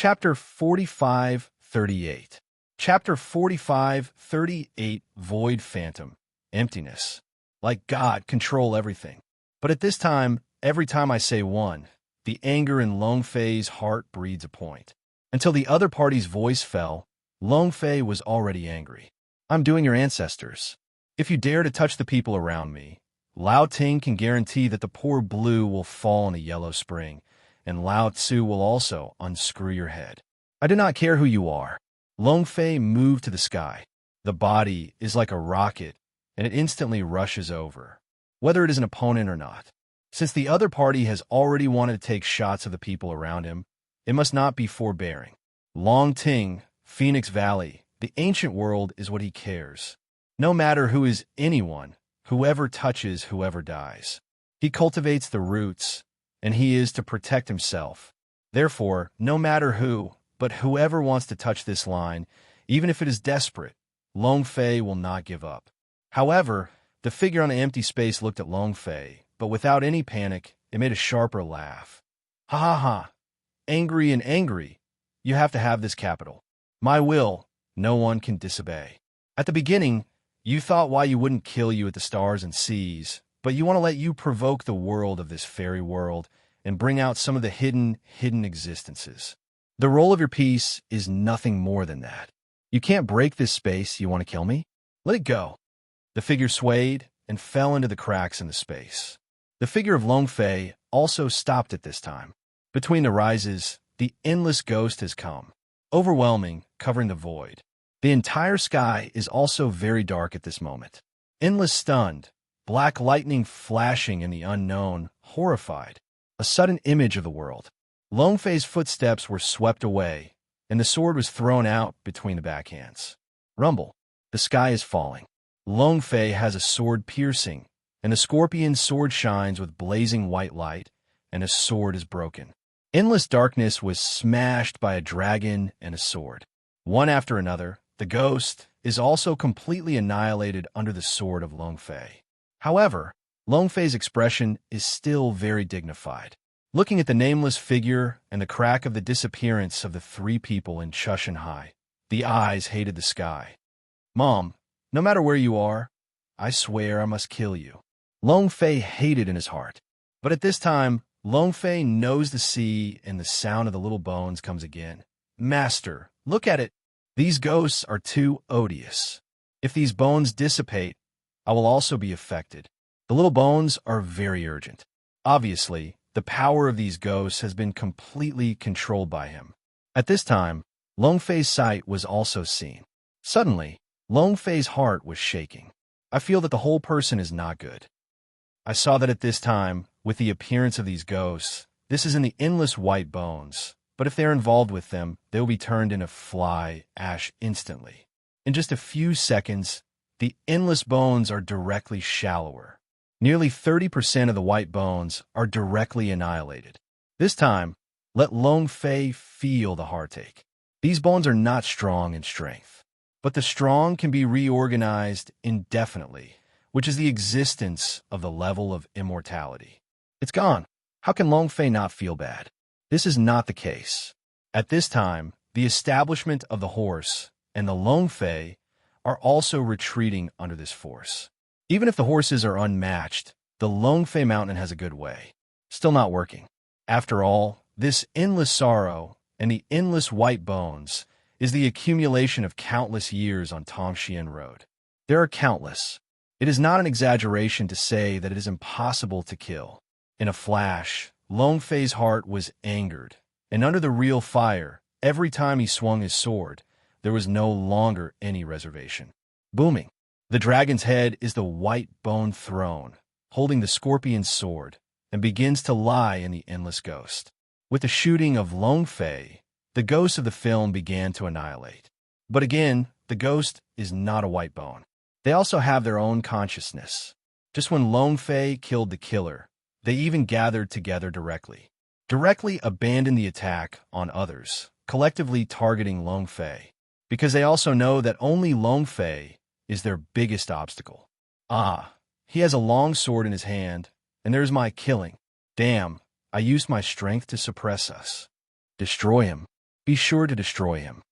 Chapter 45:38. Chapter 45:38. Void Phantom. Emptiness. Like God, control everything. But at this time, every time I say one, the anger in Long Fei's heart breeds a point. Until the other party's voice fell, Long Fei was already angry. I'm doing your ancestors. If you dare to touch the people around me, Lao Ting can guarantee that the poor blue will fall in a yellow spring, and Lao Tzu will also unscrew your head. I do not care who you are. Long Fei moved to the sky. The body is like a rocket, and it instantly rushes over, whether it is an opponent or not. Since the other party has already wanted to take shots of the people around him, it must not be forbearing. Long Ting, Phoenix Valley, the ancient world is what he cares. No matter who is anyone, whoever touches whoever dies. He cultivates the roots, and he is to protect himself. Therefore, no matter who, but whoever wants to touch this line, even if it is desperate, Long Fei will not give up. However, the figure on the empty space looked at Long Fei, but without any panic, it made a sharper laugh. Ha ha ha. Angry and angry. You have to have this capital. My will, no one can disobey. At the beginning, you thought why you wouldn't kill you at the stars and seas, but you want to let you provoke the world of this fairy world and bring out some of the hidden existences. The role of your piece is nothing more than that. You can't break this space. You want to kill me? Let it go. The figure swayed and fell into the cracks in the space. The figure of Long Fei also stopped at this time. Between the rises, the endless ghost has come, overwhelming, covering the void. The entire sky is also very dark at this moment. Endless stunned, black lightning flashing in the unknown, horrified. A sudden image of the world. Long Fei's footsteps were swept away, and the sword was thrown out between the backhands. Rumble. The sky is falling. Long Fei has a sword piercing, and the scorpion's sword shines with blazing white light, and his sword is broken. Endless darkness was smashed by a dragon and a sword. One after another, the ghost is also completely annihilated under the sword of Long Fei. However, Long Fei's expression is still very dignified. Looking at the nameless figure and the crack of the disappearance of the three people in Chushanhai, the eyes hated the sky. Mom, no matter where you are, I swear I must kill you. Long Fei hated in his heart. But at this time, Long Fei knows the sea, and the sound of the little bones comes again. Master, look at it. These ghosts are too odious. If these bones dissipate, I will also be affected. The little bones are very urgent. Obviously, the power of these ghosts has been completely controlled by him. At this time, Long Fei's sight was also seen. Suddenly, Long Fei's heart was shaking. I feel that the whole person is not good. I saw that at this time, with the appearance of these ghosts, this is in the endless white bones, but if they are involved with them, they will be turned into fly ash instantly. In just a few seconds, the endless bones are directly shallower. Nearly 30% of the white bones are directly annihilated. This time, let Long Fei feel the heartache. These bones are not strong in strength, but the strong can be reorganized indefinitely, which is the existence of the level of immortality. It's gone. How can Long Fei not feel bad? This is not the case. At this time, the establishment of the horse and the Long Fei are also retreating under this force. Even if the horses are unmatched, the Long Fei mountain has a good way. Still not working. After all, this endless sorrow and the endless white bones is the accumulation of countless years on Tongxian Road. There are countless. It is not an exaggeration to say that it is impossible to kill. In a flash, Long Fei's heart was angered, and under the real fire, every time he swung his sword, there was no longer any reservation. Booming. The dragon's head is the white bone throne, holding the scorpion's sword, and begins to lie in the endless ghost. With the shooting of Long Fei, the ghosts of the film began to annihilate. But again, the ghost is not a white bone. They also have their own consciousness. Just when Long Fei killed the killer, they even gathered together directly abandoned the attack on others, collectively targeting Long Fei, because they also know that only Long Fei is their biggest obstacle. Ah, he has a long sword in his hand, and there's my killing. Damn, I used my strength to suppress us. Destroy him. be sure to destroy him.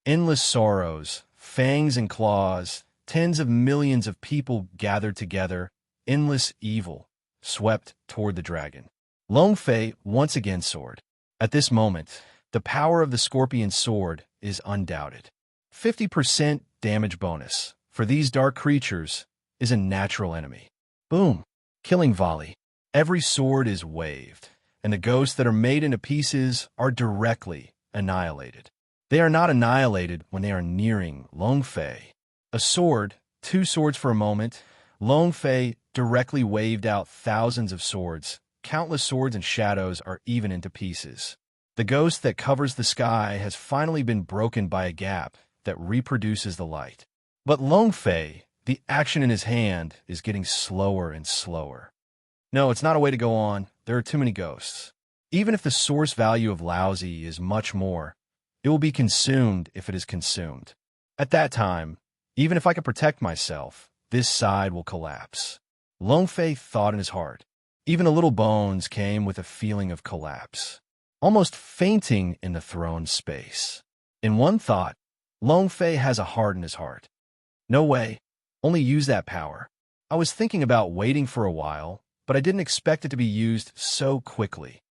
Endless sorrows, fangs and claws, tens of millions of people gathered together, endless evil, swept toward the dragon. Long Fei once again soared. At this moment, the power of the scorpion sword is undoubted. 50% damage bonus for these dark creatures is a natural enemy. Boom! Killing volley. Every sword is waved, and the ghosts that are made into pieces are directly annihilated. They are not annihilated when they are nearing Long Fei. A sword, two swords for a moment, Long Fei directly waved out thousands of swords. Countless swords and shadows are even into pieces. The ghost that covers the sky has finally been broken by a gap that reproduces the light. But Long Fei, the action in his hand, is getting slower and slower. No, it's not a way to go on. There are too many ghosts. Even if the source value of lousy is much more, it will be consumed if it is consumed. At that time, even if I can protect myself, this side will collapse. Long Fei thought in his heart. Even the little bones came with a feeling of collapse, almost fainting in the throne space. In one thought, Long Fei has a heart in his heart. No way. Only use that power. I was thinking about waiting for a while, but I didn't expect it to be used so quickly.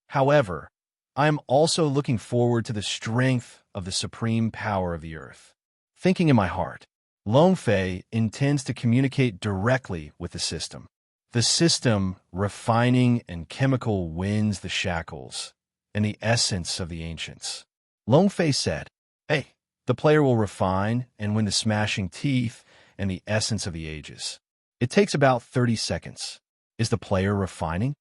However, I am also looking forward to the strength of the supreme power of the earth. Thinking in my heart, Long Fei intends to communicate directly with the system. The system, refining and chemical, wins the shackles and the essence of the ancients. Long Fei said, "Hey, the player will refine and win the smashing teeth and the essence of the ages. It takes about 30 seconds. Is the player refining?"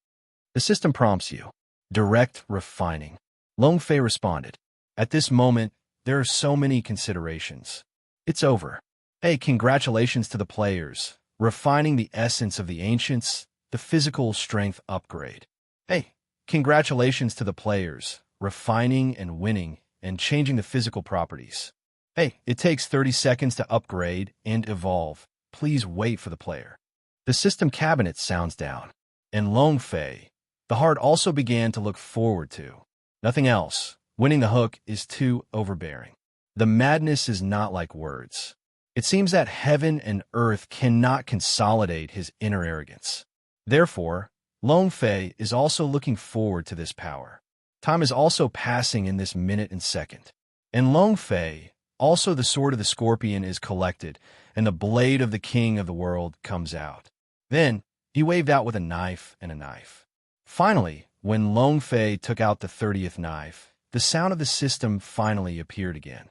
The system prompts you. Direct refining. Long Fei responded, "At this moment, there are so many considerations. It's over. Hey, congratulations to the players. Refining the essence of the ancients, the physical strength upgrade. Hey, congratulations to the players. Refining and winning and changing the physical properties. Hey, it takes 30 seconds to upgrade and evolve. Please wait for the player." The system cabinet sounds down. And Long Fei, the heart also began to look forward to. Nothing else. Winning the hook is too overbearing. The madness is not like words. It seems that heaven and earth cannot consolidate his inner arrogance. Therefore, Long Fei is also looking forward to this power. Time is also passing in this minute and second. And Long Fei, also the sword of the scorpion is collected, and the blade of the king of the world comes out. Then, he waved out with a knife and a knife. Finally, when Long Fei took out the 30th knife, the sound of the system finally appeared again.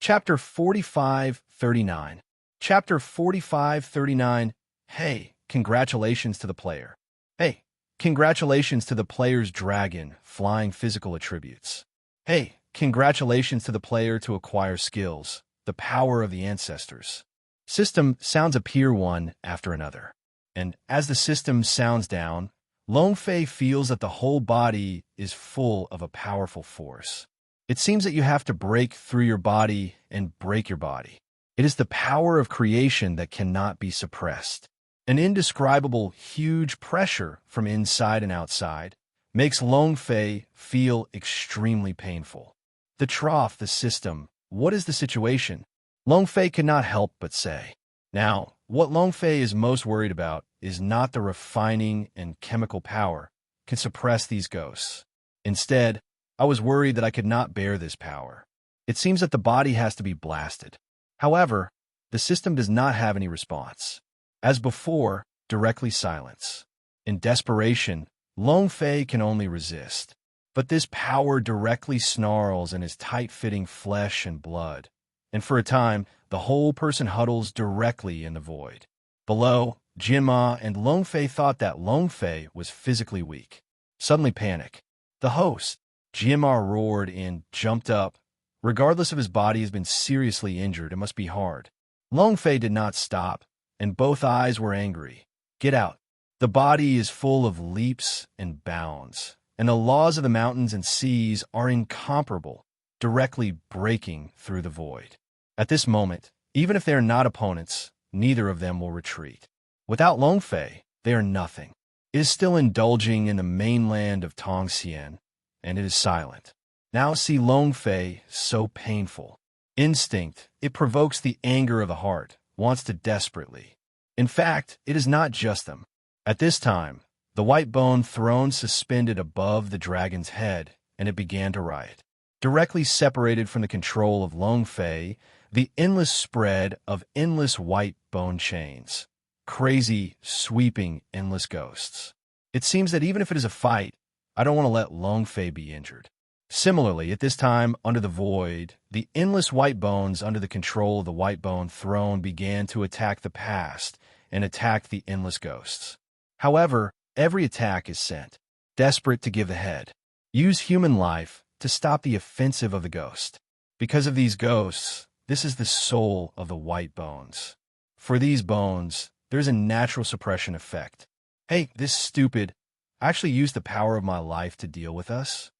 Chapter 45:39. Chapter 45:39. Hey, congratulations to the player. Hey, congratulations to the player's dragon, flying physical attributes. Hey, congratulations to the player to acquire skills, the power of the ancestors. System sounds appear one after another. And as the system sounds down, Long Fei feels that the whole body is full of a powerful force. It seems that you have to break through your body and break your body. It is the power of creation that cannot be suppressed. An indescribable, huge pressure from inside and outside makes Long Fei feel extremely painful. The trough, the system, what is the situation? Long Fei could not help but say. Now, what Long Fei is most worried about is not the refining and chemical power can suppress these ghosts. Instead, I was worried that I could not bear this power. It seems that the body has to be blasted. However, the system does not have any response. As before, directly silence. In desperation, Long Fei can only resist. But this power directly snarls in his tight-fitting flesh and blood. And for a time, the whole person huddles directly in the void. Below, Jinma and Long Fei thought that Long Fei was physically weak. Suddenly panic. The host, Jinma, roared and jumped up. Regardless of his body has been seriously injured, it must be hard. Long Fei did not stop, and both eyes were angry. Get out. The body is full of leaps and bounds, and the laws of the mountains and seas are incomparable, directly breaking through the void. At this moment, even if they are not opponents, neither of them will retreat. Without Long Fei, they are nothing. It is still indulging in the mainland of Tongxian, and it is silent. Now see Long Fei, so painful. Instinct, it provokes the anger of the heart, wants to desperately. In fact, it is not just them. At this time, the white bone throne suspended above the dragon's head, and it began to riot. Directly separated from the control of Long Fei, the endless spread of endless white bone chains. Crazy, sweeping, endless ghosts. It seems that even if it is a fight, I don't want to let Long Fei be injured. Similarly, at this time, under the void, the endless white bones under the control of the white bone throne began to attack the past and attack the endless ghosts. However, every attack is sent, desperate to give the head. Use human life to stop the offensive of the ghost. Because of these ghosts, this is the soul of the white bones. For these bones, there's a natural suppression effect. Hey, this stupid, I actually used the power of my life to deal with us.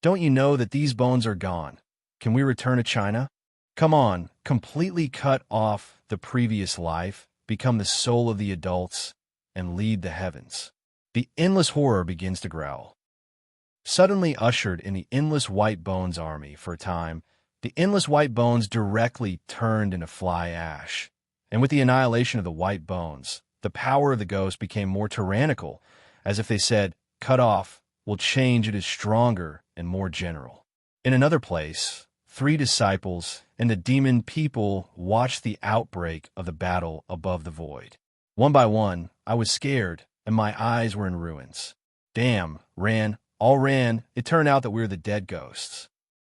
Don't you know that these bones are gone? Can we return to China? Come on, completely cut off the previous life, become the soul of the adults, and lead the heavens. The endless horror begins to growl. Suddenly ushered in the endless white bones army for a time, the endless white bones directly turned into fly ash. And with the annihilation of the white bones, the power of the ghost became more tyrannical, as if they said, cut off, will change, it is stronger and more general. In another place, 3 disciples and the demon people watched the outbreak of the battle above the void. One by one, I was scared, and my eyes were in ruins. Damn, all ran, it turned out that we were the dead ghosts.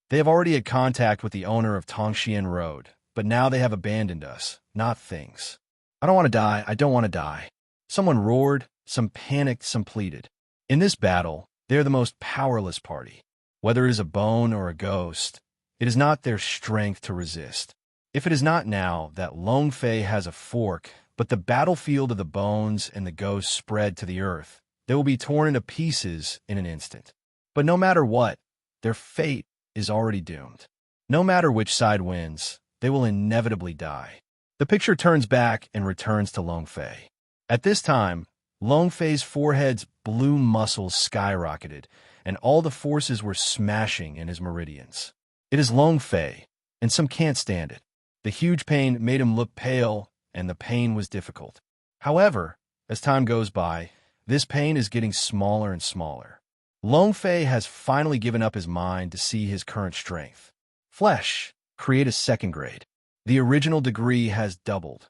They have already had contact with the owner of Tongxian Road, but now they have abandoned us, not things. I don't want to die, I don't want to die. Someone roared, some panicked, some pleaded. In this battle, they are the most powerless party. Whether it is a bone or a ghost, it is not their strength to resist. If it is not now that Long Fei has a fork, but the battlefield of the bones and the ghosts spread to the earth, they will be torn into pieces in an instant. But no matter what, their fate is already doomed. No matter which side wins, they will inevitably die. The picture turns back and returns to Long Fei. At this time, Long Fei's forehead's blue muscles skyrocketed, and all the forces were smashing in his meridians. It is Long Fei, and some can't stand it. The huge pain made him look pale, and the pain was difficult. However, as time goes by, this pain is getting smaller and smaller. Long Fei has finally given up his mind to see his current strength. Flesh, create a second grade. The original degree has doubled.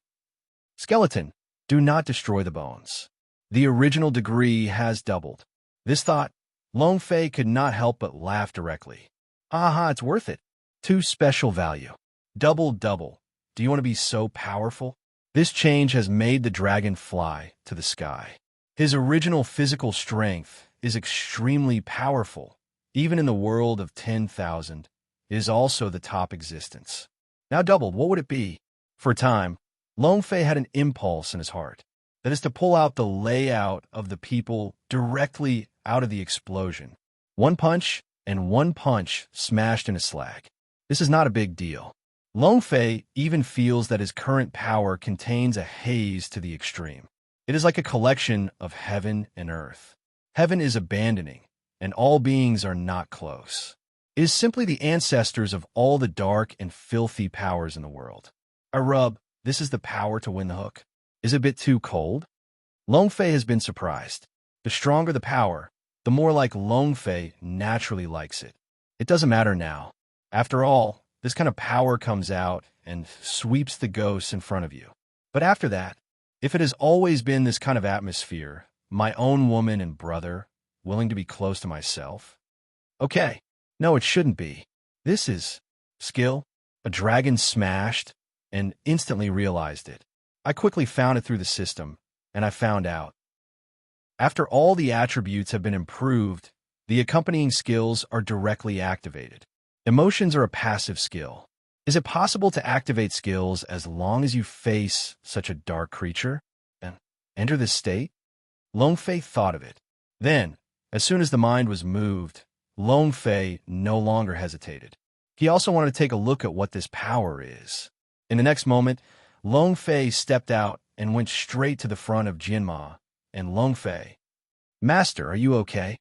Skeleton, do not destroy the bones. The original degree has doubled. This thought, Long Fei could not help but laugh directly. Aha, it's worth it. 2 special value. Double. Do you want to be so powerful? This change has made the dragon fly to the sky. His original physical strength is extremely powerful. Even in the world of 10,000, it is also the top existence. Now doubled, what would it be? For a time, Long Fei had an impulse in his heart. That is to pull out the layout of the people directly out of the explosion. One punch, and one punch smashed into slag. This is not a big deal. Long Fei even feels that his current power contains a haze to the extreme. It is like a collection of heaven and earth. Heaven is abandoning, and all beings are not close. It is simply the ancestors of all the dark and filthy powers in the world. This is the power to win the hook. Is it a bit too cold? Long Fei has been surprised. The stronger the power, the more like Long Fei naturally likes it. It doesn't matter now. After all, this kind of power comes out and sweeps the ghosts in front of you. But after that, if it has always been this kind of atmosphere, my own woman and brother, willing to be close to myself? Okay, no, it shouldn't be. This is skill. A dragon smashed and instantly realized it. I quickly found it through the system, and I found out. After all the attributes have been improved, the accompanying skills are directly activated. Emotions are a passive skill. Is it possible to activate skills as long as you face such a dark creature and enter this state? Long Fei thought of it. Then, as soon as the mind was moved, Long Fei no longer hesitated. He also wanted to take a look at what this power is. In the next moment, Long Fei stepped out and went straight to the front of Jianma, and Long Fei, "Master, are you okay?"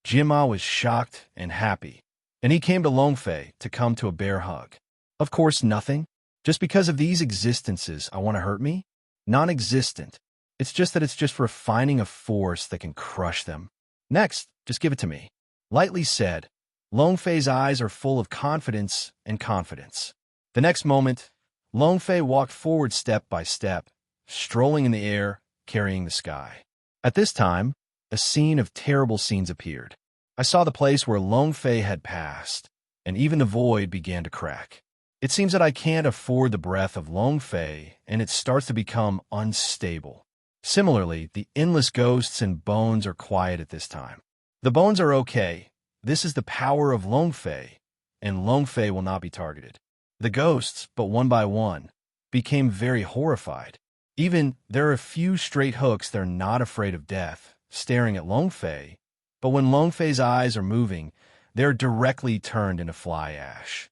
Jima was shocked and happy, and he came to Longfei to come to a bear hug. Of course, nothing. Just because of these existences, I want to hurt me? Non-existent. It's just that it's just refining a force that can crush them. Next, just give it to me. Lightly said, Longfei's eyes are full of confidence and confidence. The next moment, Longfei walked forward step by step, strolling in the air, carrying the sky. At this time, a scene of terrible scenes appeared. I saw the place where Longfei had passed, and even the void began to crack. It seems that I can't afford the breath of Longfei, and it starts to become unstable. Similarly, the endless ghosts and bones are quiet at this time. The bones are okay. This is the power of Longfei, and Longfei will not be targeted. The ghosts, but one by one, became very horrified. Even there are a few straight hooks that are not afraid of death, staring at Longfei, but when Longfei's eyes are moving, they're directly turned into fly ash.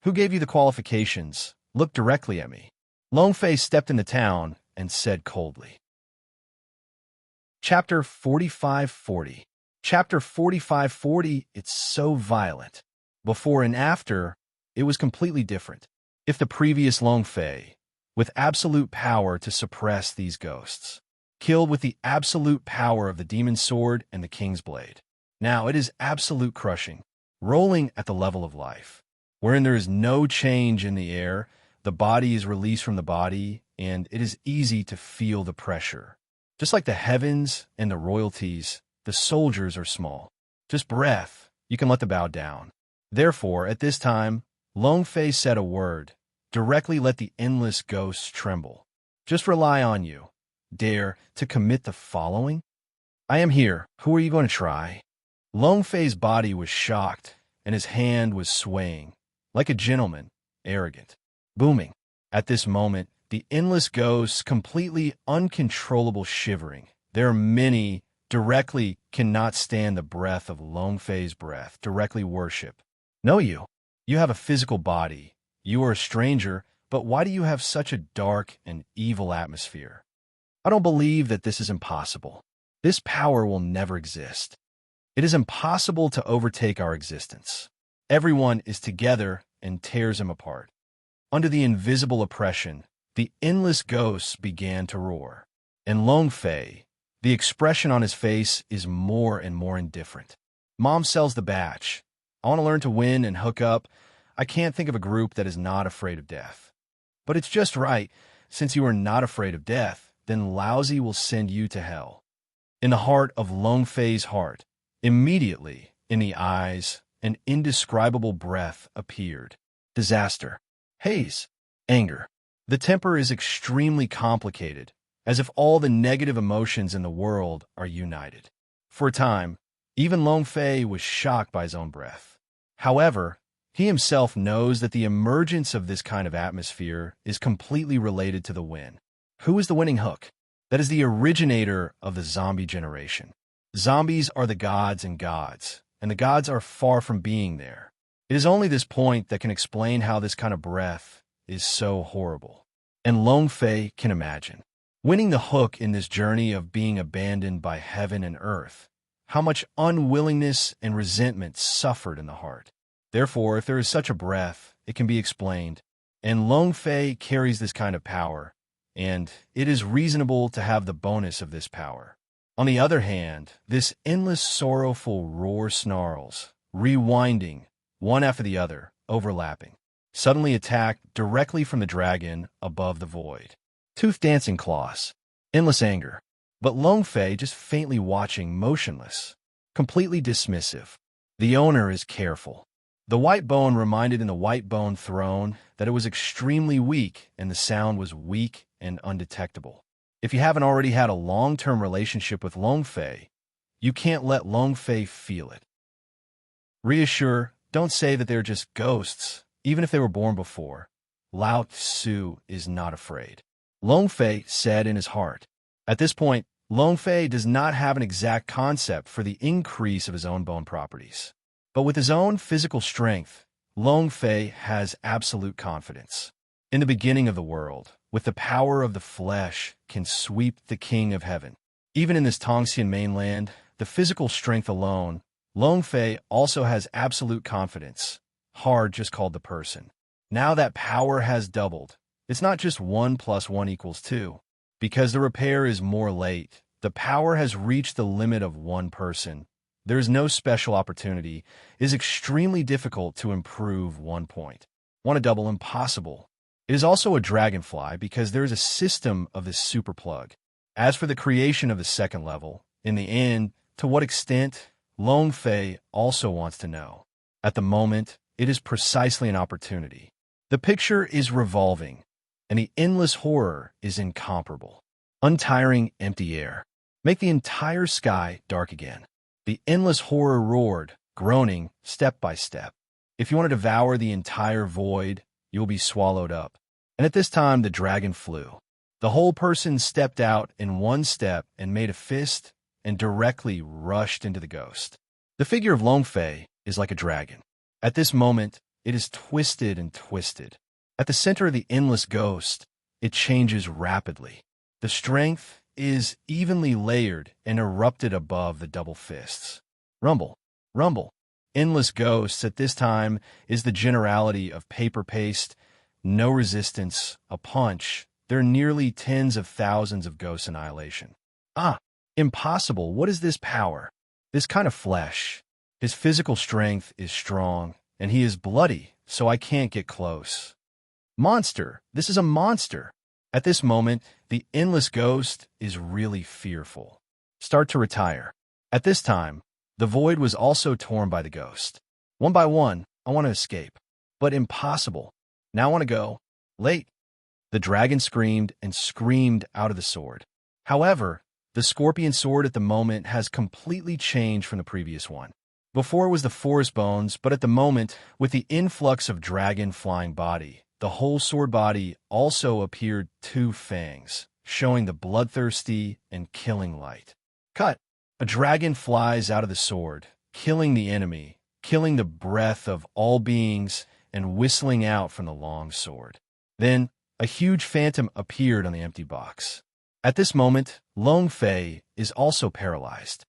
Who gave you the qualifications? Look directly at me. Longfei stepped into town and said coldly. Chapter 4540. Chapter 4540, it's so violent. Before and after, it was completely different. If the previous Longfei, with absolute power to suppress these ghosts, killed with the absolute power of the demon's sword and the king's blade. Now it is absolute crushing, rolling at the level of life, wherein there is no change in the air, the body is released from the body, and it is easy to feel the pressure. Just like the heavens and the royalties, the soldiers are small. Just breath, you can let the bow down. Therefore, at this time, Longfei said a word, directly let the endless ghosts tremble. Just rely on you. Dare to commit the following? I am here. Who are you going to try? Longfei's body was shocked, and his hand was swaying, like a gentleman, arrogant, booming. At this moment, the endless ghosts, completely uncontrollable shivering. There are many directly cannot stand the breath of Longfei's breath, directly worship. Know you. You have a physical body. You are a stranger, but why do you have such a dark and evil atmosphere? I don't believe that this is impossible. This power will never exist. It is impossible to overtake our existence. Everyone is together and tears him apart. Under the invisible oppression, the endless ghosts began to roar. And Longfei, the expression on his face is more and more indifferent. Mom sells the batch. I want to learn to win and hook up. I can't think of a group that is not afraid of death. But it's just right, since you are not afraid of death, then Lousy will send you to hell. In the heart of Longfei's heart, immediately, in the eyes, an indescribable breath appeared. Disaster. Haze. Anger. The temper is extremely complicated, as if all the negative emotions in the world are united. For a time, even Longfei was shocked by his own breath. However, he himself knows that the emergence of this kind of atmosphere is completely related to the win. Who is the winning hook? That is the originator of the zombie generation. Zombies are the gods, and the gods are far from being there. It is only this point that can explain how this kind of breath is so horrible. And Longfei can imagine. Winning the hook in this journey of being abandoned by heaven and earth, how much unwillingness and resentment suffered in the heart. Therefore, if there is such a breath, it can be explained. And Longfei carries this kind of power, and it is reasonable to have the bonus of this power. On the other hand, this endless sorrowful roar snarls, rewinding, one after the other, overlapping, suddenly attacked directly from the dragon above the void. Tooth dancing claws, endless anger. But Longfei just faintly watching, motionless, completely dismissive. The owner is careful. The white bone reminded in the white bone throne that it was extremely weak, and the sound was weak and undetectable. If you haven't already had a long-term relationship with Longfei, you can't let Longfei feel it. Reassure, don't say that they're just ghosts, even if they were born before. Lao Tzu is not afraid. Longfei said in his heart. At this point, Longfei does not have an exact concept for the increase of his own bone properties. But with his own physical strength, Longfei has absolute confidence. In the beginning of the world, with the power of the flesh, can sweep the king of heaven. Even in this Tongxian mainland, the physical strength alone, Long Fei also has absolute confidence. Hard just called the person. Now that power has doubled. It's not just 1 + 1 = 2. Because the repair is more late, the power has reached the limit of one person. There is no special opportunity. It is extremely difficult to improve 1 point. Want to double impossible. It is also a dragonfly because there is a system of this super plug. As for the creation of the second level, in the end, to what extent, Long Fei also wants to know. At the moment, it is precisely an opportunity. The picture is revolving, and the endless horror is incomparable. Untiring empty air. Make the entire sky dark again. The endless horror roared, groaning step by step. If you want to devour the entire void, you will be swallowed up. And at this time, the dragon flew. The whole person stepped out in one step and made a fist and directly rushed into the ghost. The figure of Long Fei is like a dragon. At this moment, it is twisted and twisted. At the center of the endless ghost, it changes rapidly. The strength is evenly layered and erupted above the double fists. Rumble, rumble. Endless ghosts at this time is the generality of paper paste, no resistance, a punch. There are nearly tens of thousands of ghosts annihilation. Ah, impossible. What is this power? This kind of flesh. His physical strength is strong, and he is bloody, so I can't get close. Monster. This is a monster. At this moment, the endless ghost is really fearful. Start to retire. At this time, the void was also torn by the ghost. One by one, I want to escape. But impossible. Now I want to go. Late. The dragon screamed and screamed out of the sword. However, the scorpion sword at the moment has completely changed from the previous one. Before it was the forest bones, but at the moment, with the influx of dragon flying body, the whole sword body also appeared 2 fangs, showing the bloodthirsty and killing light. Cut! A dragon flies out of the sword, killing the enemy, killing the breath of all beings, and whistling out from the long sword. Then, a huge phantom appeared on the empty box. At this moment, Long Fei is also paralyzed.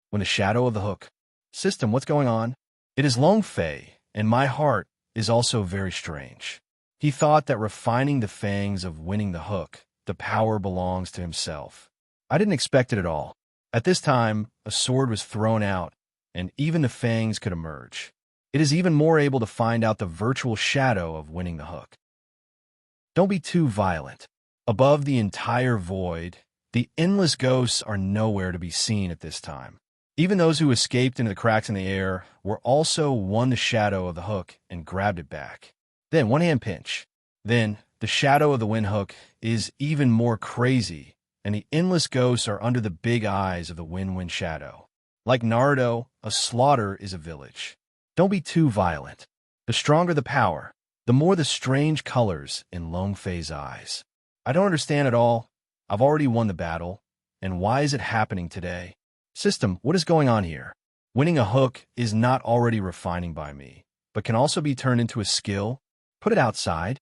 When the shadow of the hook. System, what's going on? It is Long Fei, and my heart is also very strange. He thought that refining the fangs of winning the hook, the power belongs to himself. I didn't expect it at all. At this time, a sword was thrown out, and even the fangs could emerge. It is even more able to find out the virtual shadow of winning the hook. Don't be too violent. Above the entire void, the endless ghosts are nowhere to be seen at this time. Even those who escaped into the cracks in the air were also won the shadow of the hook and grabbed it back. Then one-hand pinch. Then the shadow of the wind hook is even more crazy, and the endless ghosts are under the big eyes of the wind shadow. Like Naruto, a slaughter is a village. Don't be too violent. The stronger the power, the more the strange colors in Long Fei's eyes. I don't understand at all. I've already won the battle, and why is it happening today? System, what is going on here? Winning a hook is not already refining by me, but can also be turned into a skill. Put it outside.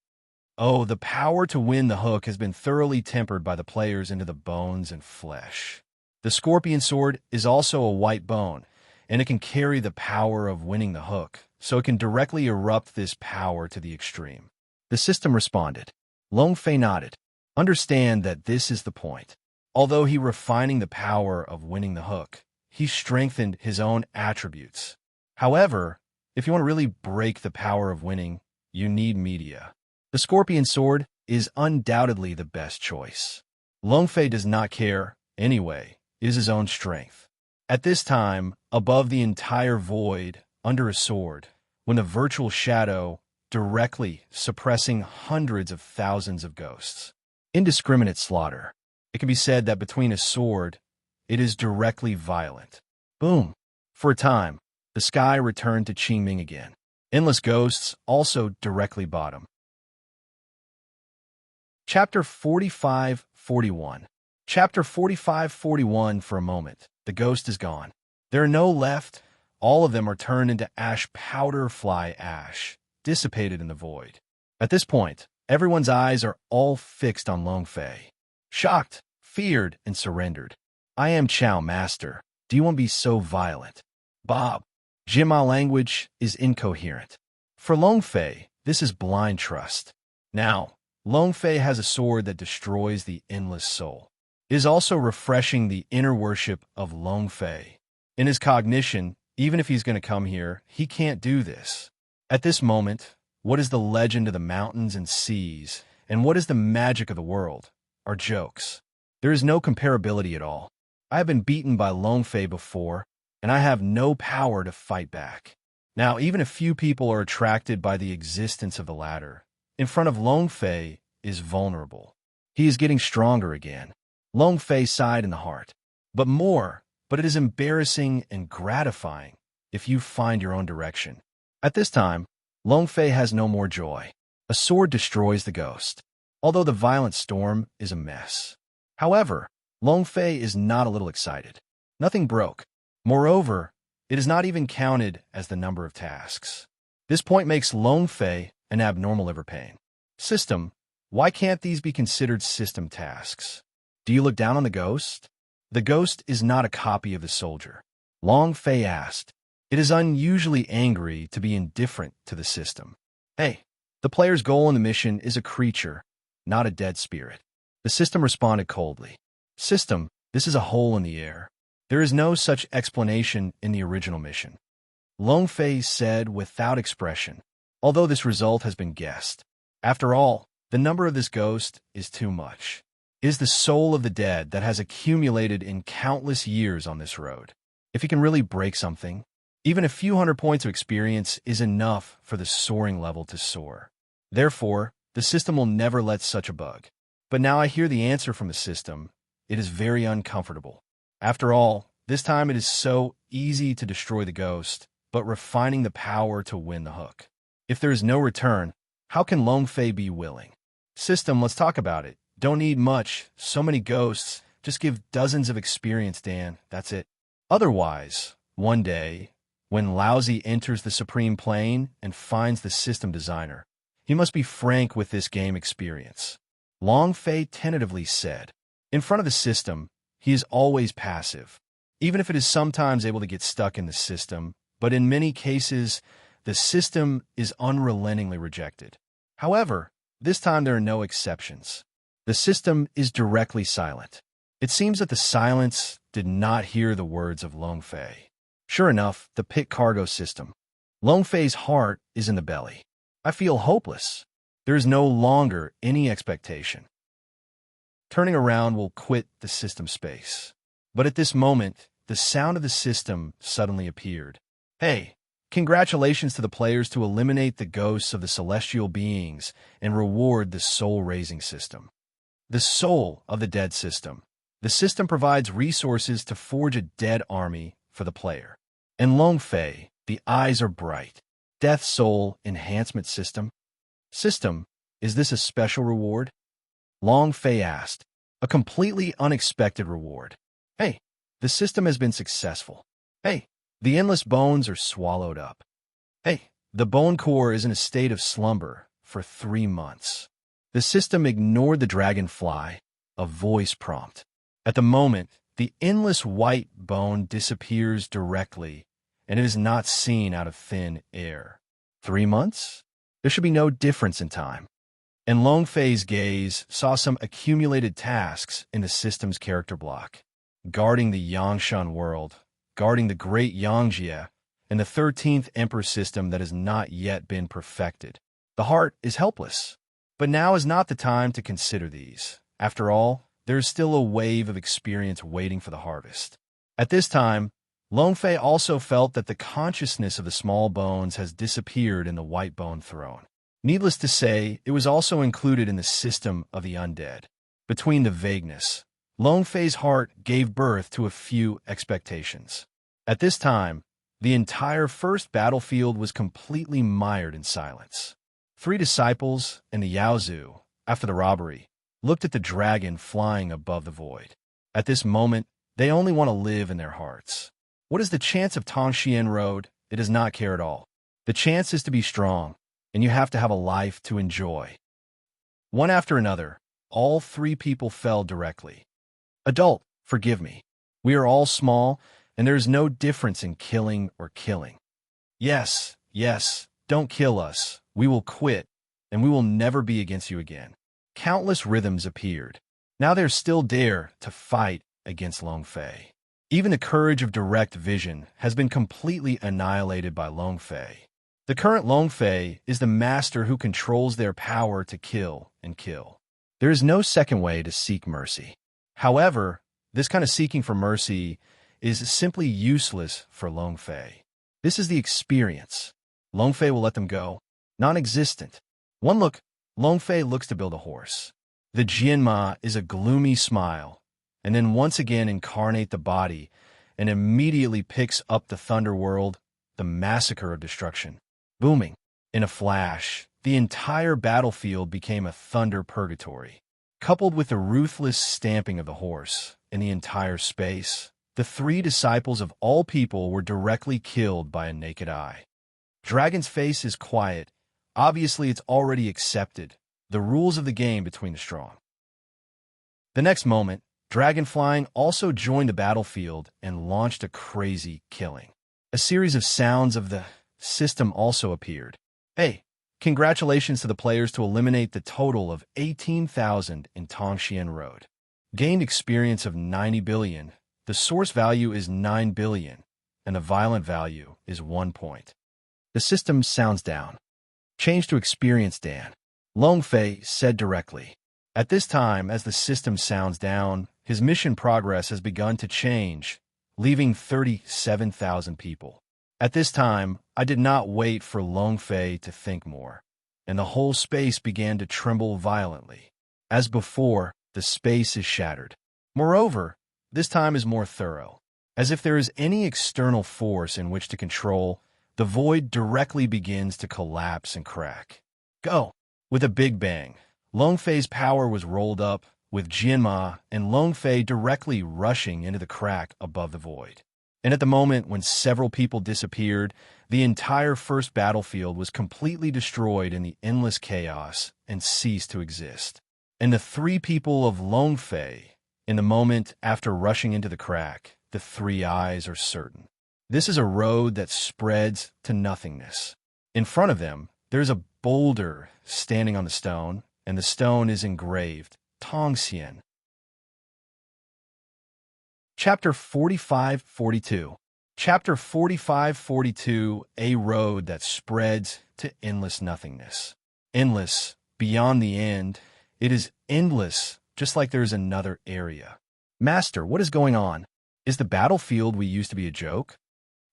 Oh, the power to win the hook has been thoroughly tempered by the players into the bones and flesh. The scorpion sword is also a white bone, and it can carry the power of winning the hook, so it can directly erupt this power to the extreme. The system responded. Long Fei nodded. Understand that this is the point. Although he refining the power of winning the hook, he strengthened his own attributes. However, if you want to really break the power of winning, you need media. The scorpion sword is undoubtedly the best choice. Long Fei does not care, anyway, it is his own strength. At this time, above the entire void, under a sword, when a virtual shadow, directly suppressing hundreds of thousands of ghosts. Indiscriminate slaughter. It can be said that between a sword, it is directly violent. Boom. For a time, the sky returned to Qingming again. Endless ghosts also directly bottom. Chapter 45-41. Chapter 45-41. For a moment, the ghost is gone. There are no left. All of them are turned into ash powder fly ash, dissipated in the void. At this point, everyone's eyes are all fixed on Long Fei. Shocked, feared, and surrendered. I am Chow Master. Do you want to be so violent? Bob. Jima language is incoherent. For Long Fei, this is blind trust. Now, Long Fei has a sword that destroys the endless soul. It is also refreshing the inner worship of Long Fei. In his cognition, even if he's going to come here, he can't do this. At this moment, what is the legend of the mountains and seas, and what is the magic of the world, are jokes. There is no comparability at all. I have been beaten by Long Fei before, and I have no power to fight back. Now, even a few people are attracted by the existence of the latter. In front of Long Fei is vulnerable. He is getting stronger again. Long Fei sighed in the heart. But it is embarrassing and gratifying if you find your own direction. At this time, Long Fei has no more joy. A sword destroys the ghost, although the violent storm is a mess. However, Long Fei is not a little excited. Nothing broke. Moreover, it is not even counted as the number of tasks. This point makes Long Fei an abnormal liver pain. System, why can't these be considered system tasks? Do you look down on the ghost? The ghost is not a copy of the soldier. Long Fei asked. It is unusually angry to be indifferent to the system. Hey, the player's goal in the mission is a creature, not a dead spirit. The system responded coldly. System, this is a hole in the air. There is no such explanation in the original mission. Long Fei said without expression, although this result has been guessed. After all, the number of this ghost is too much. It is the soul of the dead that has accumulated in countless years on this road. If he can really break something, even a few hundred points of experience is enough for the soaring level to soar. Therefore, the system will never let such a bug. But now I hear the answer from the system. It is very uncomfortable. After all, this time it is so easy to destroy the ghost, but refining the power to win the hook. If there is no return, how can Long Fei be willing? System, let's talk about it. Don't need much. So many ghosts. Just give dozens of experience, Dan. That's it. Otherwise, one day, when Lousy enters the Supreme Plane and finds the system designer, he must be frank with this game experience. Long Fei tentatively said. In front of the system, he is always passive, even if it is sometimes able to get stuck in the system, but in many cases, the system is unrelentingly rejected. However, this time there are no exceptions. The system is directly silent. It seems that the silence did not hear the words of Long Fei. Sure enough, the pit cargo system. Long Fei's heart is in the belly. I feel hopeless. There is no longer any expectation. Turning around will quit the system space. But at this moment, the sound of the system suddenly appeared. Hey, congratulations to the players to eliminate the ghosts of the celestial beings and reward the soul-raising system. The soul of the dead system. The system provides resources to forge a dead army for the player. In Long Fei, the eyes are bright. Death Soul Enhancement System. System, is this a special reward? Long Fei asked. A completely unexpected reward. Hey, the system has been successful. Hey, the endless bones are swallowed up. Hey, the bone core is in a state of slumber for 3 months. The system ignored the dragonfly, a voice prompt. At the moment, the endless white bone disappears directly, and it is not seen out of thin air. 3 months? There should be no difference in time. And Long Fei's gaze saw some accumulated tasks in the system's character block. Guarding the Yangshan world, guarding the Great Yangjie, and the 13th Emperor system that has not yet been perfected. The heart is helpless. But now is not the time to consider these. After all, there is still a wave of experience waiting for the harvest. At this time, Long Fei also felt that the consciousness of the small bones has disappeared in the white bone throne. Needless to say, it was also included in the system of the undead. Between the vagueness, Long Fei's heart gave birth to a few expectations. At this time, the entire first battlefield was completely mired in silence. 3 disciples and the Yaozu, after the robbery, looked at the dragon flying above the void. At this moment, they only want to live in their hearts. What is the chance of Tongxian Road? It does not care at all. The chance is to be strong, and you have to have a life to enjoy. One after another, all 3 people fell directly. Adult, forgive me. We are all small, and there is no difference in killing or killing. Yes, yes, don't kill us. We will quit, and we will never be against you again. Countless rhythms appeared. Now they still dare to fight against Long Fei. Even the courage of direct vision has been completely annihilated by Long Fei. The current Long Fei is the master who controls their power to kill and kill. There is no second way to seek mercy. However, this kind of seeking for mercy is simply useless for Long Fei. This is the experience. Long Fei will let them go. Non-existent. One look, Long Fei looks to build a horse. The Jianma is a gloomy smile, and then once again incarnate the body, and immediately picks up the Thunder World, the massacre of destruction. Booming. In a flash, the entire battlefield became a thunder purgatory. Coupled with the ruthless stamping of the horse in the entire space, the three disciples of all people were directly killed by a naked eye. Dragon's face is quiet. Obviously, it's already accepted the rules of the game between the strong. The next moment, Dragon Flying also joined the battlefield and launched a crazy killing. A series of sounds of the system also appeared. Hey, congratulations to the players to eliminate the total of 18,000 in Tongxian Road. Gained experience of 90 billion. The source value is 9 billion, and the violent value is 1 point. The system sounds down. Change to experience Dan. Long Fei said directly. At this time, as the system sounds down, his mission progress has begun to change, leaving 37,000 people. At this time, I did not wait for Long Fei to think more, and the whole space began to tremble violently. As before, the space is shattered. Moreover, this time is more thorough. As if there is any external force in which to control, the void directly begins to collapse and crack. Go! With a big bang, Long Fei's power was rolled up, with Jianma and Long Fei directly rushing into the crack above the void. And at the moment when several people disappeared, the entire first battlefield was completely destroyed in the endless chaos and ceased to exist. And the three people of Long Fei, in the moment after rushing into the crack, the three eyes are certain. This is a road that spreads to nothingness. In front of them, there's a boulder standing on the stone, and the stone is engraved, Tongxian. Chapter 45-42. Chapter 45-42, A Road That Spreads to Endless Nothingness. Endless, beyond the end. It is endless, just like there's another area. Master, what is going on? Is the battlefield we used to be a joke?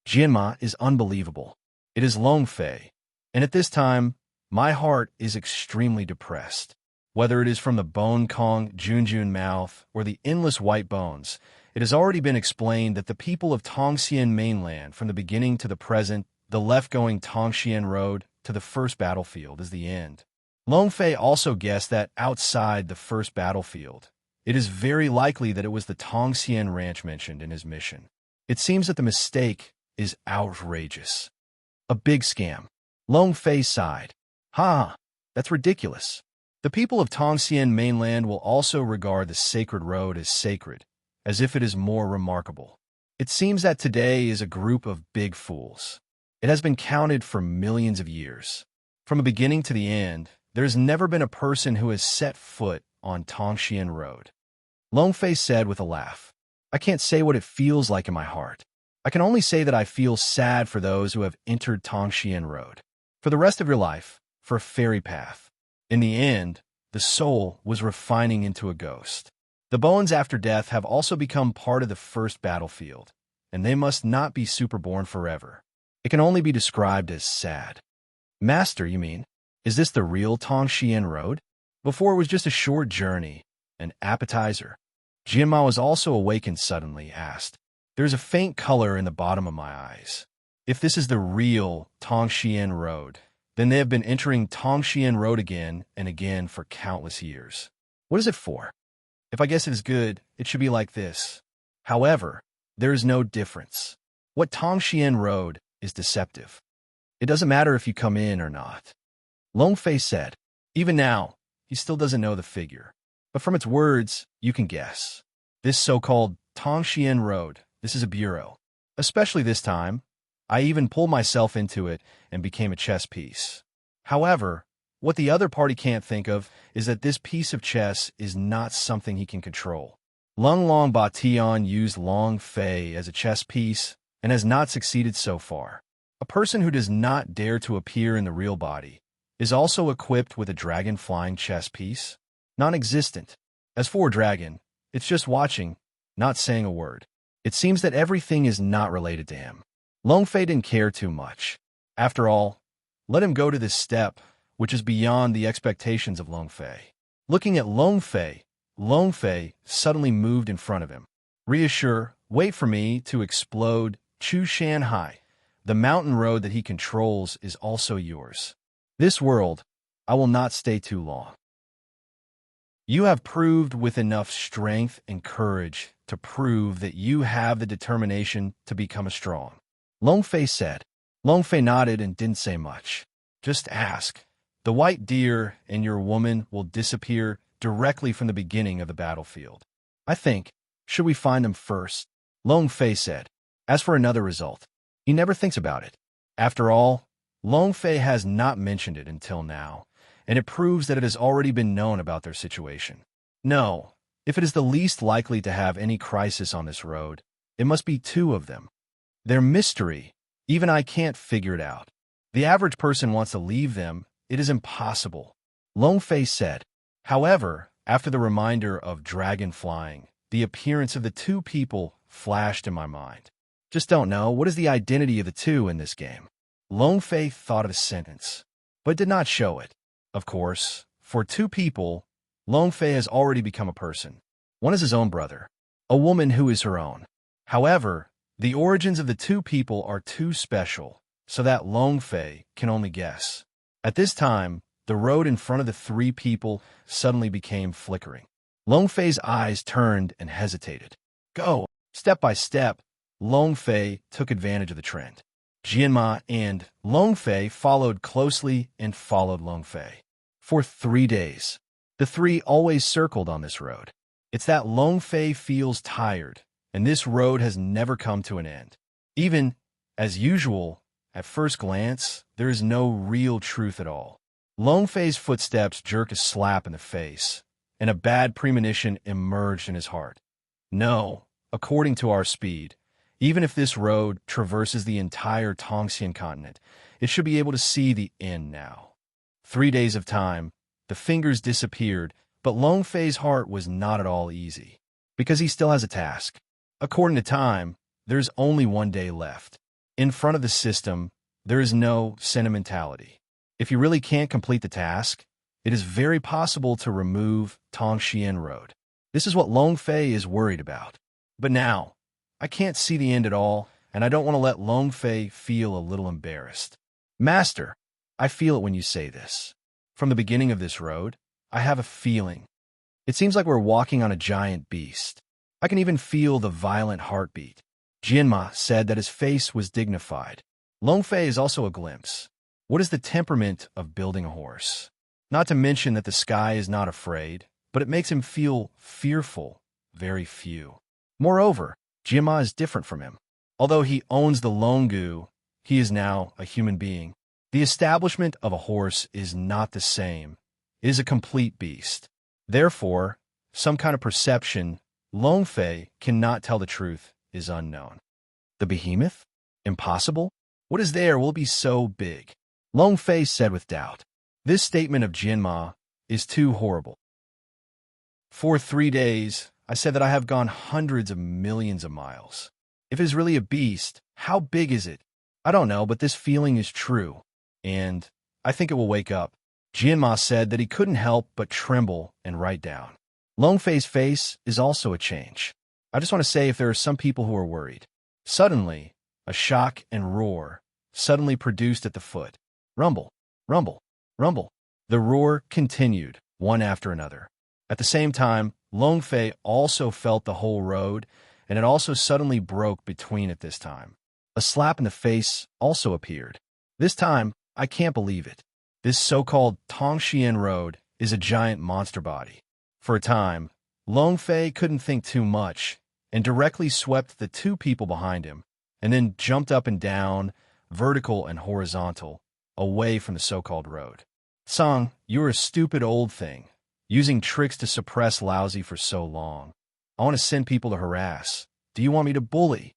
Jianma is unbelievable. It is Long Fei. And at this time, my heart is extremely depressed. Whether it is from the Bone Kong Junjun mouth or the endless white bones, it has already been explained that the people of Tongxian mainland, from the beginning to the present, the left-going Tongxian road to the first battlefield is the end. Long Fei also guessed that outside the first battlefield, it is very likely that it was the Tongxian ranch mentioned in his mission. It seems that the mistake is outrageous. A big scam. Long Fei sighed. Ha! That's ridiculous. The people of Tongxian mainland will also regard the sacred road as sacred, as if it is more remarkable. It seems that today is a group of big fools. It has been counted for millions of years. From the beginning to the end, there has never been a person who has set foot on Tongxian Road. Long Fei said with a laugh. I can't say what it feels like in my heart. I can only say that I feel sad for those who have entered Tongxian Road. For the rest of your life, for a fairy path. In the end, the soul was refining into a ghost. The bones after death have also become part of the first battlefield, and they must not be superborn forever. It can only be described as sad. Master, you mean? Is this the real Tongxian Road? Before it was just a short journey, an appetizer. Jianma was also awakened suddenly, asked. There is a faint color in the bottom of my eyes. If this is the real Tongxian Road, then they have been entering Tongxian Road again and again for countless years. What is it for? If I guess it is good, it should be like this. However, there is no difference. What Tongxian Road is deceptive. It doesn't matter if you come in or not. Long Fei said. Even now, he still doesn't know the figure. But from its words, you can guess. This so-called Tongxian Road, this is a bureau. Especially this time, I even pulled myself into it and became a chess piece. However, what the other party can't think of is that this piece of chess is not something he can control. Lung Long Bation used Long Fei as a chess piece and has not succeeded so far. A person who does not dare to appear in the real body is also equipped with a dragon-flying chess piece. Non-existent. As for Dragon, it's just watching, not saying a word. It seems that everything is not related to him. Long Fei didn't care too much. After all, let him go to this step, which is beyond the expectations of Long Fei. Looking at Long Fei suddenly moved in front of him. Reassure, wait for me to explode. Chu Shanhai, the mountain road that he controls is also yours. This world, I will not stay too long. You have proved with enough strength and courage to prove that you have the determination to become a strong. Long Fei said. Long Fei nodded and didn't say much. Just ask. The white deer and your woman will disappear directly from the beginning of the battlefield. I think, should we find them first? Long Fei said. As for another result, he never thinks about it. After all, Long Fei has not mentioned it until now, and it proves that it has already been known about their situation. No, if it is the least likely to have any crisis on this road, it must be two of them. Their mystery, even I can't figure it out. The average person wants to leave them. It is impossible. Long Fei said. However, after the reminder of dragon flying, the appearance of the two people flashed in my mind. Just don't know what is the identity of the two in this game. Long Fei thought of a sentence, but did not show it. Of course, for two people, Long Fei has already become a person. One is his own brother, a woman who is her own. However, the origins of the two people are too special, so that Long Fei can only guess. At this time, the road in front of the three people suddenly became flickering. Long Fei's eyes turned and hesitated. Go! Step by step, Long Fei took advantage of the trend. Jianma and Long Fei followed closely and followed Long Fei. For 3 days, the three always circled on this road. It's that Long Fei feels tired, and this road has never come to an end. Even, as usual, at first glance, there is no real truth at all. Long Fei's footsteps jerked a slap in the face, and a bad premonition emerged in his heart. No, according to our speed, even if this road traverses the entire Tongxian continent, it should be able to see the end now. 3 days of time, the fingers disappeared, but Long Fei's heart was not at all easy, because he still has a task. According to time, there's only 1 day left. In front of the system, there is no sentimentality. If you really can't complete the task, it is very possible to remove Tongxian Road. This is what Long Fei is worried about. But now, I can't see the end at all, and I don't want to let Long Fei feel a little embarrassed. Master, I feel it when you say this. From the beginning of this road, I have a feeling. It seems like we're walking on a giant beast. I can even feel the violent heartbeat. Jianma said that his face was dignified. Long Fei is also a glimpse. What is the temperament of building a horse? Not to mention that the sky is not afraid, but it makes him feel fearful, very few. Moreover, Jianma is different from him. Although he owns the Longu, he is now a human being. The establishment of a horse is not the same. It is a complete beast. Therefore, some kind of perception, Long Fei cannot tell the truth, is unknown. The behemoth? Impossible? What is there will be so big? Long Fei said with doubt. This statement of Jianma is too horrible. For 3 days, I said that I have gone hundreds of millions of miles. If it is really a beast, how big is it? I don't know, but this feeling is true. And I think it will wake up. Jianma said that he couldn't help but tremble and write down. Long Fei's face is also a change. I just want to say if there are some people who are worried. Suddenly, a shock and roar suddenly produced at the foot. Rumble, rumble, rumble. The roar continued, one after another. At the same time, Long Fei also felt the whole road, and it also suddenly broke between at this time. A slap in the face also appeared. This time, I can't believe it. This so-called Tongxian Road is a giant monster body. For a time, Long Fei couldn't think too much, and directly swept the two people behind him, and then jumped up and down, vertical and horizontal, away from the so-called road. Song, you're a stupid old thing, using tricks to suppress lousy for so long. I want to send people to harass. Do you want me to bully?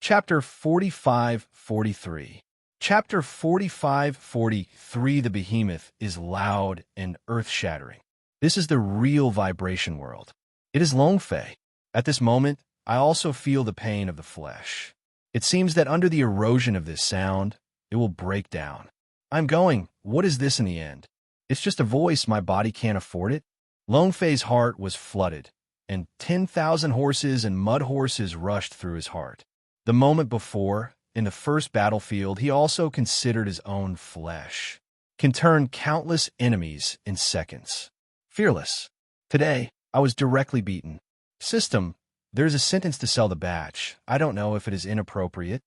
Chapter 45-43. Chapter 45-43. The behemoth is loud and earth-shattering. This is the real vibration world. It is Longfei. At this moment, I also feel the pain of the flesh. It seems that under the erosion of this sound, it will break down. I'm going, what is this in the end? It's just a voice, my body can't afford it. Longfei's heart was flooded, and 10,000 horses and mud horses rushed through his heart. The moment before, in the first battlefield, he also considered his own flesh can turn countless enemies in seconds. Fearless. Today, I was directly beaten. System, there's a sentence to sell the batch. I don't know if it is inappropriate.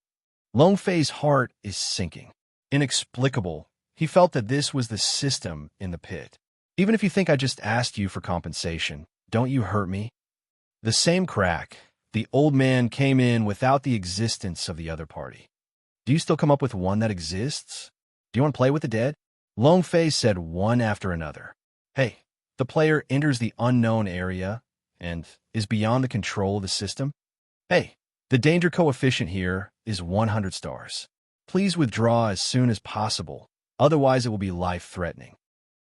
Longfei's heart is sinking. Inexplicable. He felt that this was the system in the pit. Even if you think I just asked you for compensation, don't you hurt me? The same crack. The old man came in without the existence of the other party. Do you still come up with one that exists? Do you want to play with the dead? Longfei said one after another. Hey, the player enters the unknown area and is beyond the control of the system. Hey, the danger coefficient here is 100 stars. Please withdraw as soon as possible, otherwise it will be life-threatening.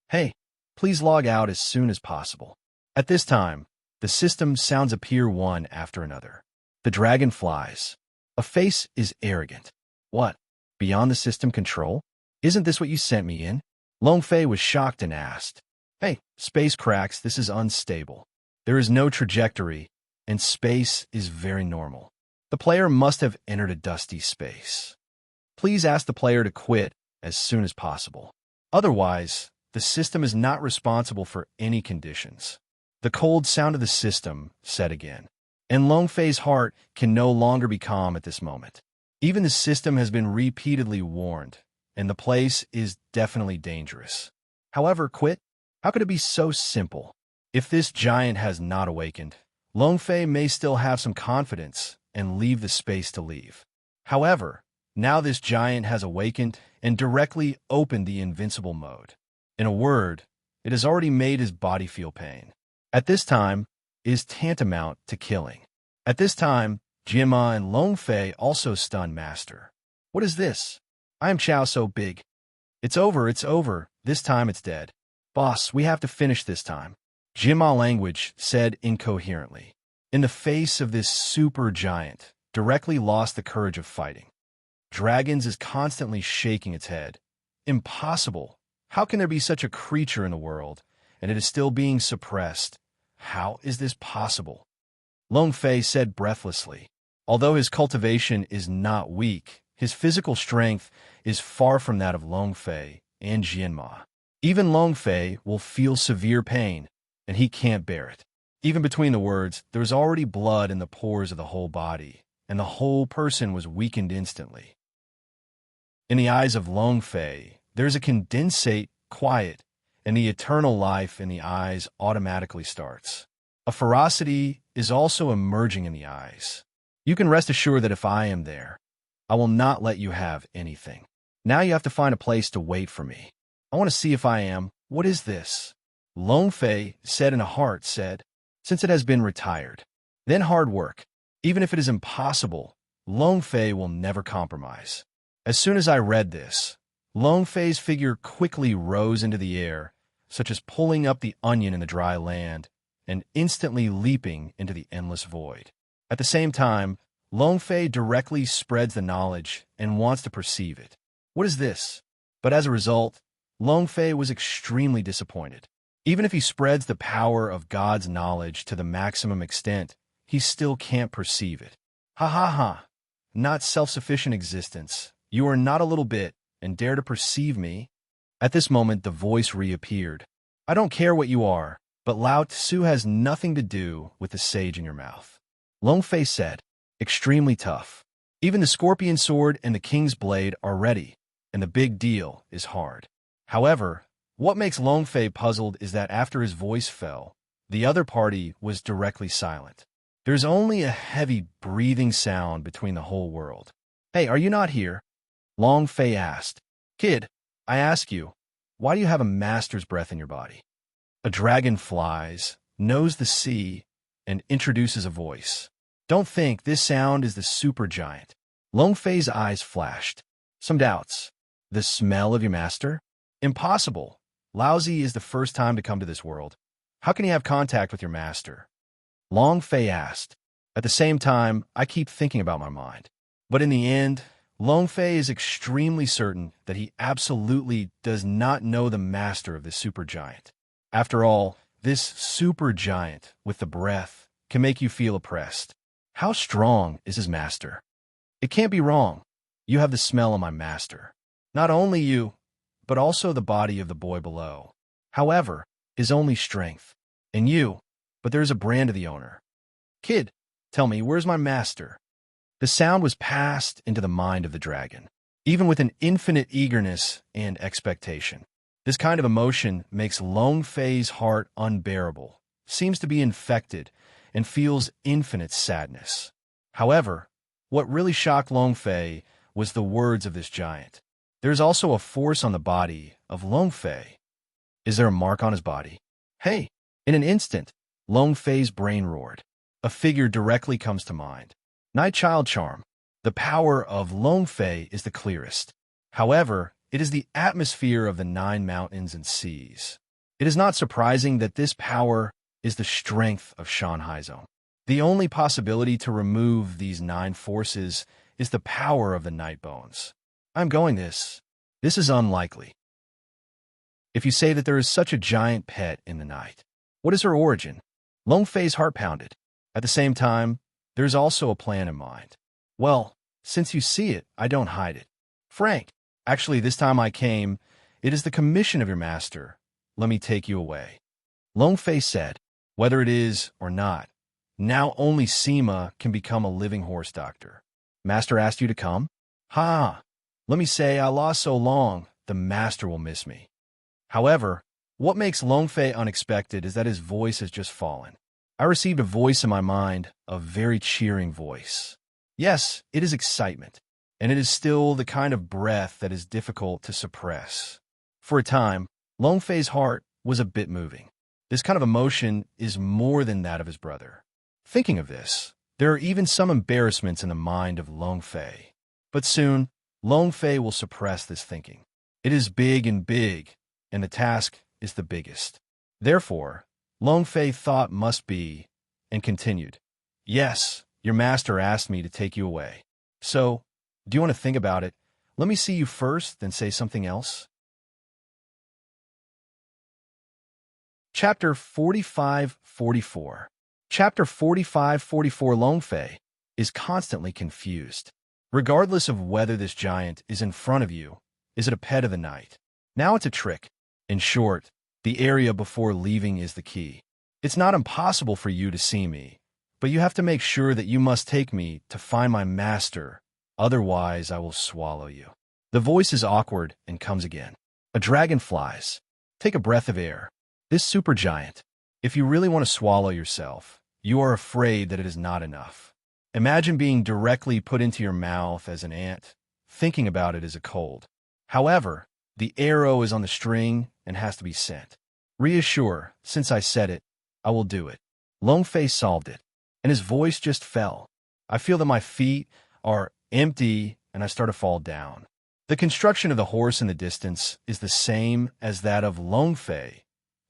Hey, please log out as soon as possible. At this time, the system sounds appear one after another. The dragon flies. A face is arrogant. What? Beyond the system control? Isn't this what you sent me in? Longfei was shocked and asked. Hey, space cracks, this is unstable. There is no trajectory, and space is very normal. The player must have entered a dusty space. Please ask the player to quit as soon as possible. Otherwise, the system is not responsible for any conditions. The cold sound of the system said again, and Longfei's heart can no longer be calm at this moment. Even the system has been repeatedly warned, and the place is definitely dangerous. However, quit? How could it be so simple? If this giant has not awakened, Longfei may still have some confidence and leave the space to leave. However, now this giant has awakened and directly opened the invincible mode. In a word, it has already made his body feel pain. At this time, is tantamount to killing. At this time, Jianma and Longfei also stun Master. What is this? I am Chao so big. It's over, this time it's dead. Boss, we have to finish this time. Jianma language said incoherently. In the face of this super giant, directly lost the courage of fighting. Dragons is constantly shaking its head. Impossible. How can there be such a creature in the world, and it is still being suppressed? How is this possible? Longfei said breathlessly. Although his cultivation is not weak, his physical strength is far from that of Longfei and Jianma. Even Longfei will feel severe pain, and he can't bear it. Even between the words, there was already blood in the pores of the whole body, and the whole person was weakened instantly. In the eyes of Longfei, there is a condensate, quiet, and the eternal life in the eyes automatically starts. A ferocity is also emerging in the eyes. You can rest assured that if I am there, I will not let you have anything. Now you have to find a place to wait for me. I want to see if I am. What is this? Longfei said in a heart, since it has been retired. Then hard work. Even if it is impossible, Longfei will never compromise. As soon as I read this, Longfei's figure quickly rose into the air, such as pulling up the onion in the dry land, and instantly leaping into the endless void. At the same time, Longfei directly spreads the knowledge and wants to perceive it. What is this? But as a result, Longfei was extremely disappointed. Even if he spreads the power of God's knowledge to the maximum extent, he still can't perceive it. Ha ha ha! Not self-sufficient existence. You are not a little bit, and dare to perceive me? At this moment, the voice reappeared. I don't care what you are, but Lao Tzu has nothing to do with the sage in your mouth. Longfei said, extremely tough. Even the scorpion sword and the king's blade are ready, and the big deal is hard. However, what makes Longfei puzzled is that after his voice fell, the other party was directly silent. There's only a heavy breathing sound between the whole world. Hey, are you not here? Long Fei asked. Kid, I ask you, why do you have a master's breath in your body? A dragon flies, knows the sea, and introduces a voice. Don't think this sound is the supergiant. Long Fei's eyes flashed. Some doubts. The smell of your master? Impossible. Lousy is the first time to come to this world. How can you have contact with your master? Long Fei asked. At the same time, I keep thinking about my mind. But in the end, Long Fei is extremely certain that he absolutely does not know the master of this supergiant. After all, this supergiant with the breath can make you feel oppressed. How strong is his master? It can't be wrong. You have the smell of my master. Not only you, but also the body of the boy below. However, is only strength. And you, but there is a brand of the owner. Kid, tell me, where's my master? The sound was passed into the mind of the dragon, even with an infinite eagerness and expectation. This kind of emotion makes Long Fei's heart unbearable, seems to be infected, and feels infinite sadness. However, what really shocked Long Fei was the words of this giant. There is also a force on the body of Long Fei. Is there a mark on his body? Hey! In an instant, Long Fei's brain roared. A figure directly comes to mind. Night Child Charm. The power of Long Fei is the clearest. However, it is the atmosphere of the 9 mountains and seas. It is not surprising that this power is the strength of Shanhaizong. The only possibility to remove these 9 forces is the power of the night bones. I'm going this. This is unlikely. If you say that there is such a giant pet in the night, what is her origin? Long Fei's heart pounded. At the same time, there's also a plan in mind. Well, since you see it, I don't hide it. Frank, actually, this time I came, it is the commission of your master. Let me take you away. Long Fei said, whether it is or not, now only Sima can become a living horse doctor. Master asked you to come? Ha! Let me say I lost so long, the master will miss me. However, what makes Long Fei unexpected is that his voice has just fallen. I received a voice in my mind, a very cheering voice. Yes, it is excitement, and it is still the kind of breath that is difficult to suppress. For a time, Long Fei's heart was a bit moving. This kind of emotion is more than that of his brother. Thinking of this, there are even some embarrassments in the mind of Long Fei. But soon, Long Fei will suppress this thinking. It is big, and the task is the biggest. Therefore, Long Fei thought must be, and continued, yes, your master asked me to take you away. So, do you want to think about it? Let me see you first, then say something else. Chapter 45-44. Chapter 45-44. Long Fei is constantly confused. Regardless of whether this giant is in front of you, is it a pet of the night? Now it's a trick. In short, the area before leaving is the key. It's not impossible for you to see me, but you have to make sure that you must take me to find my master, otherwise I will swallow you. The voice is awkward and comes again. A dragon flies. Take a breath of air. This supergiant. If you really want to swallow yourself, you are afraid that it is not enough. Imagine being directly put into your mouth as an ant. Thinking about it is a cold. However, the arrow is on the string and has to be sent. Reassure, since I said it, I will do it. Long Fei solved it, and his voice just fell. I feel that my feet are empty and I start to fall down. The construction of the horse in the distance is the same as that of Long Fei,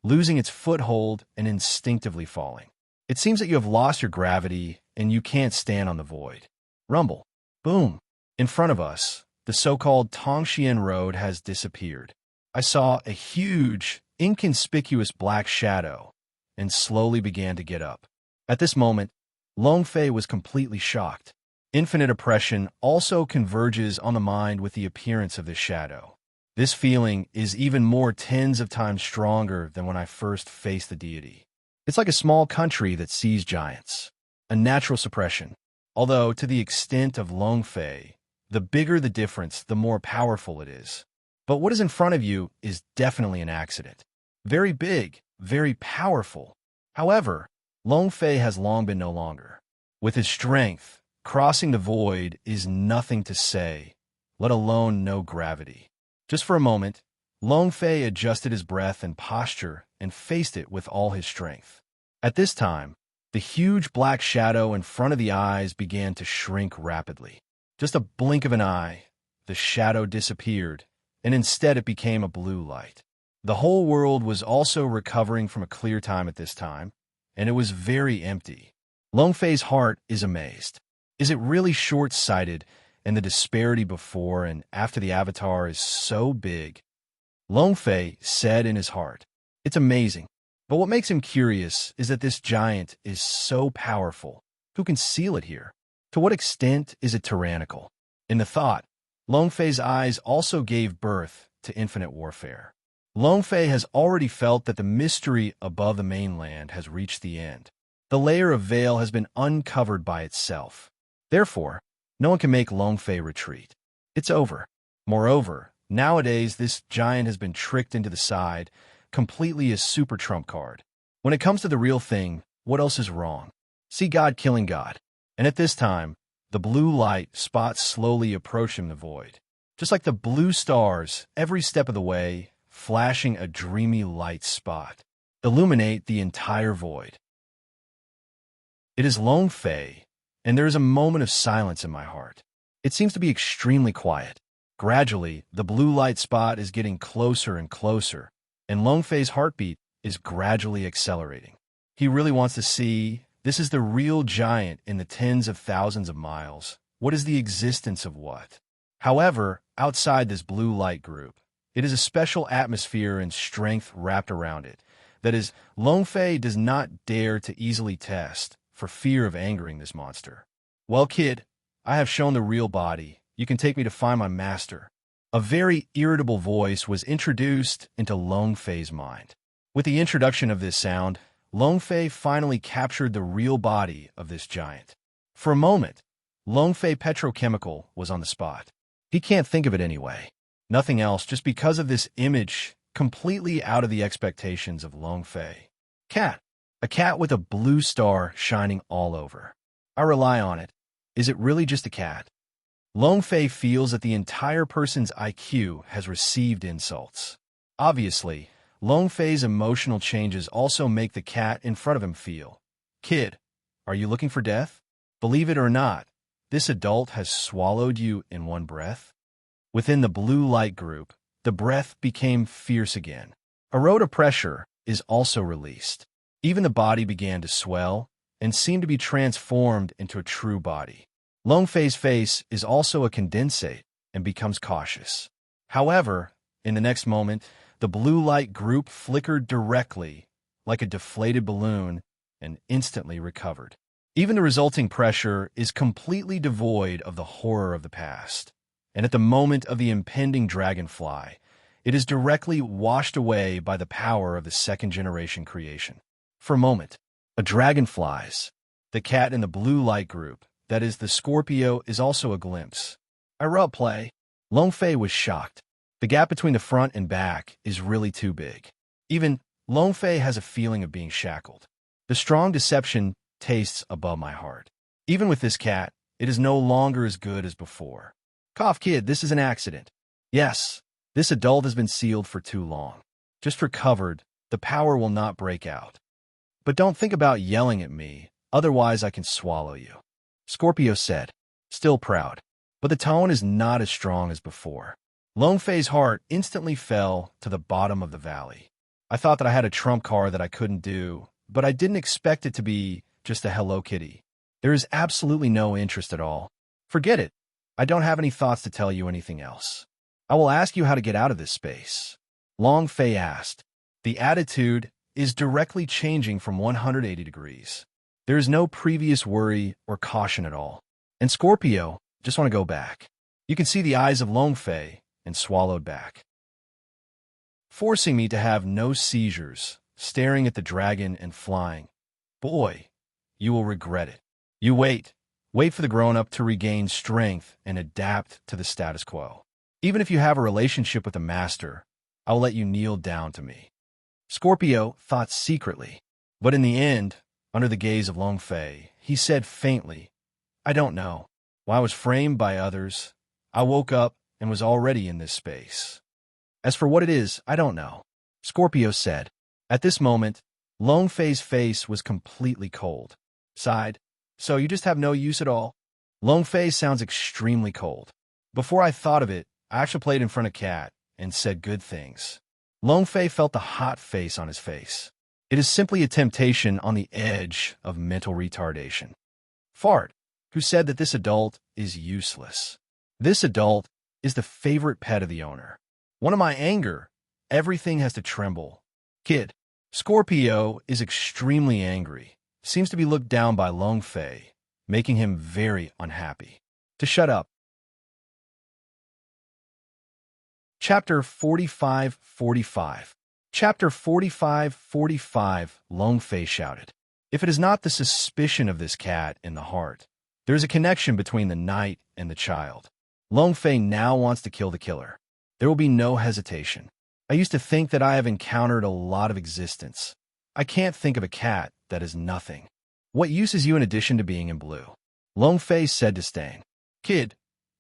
losing its foothold and instinctively falling. It seems that you have lost your gravity and you can't stand on the void. Rumble. Boom. In front of us, the so-called Tongxian Road has disappeared. I saw a huge, inconspicuous black shadow and slowly began to get up. At this moment, Long Fei was completely shocked. Infinite oppression also converges on the mind with the appearance of this shadow. This feeling is even more tens of times stronger than when I first faced the deity. It's like a small country that sees giants. A natural suppression. Although, to the extent of Long Fei, the bigger the difference, the more powerful it is. But what is in front of you is definitely an accident. Very big, very powerful. However, Long Fei has long been no longer. With his strength, crossing the void is nothing to say, let alone no gravity. Just for a moment, Long Fei adjusted his breath and posture and faced it with all his strength. At this time, the huge black shadow in front of the eyes began to shrink rapidly. Just a blink of an eye, the shadow disappeared, and instead it became a blue light. The whole world was also recovering from a clear time at this time, and it was very empty. Long Fei's heart is amazed. Is it really short-sighted, and the disparity before and after the avatar is so big? Long Fei said in his heart, "It's amazing." But what makes him curious is that this giant is so powerful. Who can seal it here? To what extent is it tyrannical? In the thought, Long Fei's eyes also gave birth to infinite warfare. Long Fei has already felt that the mystery above the mainland has reached the end. The layer of veil has been uncovered by itself. Therefore, no one can make Long Fei retreat. It's over. Moreover, nowadays this giant has been tricked into the side, completely a super trump card. When it comes to the real thing, what else is wrong? See God killing God. And at this time, the blue light spots slowly approach him the void. Just like the blue stars, every step of the way, flashing a dreamy light spot, illuminate the entire void. It is Long Fei, and there is a moment of silence in my heart. It seems to be extremely quiet. Gradually, the blue light spot is getting closer and closer, and Long Fei's heartbeat is gradually accelerating. He really wants to see, this is the real giant in the tens of thousands of miles. What is the existence of what? However, outside this blue light group, it is a special atmosphere and strength wrapped around it. That is, Long Fei does not dare to easily test for fear of angering this monster. Well, kid, I have shown the real body. You can take me to find my master. A very irritable voice was introduced into Long Fei's mind. With the introduction of this sound, Long Fei finally captured the real body of this giant. For a moment, Long Fei Petrochemical was on the spot. He can't think of it anyway. Nothing else, just because of this image, completely out of the expectations of Long Fei. Cat. A cat with a blue star shining all over. I rely on it. Is it really just a cat? Long Fei feels that the entire person's IQ has received insults. Obviously, Long Fei's emotional changes also make the cat in front of him feel, "Kid, are you looking for death? Believe it or not, this adult has swallowed you in one breath." Within the blue light group, the breath became fierce again. A rota pressure is also released. Even the body began to swell and seemed to be transformed into a true body. Long Fei's face is also a condensate and becomes cautious. However, in the next moment, the blue light group flickered directly, like a deflated balloon, and instantly recovered. Even the resulting pressure is completely devoid of the horror of the past. And at the moment of the impending dragonfly, it is directly washed away by the power of the second-generation creation. For a moment, a dragon flies. The cat in the blue light group, that is, the Scorpio, is also a glimpse. I wrote play. Long Fei was shocked. The gap between the front and back is really too big. Even Long Fei has a feeling of being shackled. The strong deception tastes above my heart. Even with this cat, it is no longer as good as before. Cough, kid, this is an accident. Yes, this adult has been sealed for too long. Just recovered, the power will not break out. But don't think about yelling at me, otherwise I can swallow you. Scorpio said, still proud, but the tone is not as strong as before. Long Fei's heart instantly fell to the bottom of the valley. I thought that I had a trump card that I couldn't do, but I didn't expect it to be just a Hello Kitty. There is absolutely no interest at all. Forget it. I don't have any thoughts to tell you anything else. I will ask you how to get out of this space. Long Fei asked. The attitude is directly changing from 180 degrees. There is no previous worry or caution at all. And Scorpio just want to go back. You can see the eyes of Long Fei and swallowed back. Forcing me to have no seizures, staring at the dragon and flying. Boy, you will regret it. You wait. Wait for the grown-up to regain strength and adapt to the status quo. Even if you have a relationship with the master, I will let you kneel down to me. Scorpio thought secretly, but in the end, Under the gaze of Long Fei, he said faintly, I don't know. While I was framed by others, I woke up and was already in this space. As for what it is, I don't know, Scorpio said. At this moment, Long Fei's face was completely cold. Sighed, so you just have no use at all? Long Fei sounds extremely cold. Before I thought of it, I actually played in front of Cat and said good things. Long Fei felt the hot face on his face. It is simply a temptation on the edge of mental retardation. Fart, who said that this adult is useless. This adult is the favorite pet of the owner. One of my anger, everything has to tremble. Kid, Scorpio is extremely angry, seems to be looked down by Long Fei, making him very unhappy. To shut up. Chapter 45-45. Chapter 45-45, Long Fei shouted. If it is not the suspicion of this cat in the heart, there is a connection between the knight and the child. Long Fei now wants to kill the killer. There will be no hesitation. I used to think that I have encountered a lot of existence. I can't think of a cat that is nothing. What use is you in addition to being in blue? Long Fei said to Stain. Kid,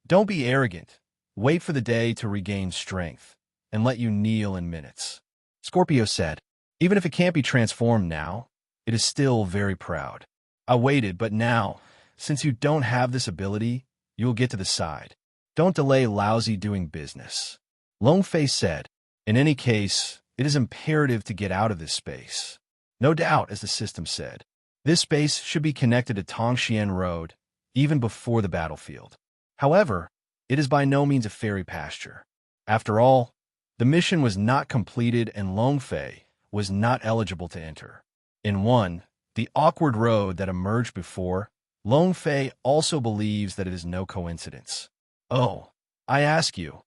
don't be arrogant. Wait for the day to regain strength, and let you kneel in minutes. Scorpio said, even if it can't be transformed now, it is still very proud. I waited, but now, since you don't have this ability, you will get to the side. Don't delay lousy doing business. Long Fei said, in any case, it is imperative to get out of this space. No doubt, as the system said. This space should be connected to Tongxian Road, even before the battlefield. However, it is by no means a fairy pasture. After all, the mission was not completed and Long Fei was not eligible to enter. In the awkward road that emerged before, Long Fei also believes that it is no coincidence. Oh, I ask you,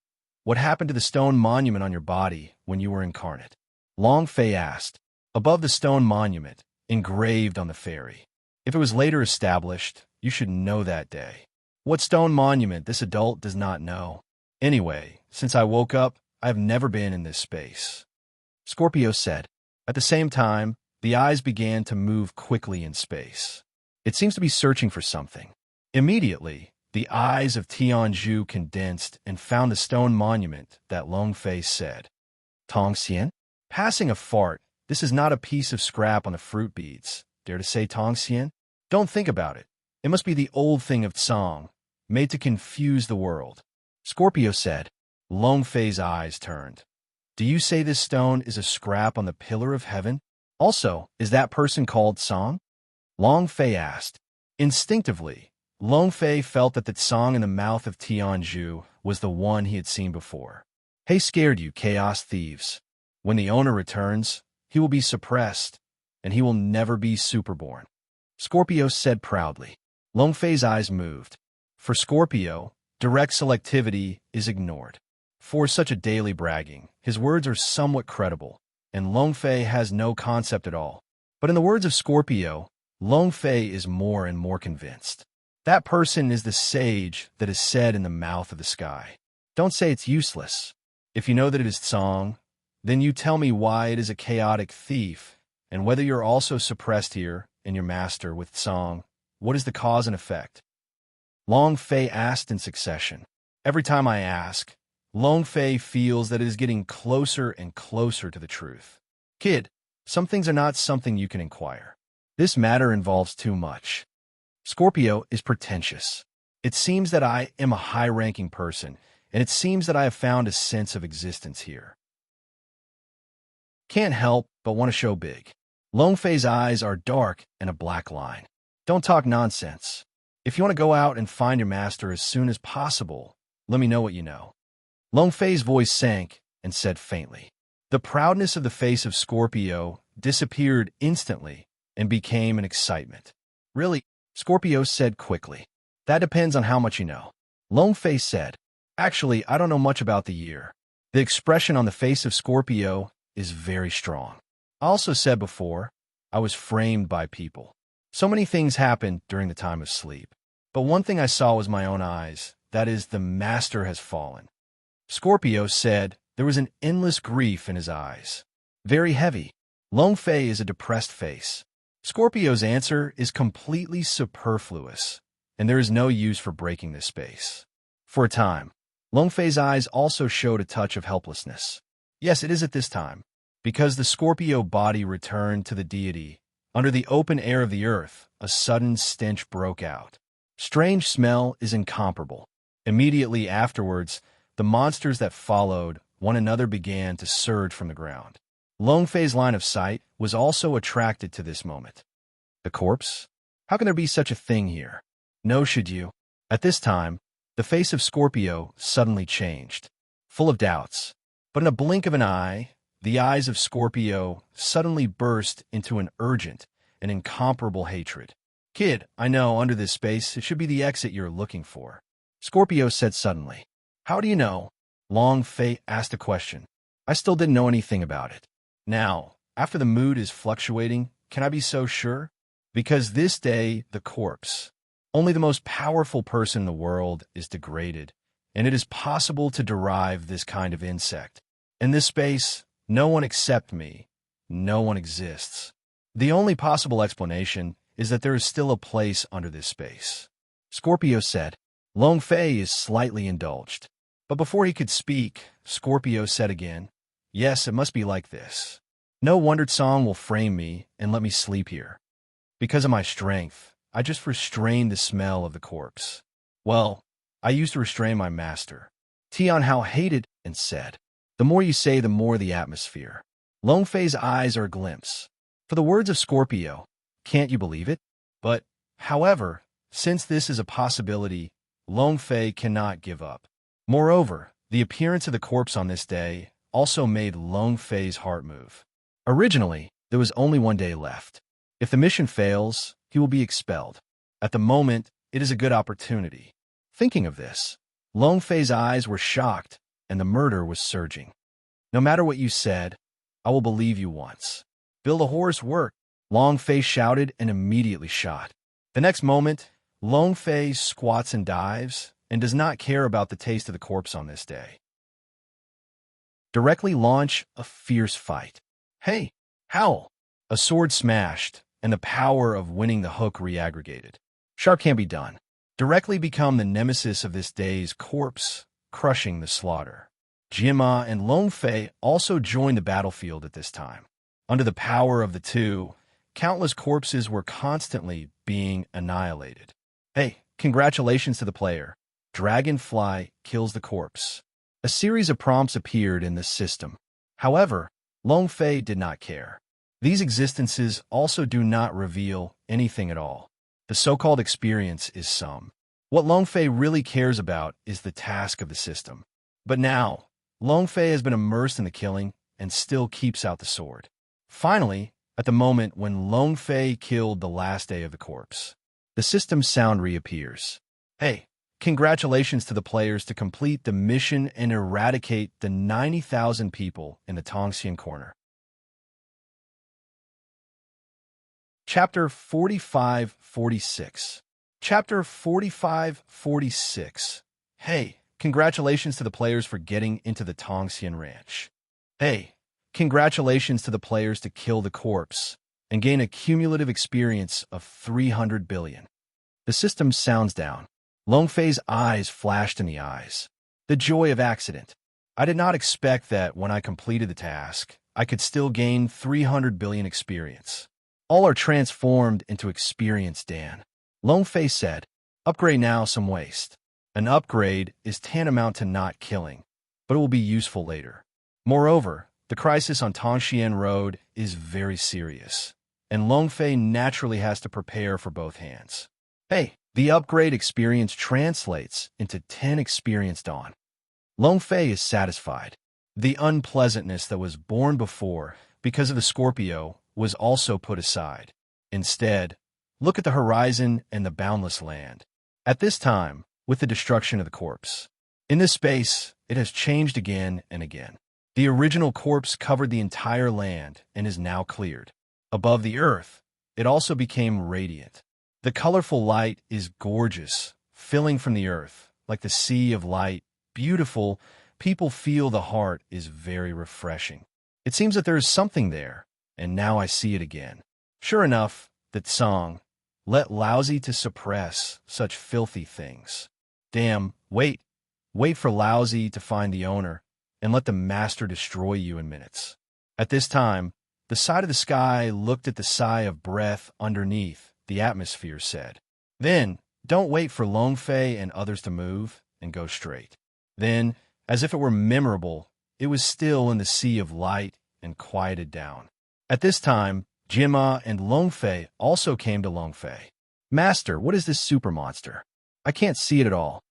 what happened to the stone monument on your body when you were incarnate? Long Fei asked. Above the stone monument, engraved on the fairy. If it was later established, you should know that day. What stone monument this adult does not know. Anyway, since I woke up, I have never been in this space. Scorpio said. At the same time, the eyes began to move quickly in space. It seems to be searching for something. Immediately, the eyes of Tianzhu condensed and found the stone monument that Long Fei said. Tongxian? Passing a fart, this is not a piece of scrap on the fruit beads. Dare to say Tongxian? Don't think about it. It must be the old thing of Tsang, made to confuse the world. Scorpio said. Long Fei's eyes turned. Do you say this stone is a scrap on the pillar of heaven? Also, is that person called Tsang? Long Fei asked. Instinctively, Long Fei felt that the Tsang in the mouth of Tianzhu was the one he had seen before. Hey, scared you, chaos thieves. When the owner returns, he will be suppressed, and he will never be superborn. Scorpio said proudly. Long Fei's eyes moved. For Scorpio, direct selectivity is ignored. For such a daily bragging, his words are somewhat credible, and Long Fei has no concept at all. But in the words of Scorpio, Long Fei is more and more convinced. That person is the sage that is said in the mouth of the sky. Don't say it's useless. If you know that it is Tsang, then you tell me why it is a chaotic thief, and whether you're also suppressed here in your master with Tsang, what is the cause and effect? Long Fei asked in succession. Every time I ask, Long Fei feels that it is getting closer and closer to the truth. Kid, some things are not something you can inquire. This matter involves too much. Scorpio is pretentious. It seems that I am a high-ranking person, and it seems that I have found a sense of existence here. Can't help but want to show big. Long Fei's eyes are dark and a black line. Don't talk nonsense. If you want to go out and find your master as soon as possible, let me know what you know. Long Fei's voice sank and said faintly. The proudness of the face of Scorpio disappeared instantly and became an excitement. Really? Scorpio said quickly. That depends on how much you know. Long Fei said. Actually, I don't know much about the year. The expression on the face of Scorpio is very strong. I also said before, I was framed by people. So many things happened during the time of sleep. But one thing I saw was my own eyes. That is, the master has fallen. Scorpio said there was an endless grief in his eyes. Very heavy. Long Fei is a depressed face. Scorpio's answer is completely superfluous, and there is no use for breaking this space. For a time, Longfei's eyes also showed a touch of helplessness. Yes, it is at this time, because the Scorpio body returned to the deity. Under the open air of the earth, a sudden stench broke out. Strange smell is incomparable. Immediately afterwards, the monsters that followed one another began to surge from the ground. Longfei's line of sight was also attracted to this moment. The corpse? How can there be such a thing here? No, should you? At this time, the face of Scorpio suddenly changed, full of doubts. But in a blink of an eye, the eyes of Scorpio suddenly burst into an urgent and incomparable hatred. Kid, I know, under this space, it should be the exit you're looking for. Scorpio said suddenly. How do you know? Longfei asked a question. I still didn't know anything about it. Now, after the mood is fluctuating, can I be so sure? Because this day, the corpse, only the most powerful person in the world, is degraded, and it is possible to derive this kind of insect. In this space, no one except me. No one exists. The only possible explanation is that there is still a place under this space. Scorpio said. Longfei is slightly indulged. But before he could speak, Scorpio said again, Yes, it must be like this. No wondered song will frame me and let me sleep here. Because of my strength, I just restrained the smell of the corpse. Well, I used to restrain my master. Tian Hao hated and said, The more you say, the more the atmosphere. Longfei's eyes are a glimpse. For the words of Scorpio, can't you believe it? But, however, since this is a possibility, Longfei cannot give up. Moreover, the appearance of the corpse on this day also made Longfei's heart move. Originally, there was only one day left. If the mission fails, he will be expelled. At the moment, it is a good opportunity. Thinking of this, Longfei's eyes were shocked, and the murder was surging. No matter what you said, I will believe you once. Build a horse work, Longfei shouted and immediately shot. The next moment, Longfei squats and dives, and does not care about the taste of the corpse on this day. Directly launch a fierce fight. Hey, howl! A sword smashed, and the power of winning the hook reaggregated. Sharp can't be done. Directly become the nemesis of this day's corpse, crushing the slaughter. Jima and Longfei also joined the battlefield at this time. Under the power of the two, countless corpses were constantly being annihilated. Hey, congratulations to the player. Dragonfly kills the corpse. A series of prompts appeared in this system. However, Longfei did not care. These existences also do not reveal anything at all. The so-called experience is some. What Longfei really cares about is the task of the system. But now, Longfei has been immersed in the killing and still keeps out the sword. Finally, at the moment when Longfei killed the last day of the corpse, the system's sound reappears. Hey, congratulations to the players to complete the mission and eradicate the 90,000 people in the Tongxian corner. Chapter 45-46. Chapter 45-46. Hey, congratulations to the players for getting into the Tongxian ranch. Hey, congratulations to the players to kill the corpse and gain a cumulative experience of 300 billion. The system sounds down. Longfei's eyes flashed in the eyes. The joy of accident. I did not expect that when I completed the task, I could still gain 300 billion experience. All are transformed into experience, Dan. Longfei said, Upgrade now some waste. An upgrade is tantamount to not killing, but it will be useful later. Moreover, the crisis on Tongxian Road is very serious, and Longfei naturally has to prepare for both hands. Hey, the upgrade experience translates into 10 experience dawn. Longfei is satisfied. The unpleasantness that was born before because of the Scorpio was also put aside. Instead, look at the horizon and the boundless land. At this time, with the destruction of the corpse. In this space, it has changed again and again. The original corpse covered the entire land and is now cleared. Above the earth, it also became radiant. The colorful light is gorgeous, filling from the earth, like the sea of light, beautiful. People feel the heart is very refreshing. It seems that there is something there, and now I see it again. Sure enough, that song, let lousy to suppress such filthy things. Damn, wait for lousy to find the owner, and let the master destroy you in minutes. At this time, the side of the sky looked at the sigh of breath underneath, the atmosphere said. Then, don't wait for Lone Fei and others to move, and go straight. Then, as if it were memorable, it was still in the sea of light and quieted down. At this time, Jima and Lone Fei also came to Lone Fei. Master, what is this super monster? I can't see it at all.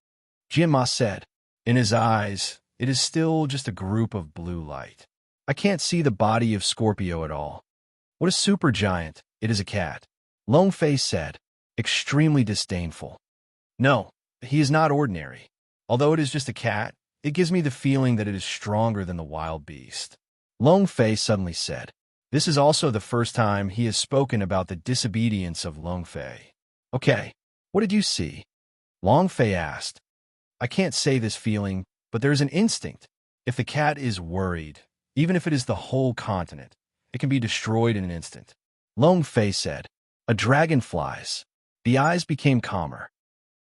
Jima said. In his eyes, it is still just a group of blue light. I can't see the body of Scorpio at all. What a super giant, it is a cat. Lone Fei said, extremely disdainful. No, he is not ordinary. Although it is just a cat, it gives me the feeling that it is stronger than the wild beast. Lone Fei suddenly said. This is also the first time he has spoken about the disobedience of Lone Fei. Okay, what did you see? Lone Fei asked. I can't say this feeling, but there is an instinct. If the cat is worried, even if it is the whole continent, it can be destroyed in an instant. Lone Fei said, a dragon flies. The eyes became calmer.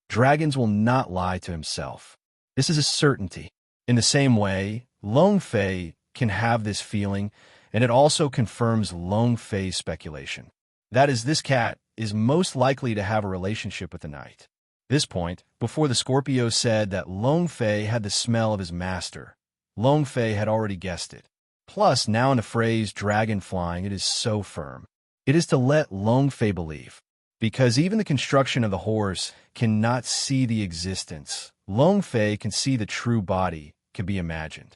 Dragons will not lie to himself. This is a certainty. In the same way, Lone Fei can have this feeling, and it also confirms Lone Fei's speculation. That is, this cat is most likely to have a relationship with the night. This point, before the Scorpio said that Lone Fei had the smell of his master, Lone Fei had already guessed it. Plus, now in the phrase dragon flying, it is so firm. It is to let Lone Fei believe. Because even the construction of the horse cannot see the existence, Lone Fei can see the true body can be imagined.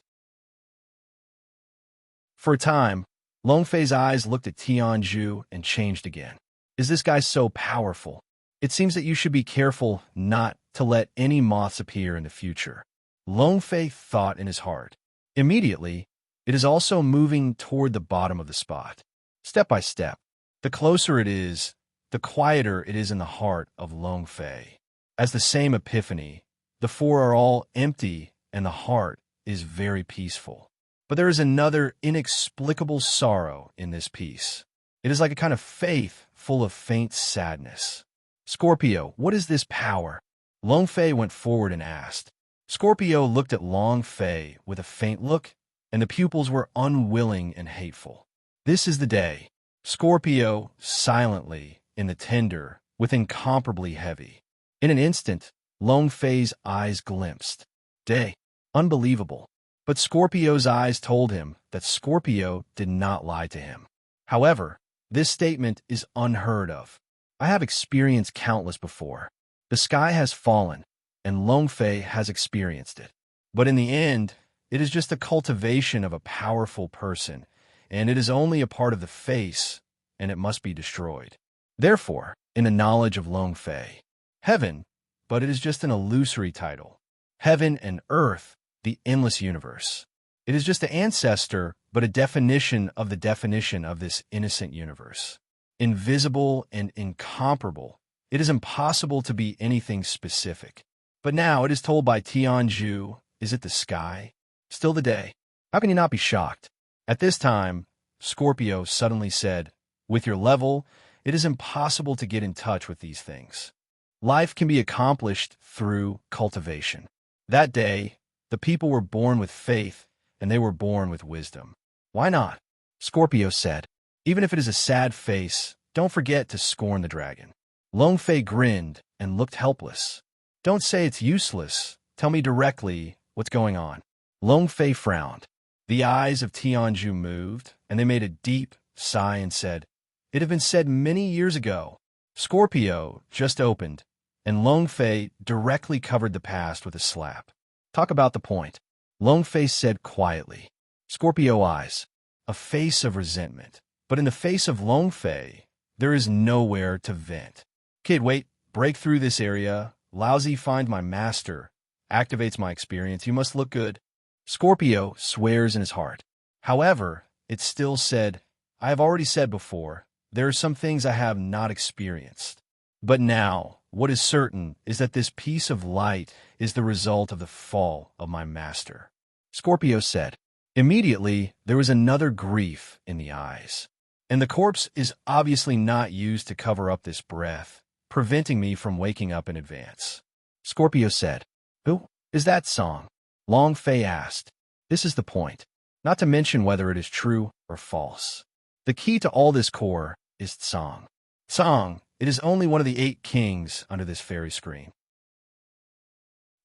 For a time, Lone Fei's eyes looked at Tianju and changed again. Is this guy so powerful? It seems that you should be careful not to let any moths appear in the future. Lone Fei thought in his heart. Immediately, it is also moving toward the bottom of the spot. Step by step, the closer it is, the quieter it is in the heart of Lone Fei. As the same epiphany, the four are all empty and the heart is very peaceful. But there is another inexplicable sorrow in this peace. It is like a kind of faith full of faint sadness. Scorpio, what is this power? Lone Fei went forward and asked. Scorpio looked at Lone Fei with a faint look, and the pupils were unwilling and hateful. This is the day. Scorpio, silently, in the tender, with incomparably heavy. In an instant, Lone Fei's eyes glimpsed. Day. Unbelievable. But Scorpio's eyes told him that Scorpio did not lie to him. However, this statement is unheard of. I have experienced countless before. The sky has fallen, and Lone Fei has experienced it. But in the end, it is just a cultivation of a powerful person, and it is only a part of the face, and it must be destroyed. Therefore, in the knowledge of Lone Fei, heaven, but it is just an illusory title. Heaven and earth, the endless universe. It is just an ancestor, but a definition of the definition of this innocent universe. Invisible and incomparable, it is impossible to be anything specific. But now it is told by Tianju, is it the sky? Still the day. How can you not be shocked? At this time, Scorpio suddenly said, with your level, it is impossible to get in touch with these things. Life can be accomplished through cultivation. That day, the people were born with faith, and they were born with wisdom. Why not? Scorpio said, even if it is a sad face, don't forget to scorn the dragon. Lone Fei grinned and looked helpless. Don't say it's useless. Tell me directly what's going on. Lone Fei frowned. The eyes of Tianju moved, and they made a deep sigh and said, it had been said many years ago. Scorpio just opened, and Lone Fei directly covered the past with a slap. Talk about the point. Lone Fei said quietly. Scorpio eyes, a face of resentment. But in the face of Lone Fei, there is nowhere to vent. Kid, wait, break through this area. Lousy find my master. Activates my experience. You must look good. Scorpio swears in his heart. However, it still said, I have already said before, there are some things I have not experienced. But now, what is certain is that this piece of light is the result of the fall of my master. Scorpio said. Immediately, there was another grief in the eyes. And the corpse is obviously not used to cover up this breath, preventing me from waking up in advance. Scorpio said, "Who is that song?" Long Fei asked. This is the point, not to mention whether it is true or false. The key to all this core is song. Song, it is only one of the 8 kings under this fairy screen.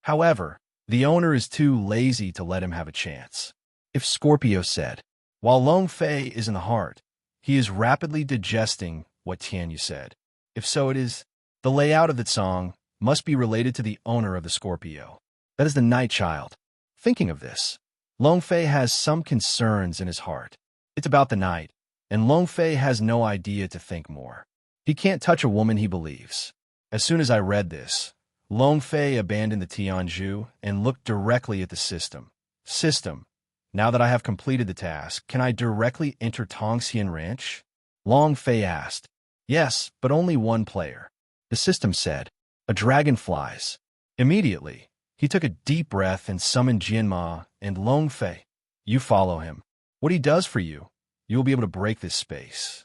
However, the owner is too lazy to let him have a chance. If Scorpio said, while Long Fei is in the heart, he is rapidly digesting what Tianyu said. If so it is, the layout of the song must be related to the owner of the Scorpio. That is the night child. Thinking of this, Long Fei has some concerns in his heart. It's about the night, and Long Fei has no idea to think more. He can't touch a woman he believes. As soon as I read this, Long Fei abandoned the Tianju and looked directly at the system. System, now that I have completed the task, can I directly enter Tongxian Ranch? Long Fei asked. Yes, but only one player. The system said, a dragon flies. Immediately, he took a deep breath and summoned Jianma and Long Fei. You follow him. What he does for you, you will be able to break this space.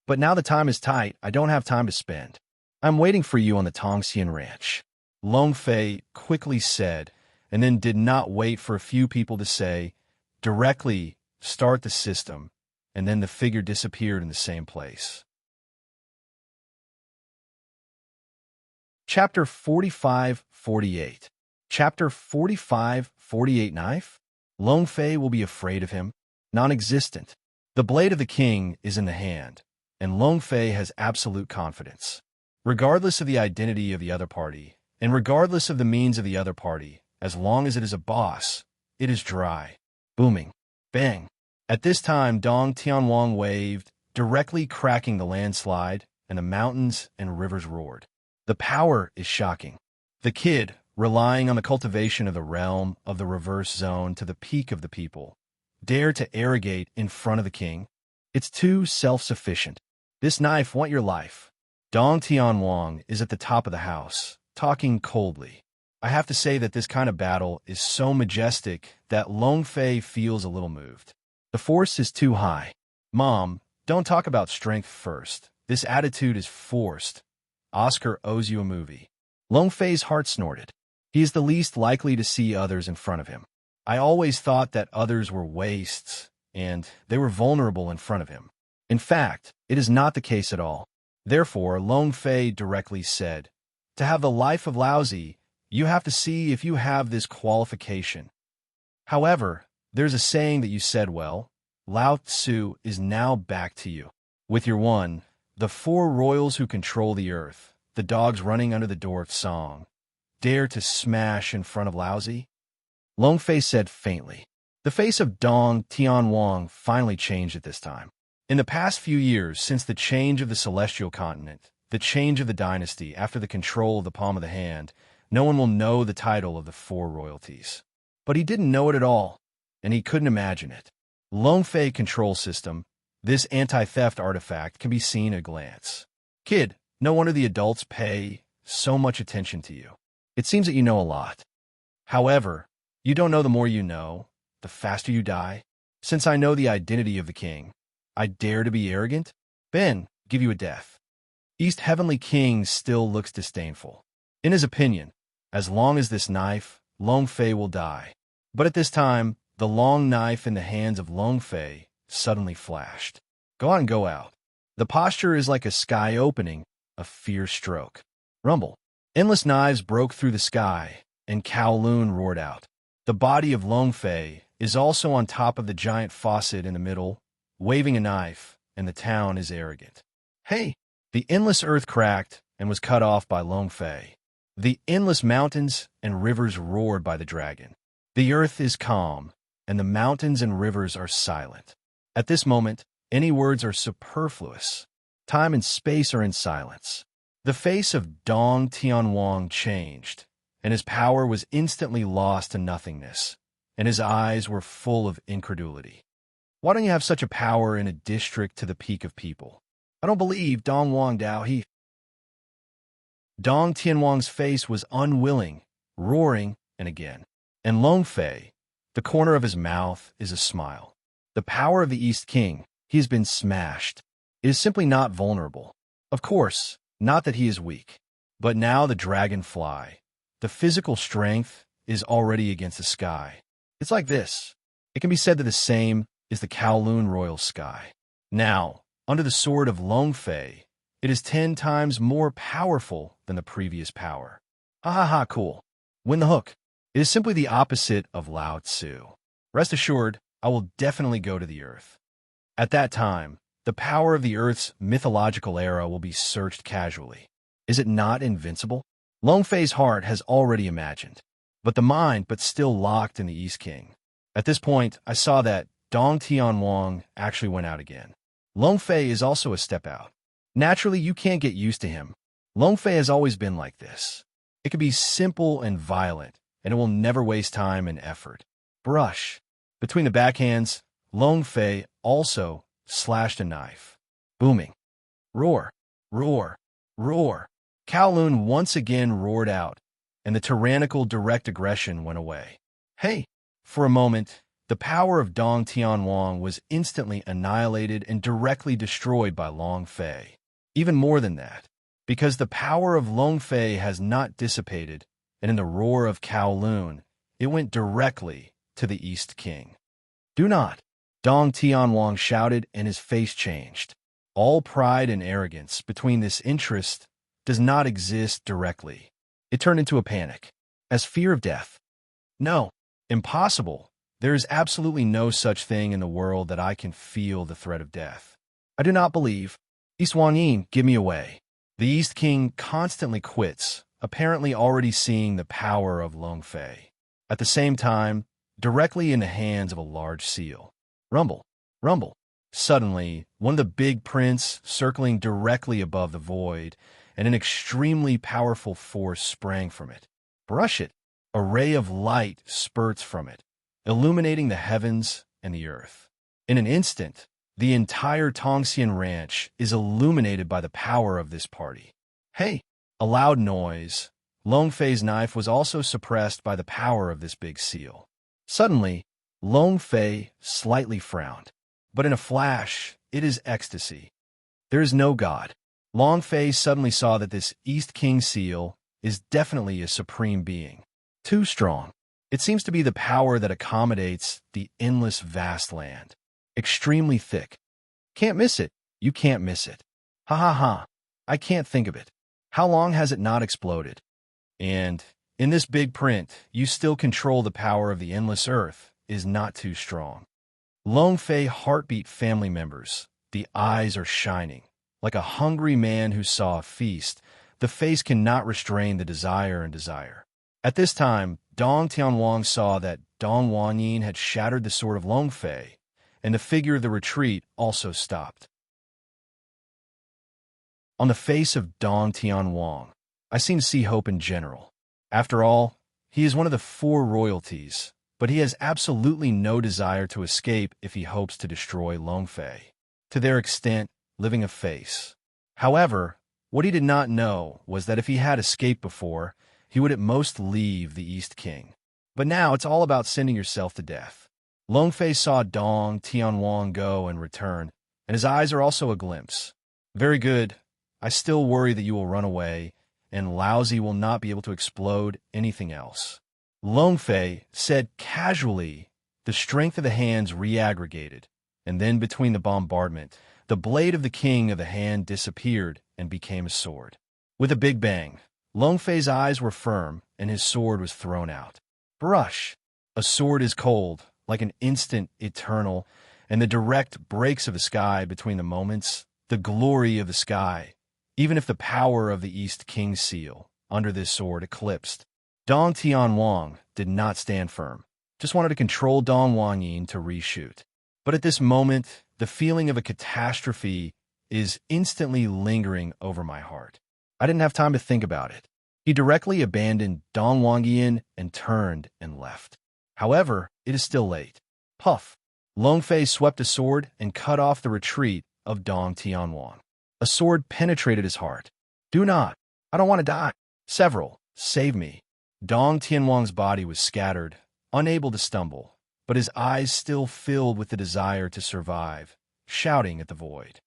But now the time is tight, I don't have time to spend. I'm waiting for you on the Tongxian Ranch. Long Fei quickly said, and then did not wait for a few people to say, directly start the system, and then the figure disappeared in the same place. Chapter 45-48. Chapter 45-48 Knife? Long Fei will be afraid of him? Non-existent. The blade of the king is in the hand, and Long Fei has absolute confidence. Regardless of the identity of the other party, and regardless of the means of the other party, as long as it is a boss, it is dry. Booming. Bang. At this time, Dong Tianwang waved, directly cracking the landslide, and the mountains and rivers roared. The power is shocking. The kid, relying on the cultivation of the realm of the reverse zone to the peak of the people, dare to arrogate in front of the king? It's too self-sufficient. This knife want your life. Dong Tianwang is at the top of the house, talking coldly. I have to say that this kind of battle is so majestic that Long Fei feels a little moved. The force is too high. Mom, don't talk about strength first. This attitude is forced. Oscar owes you a movie. Long Fei's heart snorted. He is the least likely to see others in front of him. I always thought that others were wastes, and they were vulnerable in front of him. In fact, it is not the case at all. Therefore, Long Fei directly said, to have the life of Laozi, you have to see if you have this qualification. However, there's a saying that you said well. Lao Tzu is now back to you. With your one, the 4 royals who control the earth, the dogs running under the door of Song, dare to smash in front of Laozi? Long Fei said faintly. The face of Dong Tianwang finally changed at this time. In the past few years, since the change of the celestial continent, the change of the dynasty after the control of the palm of the hand, no one will know the title of the 4 royalties. But he didn't know it at all, and he couldn't imagine it. Long Fei control system, this anti-theft artifact can be seen at a glance. Kid, no wonder the adults pay so much attention to you. It seems that you know a lot. However, you don't know the more you know, the faster you die. Since I know the identity of the king, I dare to be arrogant? Ben, give you a death. East Heavenly King still looks disdainful. In his opinion, as long as this knife, Long Fei will die. But at this time, the long knife in the hands of Long Fei suddenly flashed. Go on and go out. The posture is like a sky opening, a fierce stroke. Rumble. Endless knives broke through the sky, and Kowloon roared out. The body of Long Fei is also on top of the giant faucet in the middle, waving a knife, and the town is arrogant. Hey! The endless earth cracked and was cut off by Long Fei. The endless mountains and rivers roared by the dragon. The earth is calm, and the mountains and rivers are silent. At this moment, any words are superfluous. Time and space are in silence. The face of Dong Tianwang changed, and his power was instantly lost to nothingness, and his eyes were full of incredulity. Why don't you have such a power in a district to the peak of people? I don't believe Dong Wang Dao he... Dong Tianwang's face was unwilling, roaring, and again. And Long Fei, the corner of his mouth is a smile. The power of the East King, he has been smashed. It is simply not vulnerable. Of course, not that he is weak. But now the dragonfly, the physical strength, is already against the sky. It's like this. It can be said that the same is the Kowloon royal sky. Now, under the sword of Longfei, it is 10 times more powerful than the previous power. Ha ha ha, cool. Win the hook. It is simply the opposite of Lao Tzu. Rest assured, I will definitely go to the earth. At that time, the power of the earth's mythological era will be searched casually. Is it not invincible? Longfei's heart has already imagined, but the mind still locked in the East King. At this point, I saw that Dong Tianwang actually went out again. Longfei is also a step out. Naturally, you can't get used to him. Longfei has always been like this. It can be simple and violent, and it will never waste time and effort. Brush. Between the backhands, Longfei also slashed a knife. Booming. Roar. Roar. Roar. Kowloon once again roared out, and the tyrannical direct aggression went away. Hey! For a moment, the power of Dong Tianwang was instantly annihilated and directly destroyed by Longfei. Even more than that, because the power of Longfei has not dissipated, and in the roar of Kowloon, it went directly to the East King. Do not! Dong Tianwang shouted, and his face changed. All pride and arrogance between this interest does not exist directly. It turned into a panic, as fear of death. No, impossible. There is absolutely no such thing in the world that I can feel the threat of death. I do not believe. East Wangyin, give me away. The East King constantly quits, apparently already seeing the power of Longfei. At the same time, directly in the hands of a large seal. Rumble, rumble. Suddenly, one of the big prints circling directly above the void, and an extremely powerful force sprang from it. Brush it. A ray of light spurts from it, illuminating the heavens and the earth. In an instant, the entire Tongxian ranch is illuminated by the power of this party. Hey! A loud noise. Longfei's knife was also suppressed by the power of this big seal. Suddenly, Longfei slightly frowned. But in a flash, it is ecstasy. There is no God. Longfei suddenly saw that this East King seal is definitely a supreme being. Too strong. It seems to be the power that accommodates the endless vast land. Extremely thick. Can't miss it. You can't miss it. Ha ha ha. I can't think of it. How long has it not exploded? And in this big print, you still control the power of the endless earth is not too strong. Longfei heartbeat family members. The eyes are shining. Like a hungry man who saw a feast, the face cannot restrain the desire and desire. At this time, Dong Tianwang saw that Dong Wangyin had shattered the sword of Longfei, and the figure of the retreat also stopped. On the face of Dong Tianwang, I seem to see hope in general. After all, he is one of the 4 royalties, but he has absolutely no desire to escape if he hopes to destroy Longfei. To their extent, living a face. However, what he did not know was that if he had escaped before, he would at most leave the East King. But now it's all about sending yourself to death. Longfei saw Dong Tianwang go and return, and his eyes are also a glimpse. Very good. I still worry that you will run away, and Laozi will not be able to explode anything else. Longfei said casually, the strength of the hands reaggregated, and then between the bombardment, the blade of the king of the hand disappeared and became a sword. With a big bang, Longfei's eyes were firm, and his sword was thrown out. Brush! A sword is cold, like an instant eternal, and the direct breaks of the sky between the moments, the glory of the sky, even if the power of the East King's seal, under this sword eclipsed. Dong Tianwang did not stand firm, just wanted to control Dong Wangyin to reshoot. But at this moment, the feeling of a catastrophe is instantly lingering over my heart. I didn't have time to think about it. He directly abandoned Dong Wangyin and turned and left. However, it is still late. Puff! Longfei swept a sword and cut off the retreat of Dong Tianwang. A sword penetrated his heart. Do not! I don't want to die! Several! Save me! Dong Tianwang's body was scattered, unable to stumble, but his eyes still filled with the desire to survive, shouting at the void.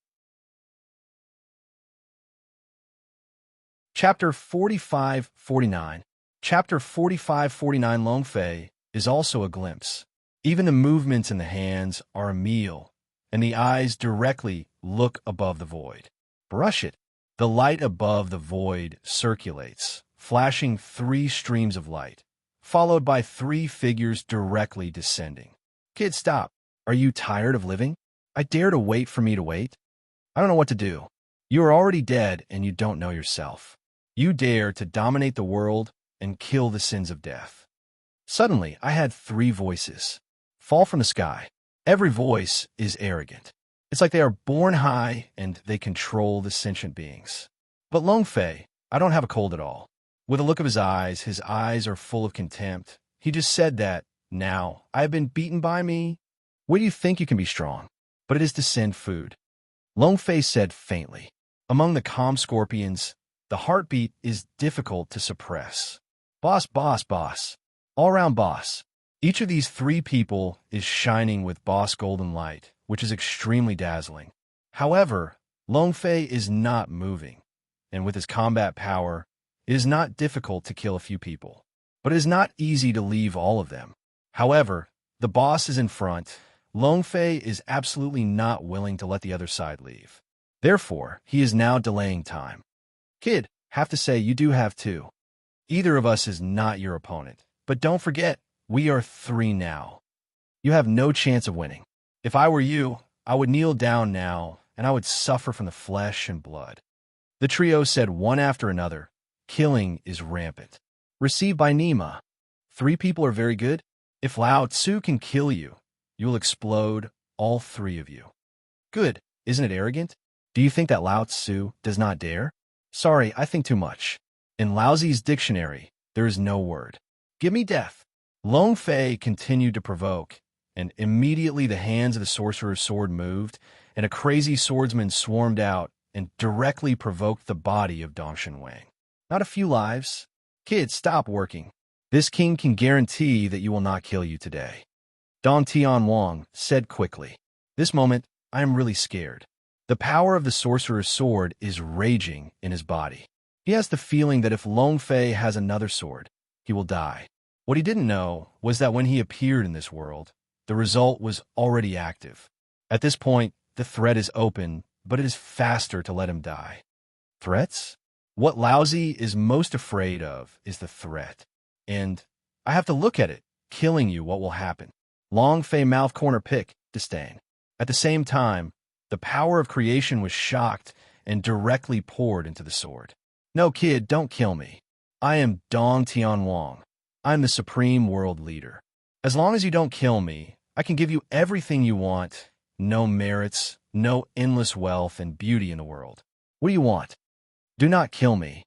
Chapter 45-49. Chapter 45-49 Long Fei is also a glimpse. Even the movements in the hands are a meal, and the eyes directly look above the void. Brush it. The light above the void circulates, flashing 3 streams of light, followed by 3 figures directly descending. Kid, stop. Are you tired of living? I dare to wait for me to wait? I don't know what to do. You are already dead and you don't know yourself. You dare to dominate the world and kill the sins of death. Suddenly, I had 3 voices fall from the sky. Every voice is arrogant. It's like they are born high and they control the sentient beings. But Long Fei, I don't have a cold at all. With a look of his eyes are full of contempt. He just said that, now, I have been beaten by me. Where do you think you can be strong? But it is to send food. Long Fei said faintly. Among the calm scorpions, the heartbeat is difficult to suppress. Boss, boss, boss. All-round boss. Each of these 3 people is shining with boss golden light, which is extremely dazzling. However, Long Fei is not moving, and with his combat power, it is not difficult to kill a few people. But it is not easy to leave all of them. However, the boss is in front. Long Fei is absolutely not willing to let the other side leave. Therefore, he is now delaying time. Kid, have to say you do have 2. Either of us is not your opponent. But don't forget, we are 3 now. You have no chance of winning. If I were you, I would kneel down now, and I would suffer from the flesh and blood. The trio said one after another, killing is rampant. Received by Nima. 3 people are very good. If Lao Tzu can kill you, you will explode, all 3 of you. Good, isn't it arrogant? Do you think that Lao Tzu does not dare? Sorry, I think too much. In Lao Tzu's dictionary, there is no word. Give me death. Long Fei continued to provoke, and immediately the hands of the sorcerer's sword moved, and a crazy swordsman swarmed out and directly provoked the body of Dong Shenwang. Not a few lives. Kid, stop working. This king can guarantee that you will not kill you today. Dong Tianwang said quickly. This moment, I am really scared. The power of the sorcerer's sword is raging in his body. He has the feeling that if Long Fei has another sword, he will die. What he didn't know was that when he appeared in this world, the result was already active. At this point, the threat is open, but it is faster to let him die. Threats? What Lao Tzu is most afraid of is the threat. And I have to look at it. Killing you, what will happen? Long Fei mouth corner pick, disdain. At the same time, the power of creation was shocked and directly poured into the sword. No, kid, don't kill me. I am Dong Tianwang. I'm the supreme world leader. As long as you don't kill me, I can give you everything you want. No merits, no endless wealth and beauty in the world. What do you want? Do not kill me.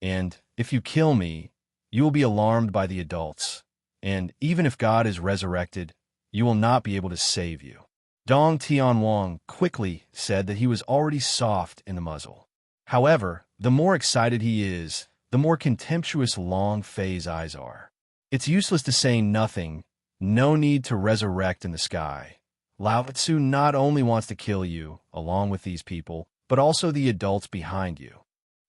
And if you kill me, you will be alarmed by the adults. And even if God is resurrected, you will not be able to save you. Dong Tianwang quickly said that he was already soft in the muzzle. However, the more excited he is, the more contemptuous Long Fei's eyes are. It's useless to say nothing, no need to resurrect in the sky. Lao Tzu not only wants to kill you, along with these people, but also the adults behind you.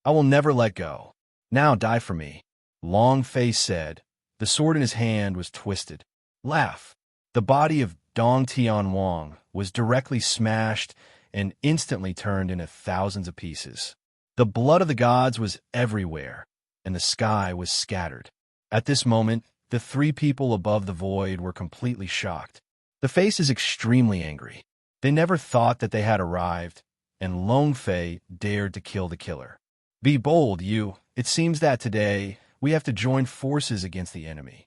I will never let go. Now die for me. Long Fei said. The sword in his hand was twisted. Laugh. The body of Dong Tianwang was directly smashed and instantly turned into thousands of pieces. The blood of the gods was everywhere, and the sky was scattered. At this moment, the 3 people above the void were completely shocked. The face is extremely angry. They never thought that they had arrived, and Long Fei dared to kill the killer. Be bold, you. It seems that today we have to join forces against the enemy.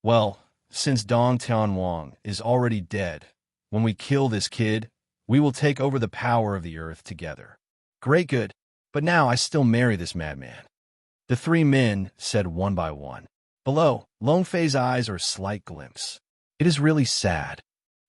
Well, since Dong Tianwang is already dead, when we kill this kid, we will take over the power of the earth together. Great good, but now I still marry this madman. The 3 men said one by one. Below, Long Fei's eyes are a slight glimpse. It is really sad.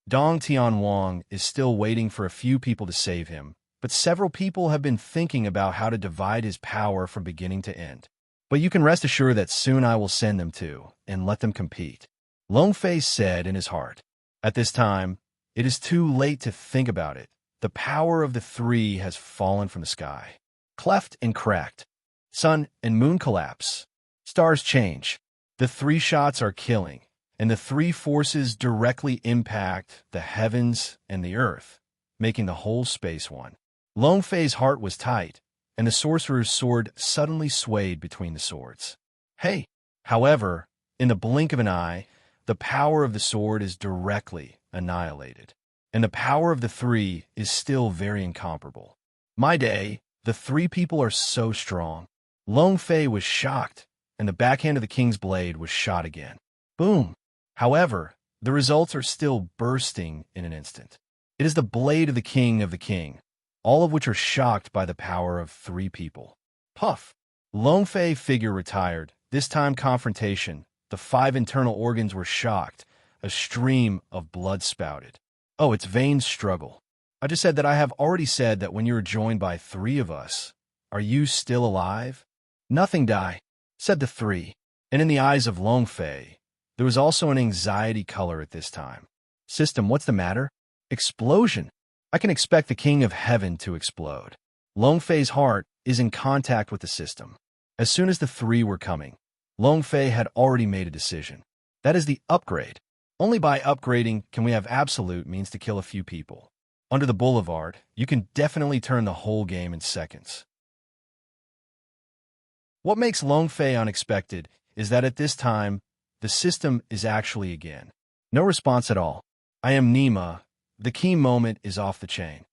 Dong Tianwang is still waiting for a few people to save him, but several people have been thinking about how to divide his power from beginning to end. But you can rest assured that soon I will send them to, and let them compete. Long Fei said in his heart. At this time, it is too late to think about it. The power of the 3 has fallen from the sky. cleft and cracked. Sun and moon collapse. Stars change. The three shots are killing, and the three forces directly impact the heavens and the earth, making the whole space one. Long Fei's heart was tight, and the sorcerer's sword suddenly swayed between the swords. Hey! However, in the blink of an eye, the power of the sword is directly annihilated, and the power of the three is still very incomparable. My day, the three people are so strong. Long Fei was shocked, and the backhand of the king's blade was shot again. Boom! However, the results are still bursting in an instant. It is the blade of the king, all of which are shocked by the power of three people. Puff! Long Fei figure retired. This time confrontation. The five internal organs were shocked. A stream of blood spouted. Oh, it's veins struggle. I just said that I have already said that when you are joined by three of us, are you still alive? Nothing die, said the three. And in the eyes of Long Fei, there was also an anxiety color at this time. System, what's the matter? Explosion. I can expect the king of heaven to explode. Long Fei's heart is in contact with the system. As soon as the three were coming, Long Fei had already made a decision. That is the upgrade. Only by upgrading can we have absolute means to kill a few people. Under the boulevard, you can definitely turn the whole game in seconds. What makes Long Fei unexpected is that at this time, the system is actually again. No response at all. I am Nima. The key moment is off the chain.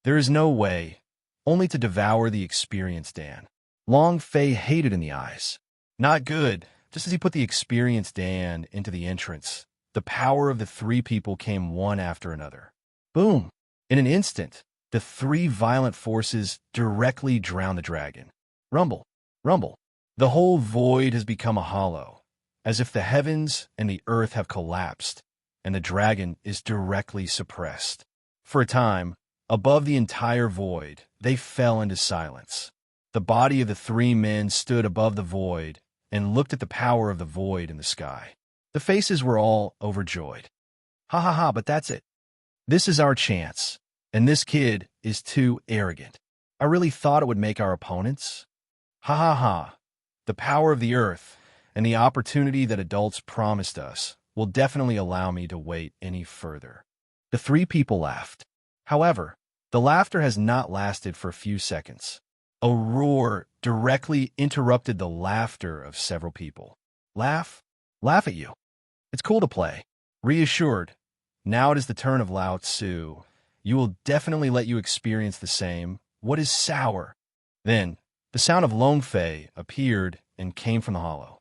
There is no way, only to devour the experienced Dan. Long Fei hated in the eyes. Not good. Just as he put the experienced Dan into the entrance, the power of the three people came one after another. Boom! In an instant, the three violent forces directly drown the dragon. Rumble! Rumble! The whole void has become a hollow, as if the heavens and the earth have collapsed, and the dragon is directly suppressed. For a time, above the entire void, they fell into silence. The body of the three men stood above the void and looked at the power of the void in the sky. The faces were all overjoyed. Ha ha ha, but that's it. This is our chance, and this kid is too arrogant. I really thought it would make our opponents. Ha ha ha. The power of the earth and the opportunity that adults promised us will definitely allow me to wait any further. The three people laughed. However, the laughter has not lasted for a few seconds. A roar directly interrupted the laughter of several people. Laugh? Laugh at you. It's cool to play. Reassured, now it is the turn of Lao Tzu. You will definitely let you experience the same. What is sour? Then, the sound of Long Fei appeared and came from the hollow.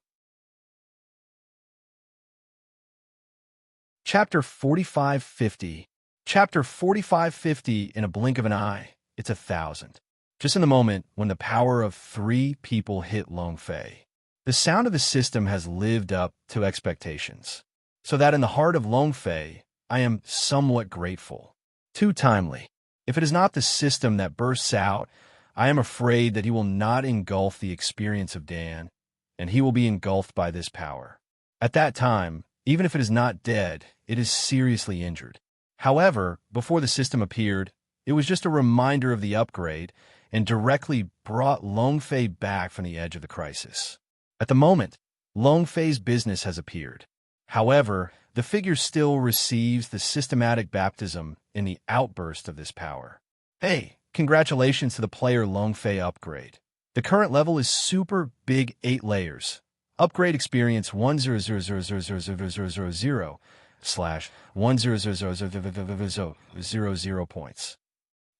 Chapter 4550. Chapter 4550 in a blink of an eye. It's 1,000. Just in the moment when the power of three people hit Long Fei. The sound of the system has lived up to expectations, so that in the heart of Long Fei, I am somewhat grateful. Too timely. If it is not the system that bursts out, I am afraid that he will not engulf the experience of Dan, and he will be engulfed by this power. At that time, even if it is not dead, it is seriously injured. However, before the system appeared, it was just a reminder of the upgrade and directly brought Long Fei back from the edge of the crisis. At the moment, Long Fei's business has appeared. However, the figure still receives the systematic baptism in the outburst of this power. Hey, congratulations to the player Long Fei upgrade. The current level is super big 8 layers. Upgrade experience 100000000 slash 1000000 points.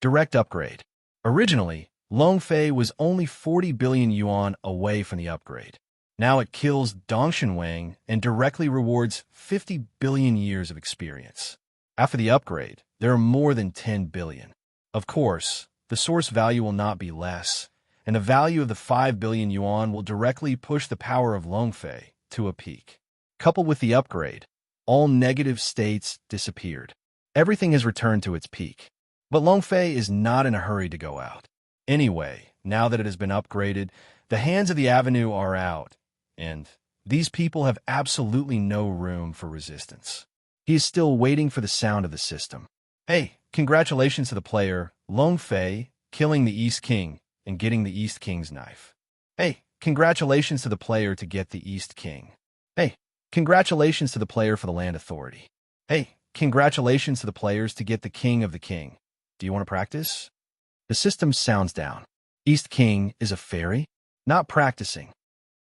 Direct upgrade. Originally, Long Fei was only 40 billion yuan away from the upgrade. Now it kills Dongshan Wang and directly rewards 50 billion years of experience. After the upgrade, there are more than 10 billion. Of course, the source value will not be less, and the value of the 5 billion yuan will directly push the power of Long Fei to a peak. Coupled with the upgrade, all negative states disappeared. Everything has returned to its peak. But Long Fei is not in a hurry to go out. Anyway, now that it has been upgraded, the hands of the avenue are out, and these people have absolutely no room for resistance. He is still waiting for the sound of the system. Hey, congratulations to the player, Long Fei, killing the East King. and getting the East King's knife. Hey, congratulations to the player to get the East King. Hey, congratulations to the player for the land authority. Hey, congratulations to the players to get the King of the King. Do you want to practice? The system sounds down. East King is a fairy? Not practicing.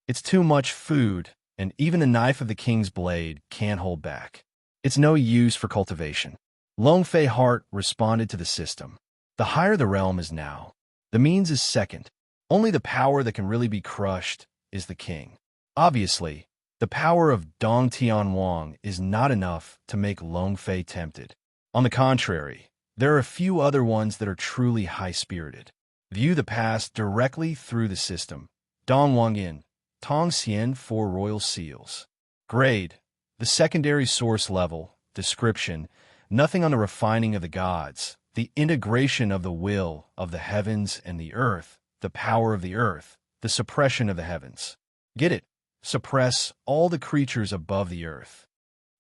It's too much food, and even the knife of the king's blade can't hold back. It's no use for cultivation. Lone Fei Heart responded to the system. The higher the realm is now, the means is second. Only the power that can really be crushed is the king. Obviously, the power of Dong Tian Wang is not enough to make Lone Fei tempted. On the contrary, there are a few other ones that are truly high-spirited. View the past directly through the system. Dong Wang Yin, Tong Xian 4 royal seals. Grade, the secondary source level. Description, nothing on the refining of the gods, the integration of the will of the heavens and the earth, the power of the earth, the suppression of the heavens. Get it? Suppress all the creatures above the earth.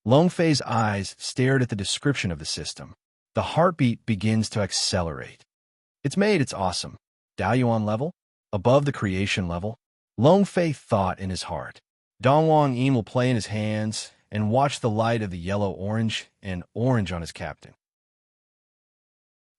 Lone Fei's eyes stared at the description of the system. The heartbeat begins to accelerate. It's made, it's awesome. Daoyuan level? Above the creation level? Lone Fei thought in his heart. Dong Wang Yin will play in his hands and watch the light of the yellow-orange and orange on his captain.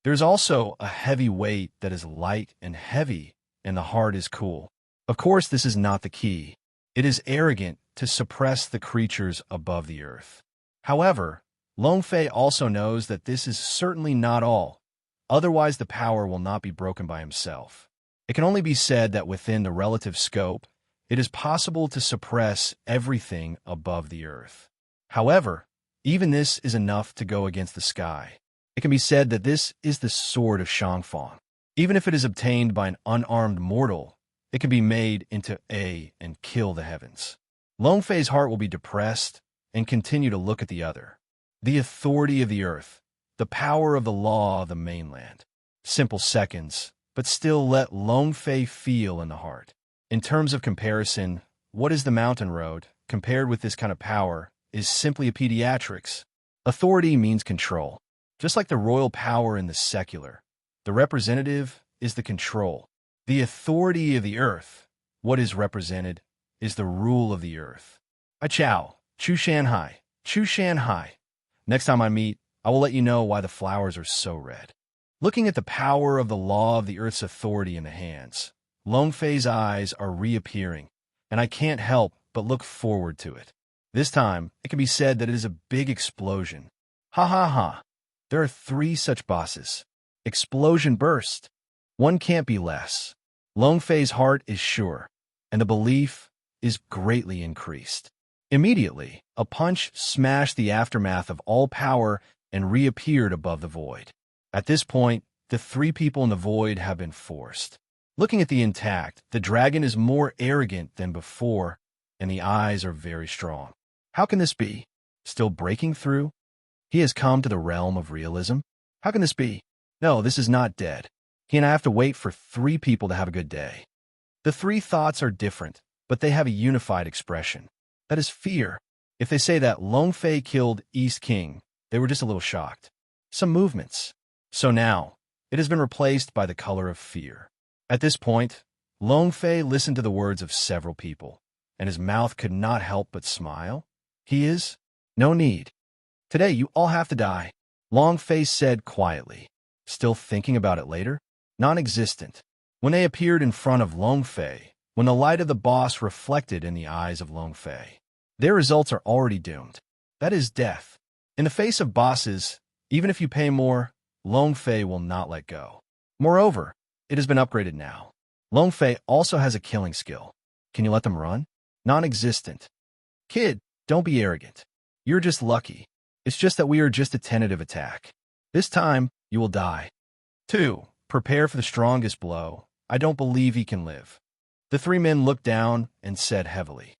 There's also a heavy weight that is light and heavy, and the heart is cool. Of course, this is not the key. It is arrogant to suppress the creatures above the earth. However, Lone Fei also knows that this is certainly not all. Otherwise, the power will not be broken by himself. It can only be said that within the relative scope, it is possible to suppress everything above the earth. However, even this is enough to go against the sky. It can be said that this is the sword of Shangfang. Even if it is obtained by an unarmed mortal, it can be made into and kill the heavens. Lone Fei's heart will be depressed and continue to look at the other. The authority of the earth, the power of the law of the mainland. Simple seconds, but still let Lone Fei feel in the heart. In terms of comparison, what is the mountain road, compared with this kind of power, is simply a pediatrics. Authority means control. Just like the royal power in the secular, the representative is the control. The authority of the earth, what is represented, is the rule of the earth. Ai Chu Shanhai, Chu Shanhai. Next time I meet, I will let you know why the flowers are so red. Looking at the power of the law of the earth's authority in the hands, Lone Fei's eyes are reappearing, and I can't help but look forward to it. This time, it can be said that it is a big explosion. Ha ha ha. There are 3 such bosses. Explosion burst. One can't be less. Lone Fei's heart is sure, and the belief is greatly increased. Immediately, a punch smashed the aftermath of all power and reappeared above the void. At this point, the 3 people in the void have been forced. Looking at the intact, the dragon is more arrogant than before, and the eyes are very strong. How can this be? Still breaking through? He has come to the realm of realism? How can this be? No, this is not dead. He and I have to wait for 3 people to have a good day. The 3 thoughts are different, but they have a unified expression. That is fear. If they say that Lone Fei killed East King, they were just a little shocked. Some movements. So now, it has been replaced by the color of fear. At this point, Lone Fei listened to the words of several people, and his mouth could not help but smile. He is? No need. Today you all have to die, Lone Fei said quietly. Still thinking about it later? Non-existent. When they appeared in front of Lone Fei, when the light of the boss reflected in the eyes of Lone Fei, their results are already doomed. That is death. In the face of bosses, even if you pay more, Lone Fei will not let go. Moreover, it has been upgraded now. Lone Fei also has a killing skill. Can you let them run? Non-existent. Kid, don't be arrogant. You're just lucky. It's just that we are just a tentative attack. This time, you will die. 2. Prepare for the strongest blow. I don't believe he can live. The 3 men looked down and said heavily.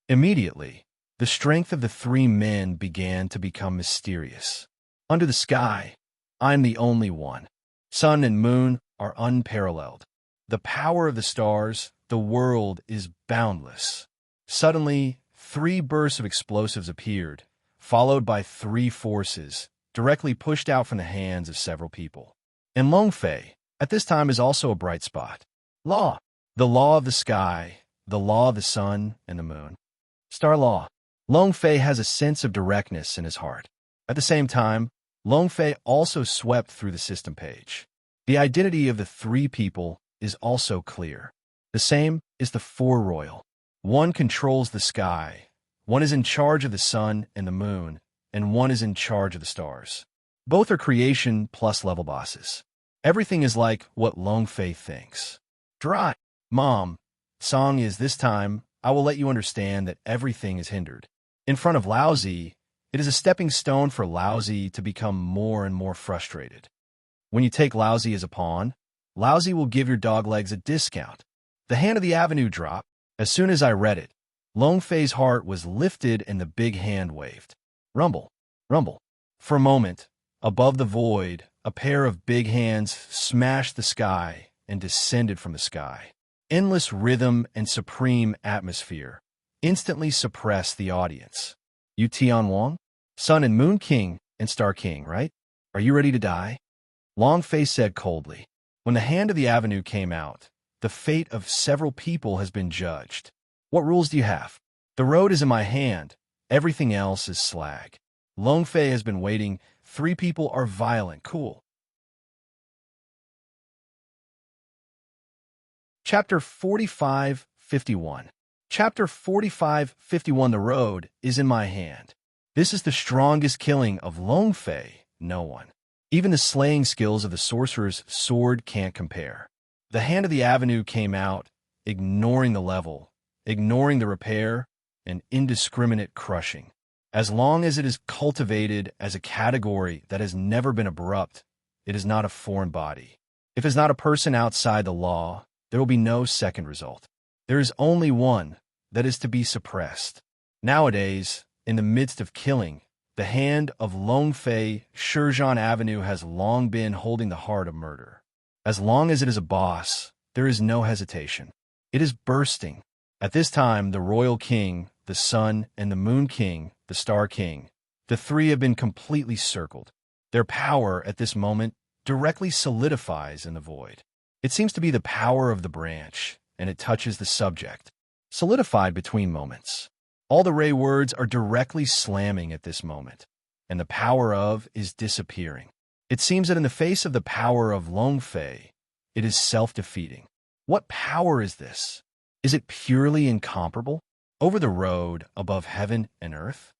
Immediately, the strength of the 3 men began to become mysterious. Under the sky, I am the only one. Sun and moon are unparalleled. The power of the stars, the world is boundless. Suddenly, 3 bursts of explosives appeared, followed by 3 forces, directly pushed out from the hands of several people. And Lone Fei, at this time is also a bright spot. Law. The law of the sky, the law of the sun and the moon. Star law. Long Fei has a sense of directness in his heart. At the same time, Long Fei also swept through the system page. The identity of the three people is also clear. The same is the four royal. One controls the sky, one is in charge of the sun and the moon, and one is in charge of the stars. Both are creation plus level bosses. Everything is like what Long Fei thinks. Dry. Mom, song is this time, I will let you understand that everything is hindered. In front of Laozi, it is a stepping stone for Laozi to become more and more frustrated. When you take Laozi as a pawn, Laozi will give your dog legs a discount. The hand of the avenue dropped. As soon as I read it, Long Fei's heart was lifted and the big hand waved. Rumble, rumble. For a moment, above the void, a pair of big hands smashed the sky and descended from the sky. Endless rhythm and supreme atmosphere instantly suppressed the audience. You Tian Wang? Sun and Moon King and Star King, right? Are you ready to die? Long Fei said coldly. When the hand of the avenue came out, the fate of several people has been judged. What rules do you have? The road is in my hand. Everything else is slag. Long Fei has been waiting. Three people are violent. Cool. Chapter 45:51. Chapter 45:51. The road is in my hand. This is the strongest killing of Long Fei. No one. Even the slaying skills of the sorcerer's sword can't compare. The hand of the avenue came out, ignoring the level, ignoring the repair, and indiscriminate crushing. As long as it is cultivated as a category that has never been abrupt, it is not a foreign body. If it's not a person outside the law, there will be no second result. There is only one that is to be suppressed. Nowadays, in the midst of killing, the hand of Long Fei, Shizhan Avenue has long been holding the heart of murder. As long as it is a boss, there is no hesitation. It is bursting. At this time, the Royal King, the Sun, and the Moon King, the Star King, the three have been completely circled. Their power at this moment directly solidifies in the void. It seems to be the power of the branch, and it touches the subject, solidified between moments. All the Ray words are directly slamming at this moment, and the power of is disappearing. It seems that in the face of the power of Long Fei, it is self-defeating. What power is this? Is it purely incomparable? Over the road, above heaven and earth?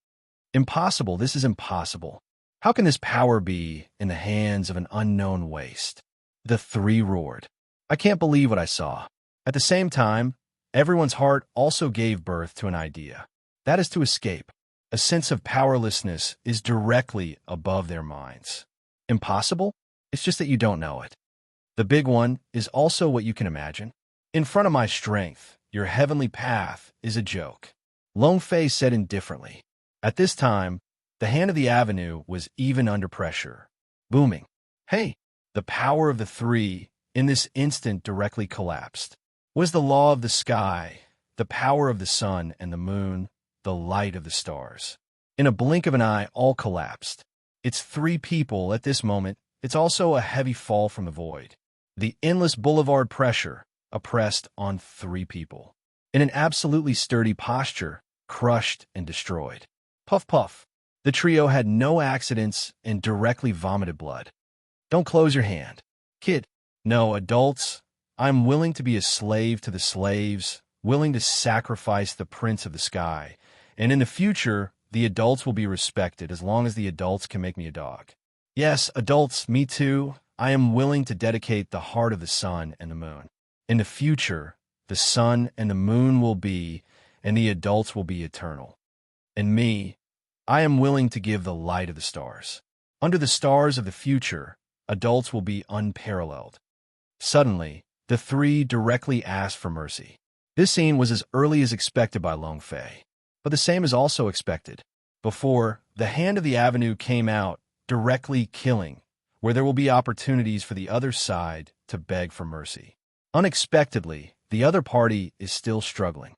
Impossible, this is impossible. How can this power be in the hands of an unknown waste? The three roared. I can't believe what I saw. At the same time, everyone's heart also gave birth to an idea. That is to escape. A sense of powerlessness is directly above their minds. Impossible? It's just that you don't know it. The big one is also what you can imagine. In front of my strength, your heavenly path is a joke. Long Fei said indifferently. At this time, the hand of the avenue was even under pressure. Booming. Hey! The power of the three in this instant directly collapsed. Was the law of the sky, the power of the sun and the moon, the light of the stars. In a blink of an eye, all collapsed. It's three people at this moment. It's also a heavy fall from the void. The endless boulevard pressure oppressed on three people. In an absolutely sturdy posture, crushed and destroyed. Puff puff. The trio had no accidents and directly vomited blood. Don't close your hand. Kid. No, adults. I'm willing to be a slave to the slaves, willing to sacrifice the prince of the sky. And in the future, the adults will be respected as long as the adults can make me a dog. Yes, adults, me too. I am willing to dedicate the heart of the sun and the moon. In the future, the sun and the moon will be, and the adults will be eternal. And me, I am willing to give the light of the stars. Under the stars of the future, adults will be unparalleled. Suddenly, the three directly asked for mercy. This scene was as early as expected by Long Fei. But the same is also expected. Before, the hand of the avenue came out, directly killing, where there will be opportunities for the other side to beg for mercy. Unexpectedly, the other party is still struggling.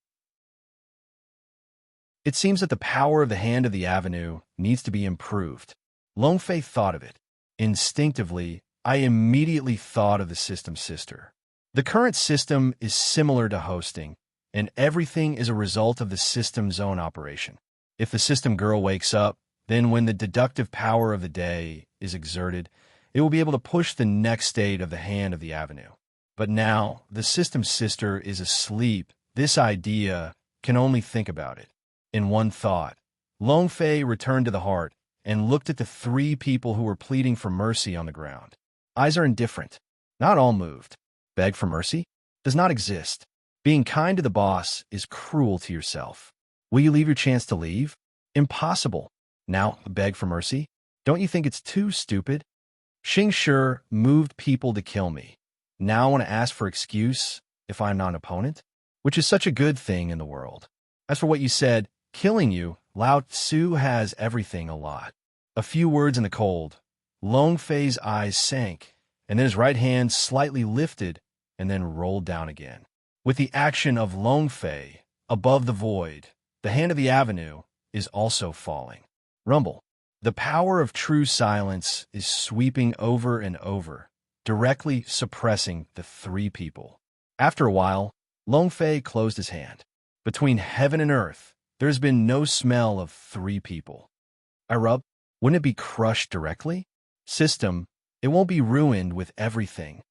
It seems that the power of the hand of the avenue needs to be improved. Long Fei thought of it. Instinctively, I immediately thought of the system sister. The current system is similar to hosting, and everything is a result of the system's own operation. If the system girl wakes up, then when the deductive power of the day is exerted, it will be able to push the next state of the hand of the avenue. But now, the system sister is asleep. This idea can only think about it. In one thought, Long Fei returned to the heart and looked at the three people who were pleading for mercy on the ground. Eyes are indifferent, not all moved. Beg for mercy does not exist. Being kind to the boss is cruel to yourself. Will you leave your chance to leave? Impossible. Now, beg for mercy? Don't you think it's too stupid? Xing Shi moved people to kill me. Now I want to ask for excuse if I'm not an opponent, which is such a good thing in the world. As for what you said, killing you, Lao Tzu has everything a lot. A few words in the cold. Long Fei's eyes sank, and then his right hand slightly lifted and then rolled down again. With the action of Long Fei, above the void, the hand of the avenue is also falling. Rumble. The power of true silence is sweeping over and over, directly suppressing the three people. After a while, Long Fei closed his hand. Between heaven and earth, there has been no smell of three people. I rub. Wouldn't it be crushed directly? System, it won't be ruined with everything.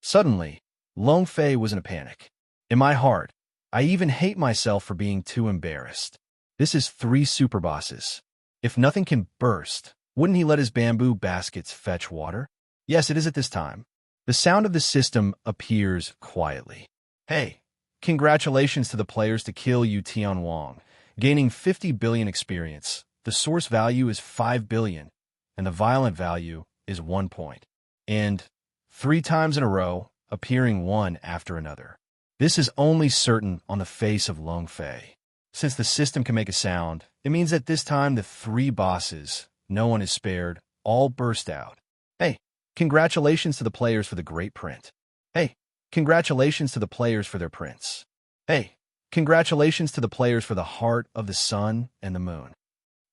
Suddenly, Long Fei was in a panic. In my heart, I even hate myself for being too embarrassed. This is three super bosses. If nothing can burst, wouldn't he let his bamboo baskets fetch water? Yes, it is at this time. The sound of the system appears quietly. Hey, congratulations to the players to kill Yu Tian Wang, gaining 50 billion experience. The source value is 5 billion, and the violent value is 1 point. And 3 times in a row, appearing one after another. This is only certain on the face of Long Fei. Since the system can make a sound, it means that this time the three bosses, no one is spared, all burst out. Hey, congratulations to the players for the great print. Hey, congratulations to the players for their prints. Hey, congratulations to the players for the heart of the sun and the moon.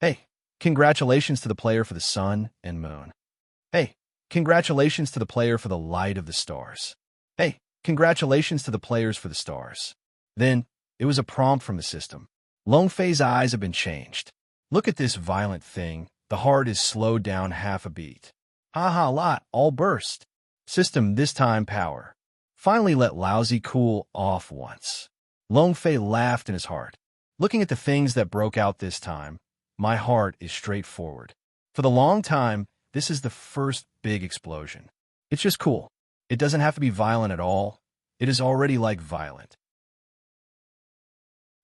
Hey, congratulations to the player for the sun and moon. Hey, congratulations to the player for the light of the stars. Hey, congratulations to the players for the stars. Then, it was a prompt from the system. Long Fei's eyes have been changed. Look at this violent thing. The heart is slowed down half a beat. Ha lot, all burst. System, this time power. Finally let lousy cool off once. Long Fei laughed in his heart. Looking at the things that broke out this time, my heart is straightforward. For the long time, this is the first big explosion. It's just cool. It doesn't have to be violent at all. It is already like violent.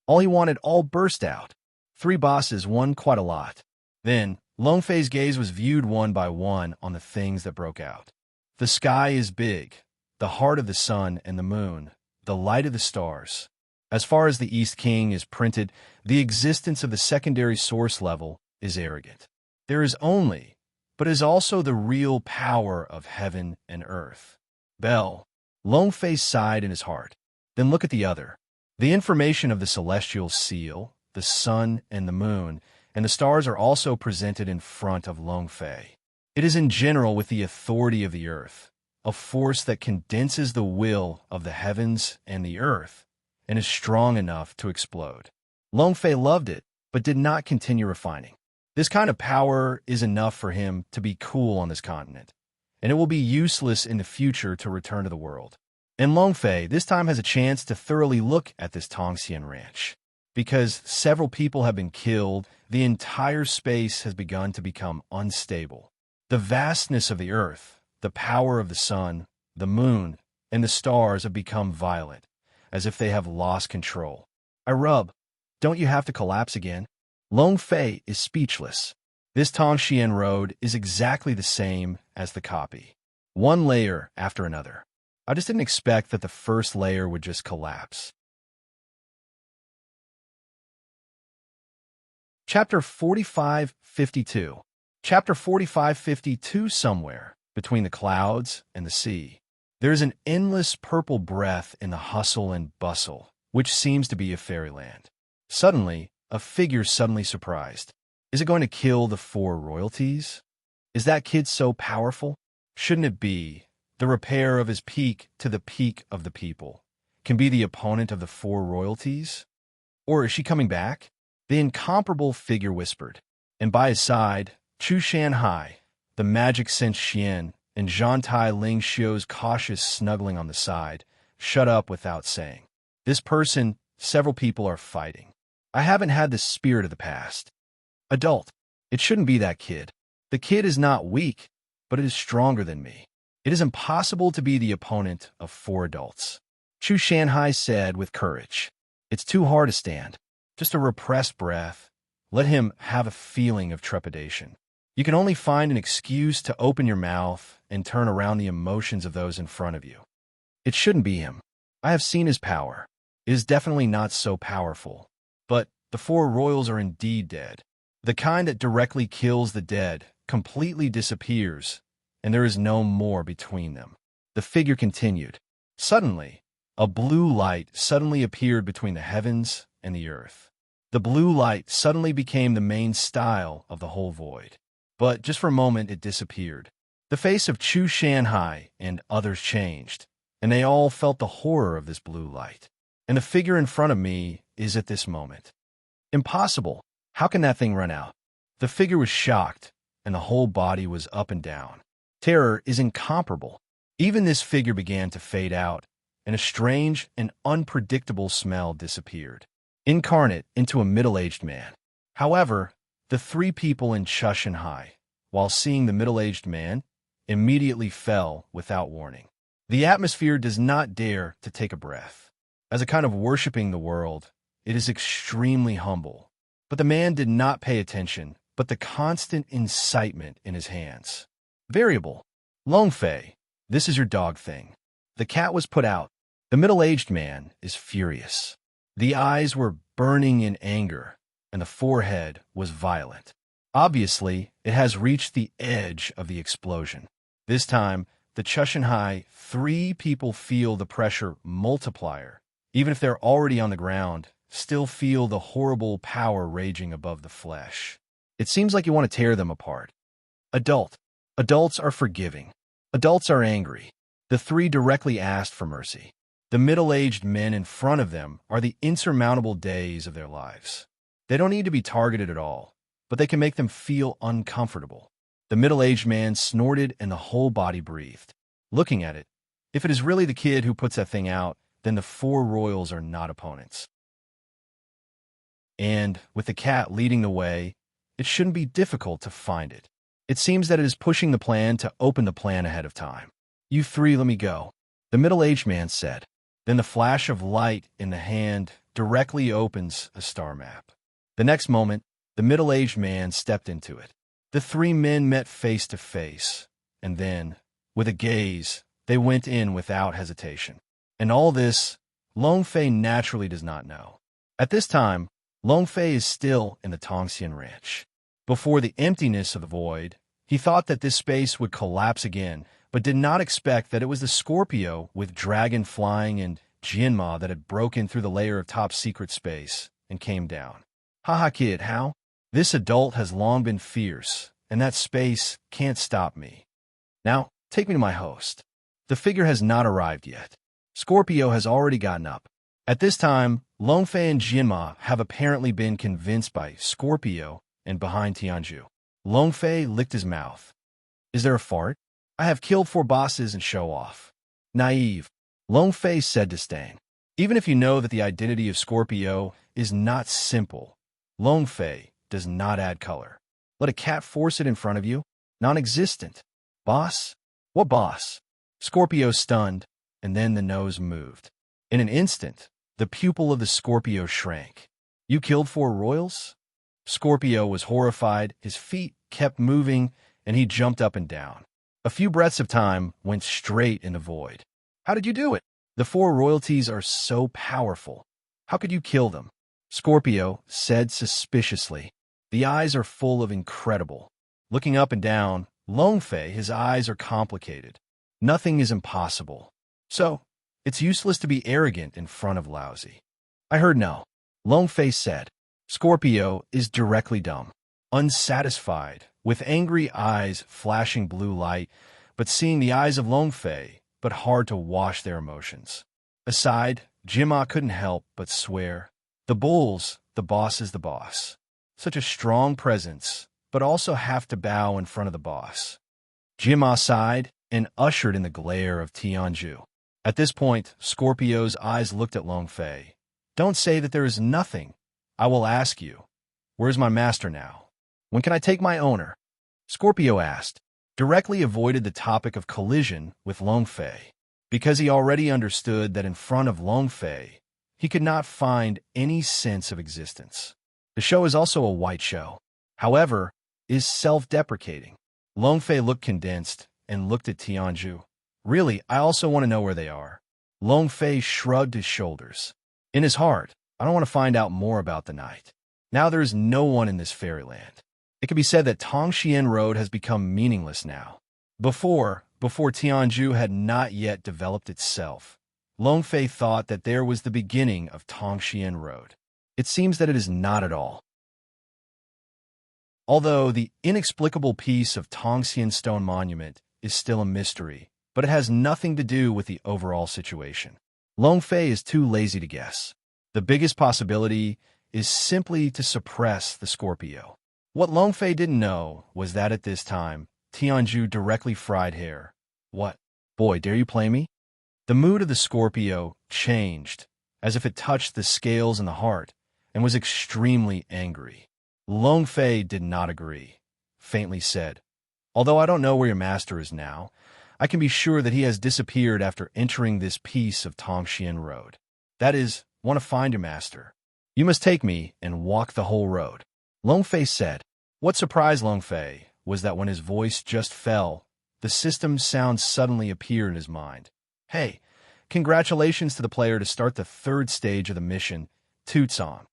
All he wanted all burst out. 3 bosses won quite a lot. Then, Long Fei's gaze was viewed one by one on the things that broke out. The sky is big, the heart of the sun and the moon, the light of the stars. As far as the East King is printed, the existence of the secondary source level is arrogant. There is only, but is also the real power of heaven and earth. Bell. Long Fei sighed in his heart. Then look at the other. The information of the celestial seal, the sun and the moon, and the stars are also presented in front of Long Fei. It is in general with the authority of the earth, a force that condenses the will of the heavens and the earth, and is strong enough to explode. Long Fei loved it, but did not continue refining. This kind of power is enough for him to be cool on this continent, and it will be useless in the future to return to the world. And Long Fei this time has a chance to thoroughly look at this Tongxian ranch. Because several people have been killed, the entire space has begun to become unstable. The vastness of the earth, the power of the sun, the moon, and the stars have become violent, as if they have lost control. I rub. Don't you have to collapse again? Long Fei is speechless. This Tongxian road is exactly the same as the copy. One layer after another. I just didn't expect that the first layer would just collapse. Chapter 45:52. Chapter 45:52. Somewhere between the clouds and the sea, there is an endless purple breath in the hustle and bustle, which seems to be a fairyland. Suddenly, a figure suddenly surprised. Is it going to kill the 4 royalties? Is that kid so powerful? Shouldn't it be the repair of his peak to the peak of the people can be the opponent of the four royalties? Or is she coming back? The incomparable figure whispered, and by his side, Chu Shanhai, the magic-sensed Xian, and Zhantai Ling Xiu's cautious snuggling on the side, shut up without saying. This person, several people are fighting. I haven't had the spirit of the past. Adult. It shouldn't be that kid. The kid is not weak, but it is stronger than me. It is impossible to be the opponent of four adults. Chu Shanhai said with courage. It's too hard to stand. Just a repressed breath. Let him have a feeling of trepidation. You can only find an excuse to open your mouth and turn around the emotions of those in front of you. It shouldn't be him. I have seen his power. It is definitely not so powerful. But the four royals are indeed dead. The kind that directly kills the dead completely disappears, and there is no more between them. The figure continued. Suddenly, a blue light suddenly appeared between the heavens and the earth. The blue light suddenly became the main style of the whole void. But just for a moment it disappeared. The face of Chu Shanhai and others changed, and they all felt the horror of this blue light. And the figure in front of me is at this moment. Impossible. How can that thing run out? The figure was shocked, and the whole body was up and down. Terror is incomparable. Even this figure began to fade out, and a strange and unpredictable smell disappeared, incarnate into a middle-aged man. However, the three people in Chushanhai, while seeing the middle-aged man, immediately fell without warning. The atmosphere does not dare to take a breath. As a kind of worshipping the world, it is extremely humble. But the man did not pay attention, but the constant incitement in his hands. Variable. Longfei, this is your dog thing. The cat was put out. The middle-aged man is furious. The eyes were burning in anger, and the forehead was violent. Obviously, it has reached the edge of the explosion. This time, the Chushanhai three people feel the pressure multiplier. Even if they're already on the ground, still feel the horrible power raging above the flesh. It seems like you want to tear them apart. Adult. Adults are forgiving. Adults are angry. The three directly asked for mercy. The middle-aged men in front of them are the insurmountable days of their lives. They don't need to be targeted at all, but they can make them feel uncomfortable. The middle-aged man snorted and the whole body breathed. Looking at it, if it is really the kid who puts that thing out, then the four royals are not opponents. And, with the cat leading the way, it shouldn't be difficult to find it. It seems that it is pushing the plan to open the plan ahead of time. You three let me go, the middle-aged man said. Then the flash of light in the hand directly opens a star map. The next moment, the middle-aged man stepped into it. The three men met face to face, and then, with a gaze, they went in without hesitation. And all this, Longfei naturally does not know. At this time, Longfei is still in the Tongxian ranch. Before the emptiness of the void, he thought that this space would collapse again, but did not expect that it was the Scorpio with dragon flying and Jianma that had broken through the layer of top-secret space and came down. Haha kid, how? This adult has long been fierce, and that space can't stop me. Now, take me to my host. The figure has not arrived yet. Scorpio has already gotten up. At this time, Longfei and Jianma have apparently been convinced by Scorpio and behind Tianju. Longfei licked his mouth. Is there a fart? I have killed 4 bosses and show off. Naive. Longfei said to Stain. Even if you know that the identity of Scorpio is not simple, Longfei does not add color. Let a cat force it in front of you? Non-existent. Boss? What boss? Scorpio stunned, and then the nose moved. In an instant, the pupil of the Scorpio shrank. You killed 4 royals? Scorpio was horrified, his feet kept moving, and he jumped up and down. A few breaths of time went straight in the void. How did you do it? The 4 royalties are so powerful. How could you kill them? Scorpio said suspiciously. The eyes are full of incredible. Looking up and down, Longfei, his eyes are complicated. Nothing is impossible. So, it's useless to be arrogant in front of Lousy. I heard no. Longfei said. Scorpio is directly dumb, unsatisfied, with angry eyes flashing blue light, but seeing the eyes of Long Fei, but hard to wash their emotions. Aside, Jima couldn't help but swear. The bulls, the boss is the boss. Such a strong presence, but also have to bow in front of the boss. Jima sighed and ushered in the glare of Tianju. At this point, Scorpio's eyes looked at Long Fei. Don't say that there is nothing. I will ask you. Where's my master now? When can I take my owner? Scorpio asked, directly avoided the topic of collision with Long Fei, because he already understood that in front of Long Fei, he could not find any sense of existence. The show is also a white show, however, is self-deprecating. Long Fei looked condensed and looked at Tianju. Really, I also want to know where they are. Long Fei shrugged his shoulders. In his heart, I don't want to find out more about the night. Now there is no one in this fairyland. It can be said that Tongxian Road has become meaningless now. Before Tianju had not yet developed itself, Long Fei thought that there was the beginning of Tongxian Road. It seems that it is not at all. Although the inexplicable piece of Tongxian Stone Monument is still a mystery, but it has nothing to do with the overall situation. Long Fei is too lazy to guess. The biggest possibility is simply to suppress the Scorpio. What Long Fei didn't know was that at this time, Tianju directly fried hair. What? Boy, dare you play me? The mood of the Scorpio changed, as if it touched the scales in the heart, and was extremely angry. Long Fei did not agree, faintly said, although I don't know where your master is now, I can be sure that he has disappeared after entering this piece of Tongxian Road. That is, want to find your master. You must take me and walk the whole road. Long Fei said. What surprised Long Fei was that when his voice just fell, the system sound suddenly appeared in his mind. Hey, congratulations to the player to start the third stage of the mission, Tucson.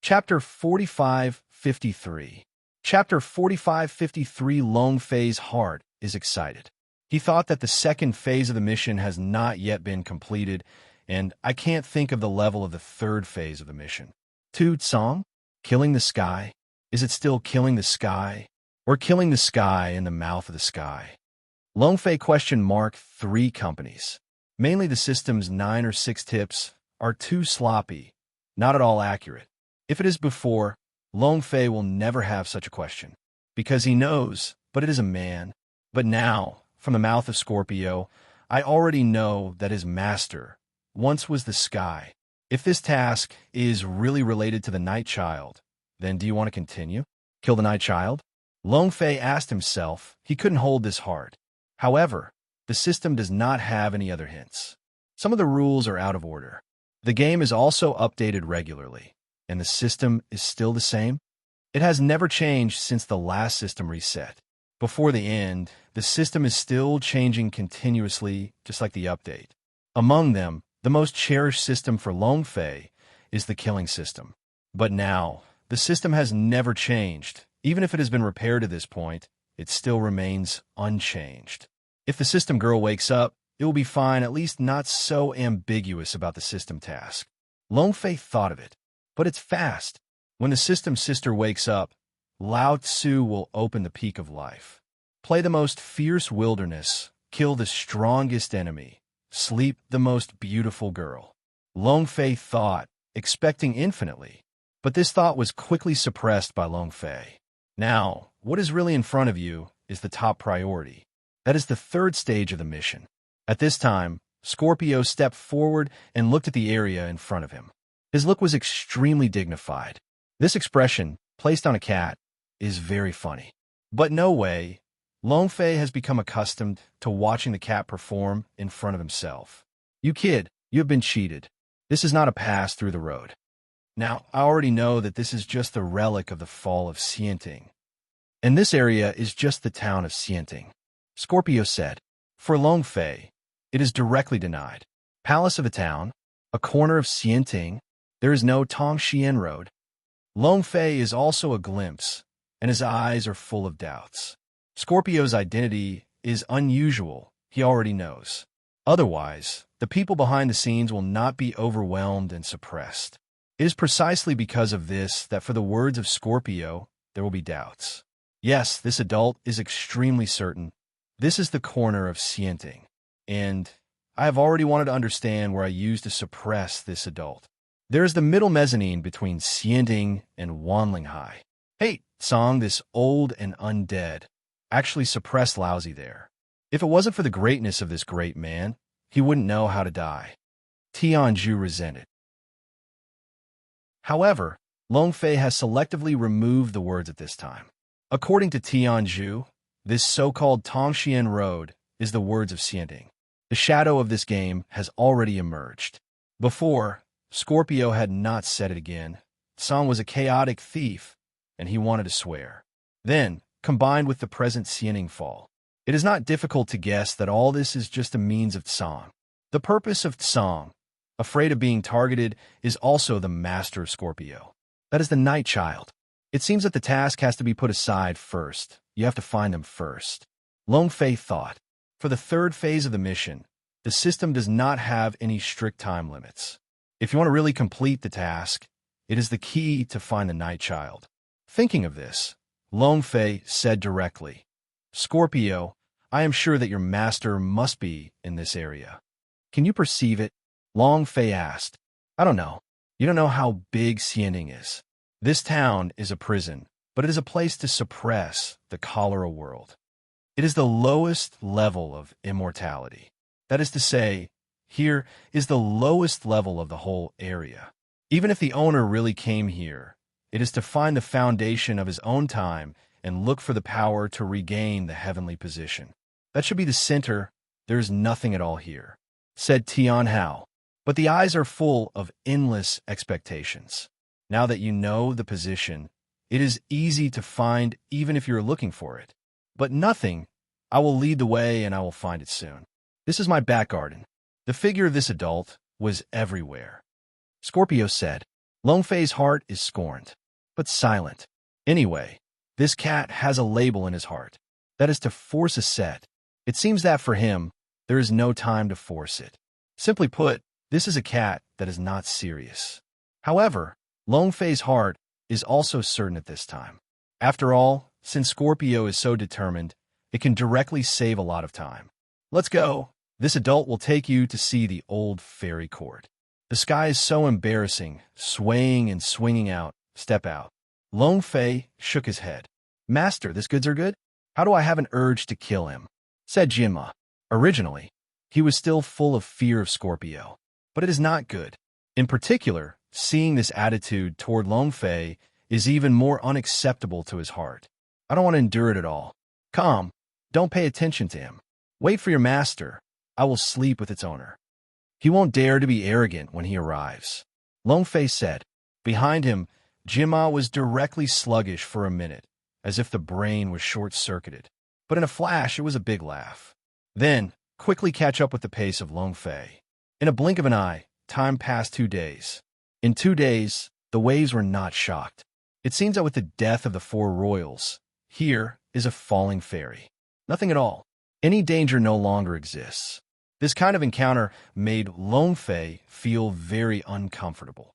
Chapter 4553. Chapter 4553. Long Fei's heart is excited. He thought that the second phase of the mission has not yet been completed, and I can't think of the level of the third phase of the mission. Tucson? Killing the sky? Is it still killing the sky? Or killing the sky in the mouth of the sky? Long Fei question mark 3 companies. Mainly the system's 9 or 6 tips are too sloppy, not at all accurate. If it is before, Long Fei will never have such a question, because he knows, but it is a man. But now, from the mouth of Scorpio, I already know that his master once was the sky. If this task is really related to the Night Child, then do you want to continue? Kill the Night Child? Long Fei asked himself. He couldn't hold this hard. However, the system does not have any other hints. Some of the rules are out of order. The game is also updated regularly, and the system is still the same. It has never changed since the last system reset. Before the end, the system is still changing continuously, just like the update. Among them, the most cherished system for Long Fei is the killing system. But now, the system has never changed. Even if it has been repaired to this point, it still remains unchanged. If the system girl wakes up, it will be fine, at least not so ambiguous about the system task. Long Fei thought of it. But it's fast. When the system sister wakes up, Lao Tzu will open the peak of life. Play the most fierce wilderness, kill the strongest enemy, sleep the most beautiful girl. Long Fei thought, expecting infinitely. But this thought was quickly suppressed by Long Fei. Now, what is really in front of you is the top priority. That is the third stage of the mission. At this time, Scorpio stepped forward and looked at the area in front of him. His look was extremely dignified. This expression, placed on a cat, is very funny. But no way. Long Fei has become accustomed to watching the cat perform in front of himself. You kid, you have been cheated. This is not a pass through the road. Now, I already know that this is just the relic of the fall of Xianting. And this area is just the town of Xianting. Scorpio said. For Long Fei, it is directly denied. Palace of a town, a corner of Xianting, there is no Tongxian Road. Long Fei is also a glimpse, and his eyes are full of doubts. Scorpio's identity is unusual, he already knows. Otherwise, the people behind the scenes will not be overwhelmed and suppressed. It is precisely because of this that for the words of Scorpio, there will be doubts. Yes, this adult is extremely certain. This is the corner of Xianting, and I have already wanted to understand where I used to suppress this adult. There is the middle mezzanine between Xianting and Wanlinghai. Hey, Song, this old and undead, actually suppressed Lousy there. If it wasn't for the greatness of this great man, he wouldn't know how to die. Tianju resented. However, Longfei has selectively removed the words at this time. According to Tianju, this so-called Tongxian Road is the words of Xianting. The shadow of this game has already emerged. Before, Scorpio had not said it again. Song was a chaotic thief, and he wanted to swear. Then, combined with the present Xianting fall, it is not difficult to guess that all this is just a means of Tsang. The purpose of Tsang, afraid of being targeted, is also the master of Scorpio. That is the night child. It seems that the task has to be put aside first. You have to find them first. Longfei thought. For the third phase of the mission, the system does not have any strict time limits. If you want to really complete the task, it is the key to find the night child. Thinking of this, Longfei said directly, Scorpio, I am sure that your master must be in this area. Can you perceive it? Longfei asked. I don't know. You don't know how big Xianning is. This town is a prison, but it is a place to suppress the cholera world. It is the lowest level of immortality. That is to say, here is the lowest level of the whole area. Even if the owner really came here, it is to find the foundation of his own time and look for the power to regain the heavenly position. That should be the center. There is nothing at all here, said Tian Hao. But the eyes are full of endless expectations. Now that you know the position, it is easy to find even if you're looking for it. But nothing. I will lead the way and I will find it soon. This is my back garden. The figure of this adult was everywhere. Scorpio said, Longfei's heart is scorned, but silent. Anyway, this cat has a label in his heart. That is to force a set. It seems that for him, there is no time to force it. Simply put, this is a cat that is not serious. However, Longfei's heart is also certain at this time. After all, since Scorpio is so determined, it can directly save a lot of time. Let's go. This adult will take you to see the old fairy court. The sky is so embarrassing, swaying and swinging out. Step out. Longfei shook his head. Master, this goods are good? How do I have an urge to kill him? Said Jinma. Originally, he was still full of fear of Scorpio. But it is not good. In particular, seeing this attitude toward Longfei is even more unacceptable to his heart. I don't want to endure it at all. Come, don't pay attention to him. Wait for your master. I will sleep with its owner. He won't dare to be arrogant when he arrives. Longfei said. Behind him, Jima was directly sluggish for a minute, as if the brain was short-circuited. But in a flash, it was a big laugh. Then, quickly catch up with the pace of Longfei. In a blink of an eye, time passed 2 days. In 2 days, the waves were not shocked. It seems that with the death of the 4 royals, here is a falling fairy. Nothing at all. Any danger no longer exists. This kind of encounter made Longfei feel very uncomfortable.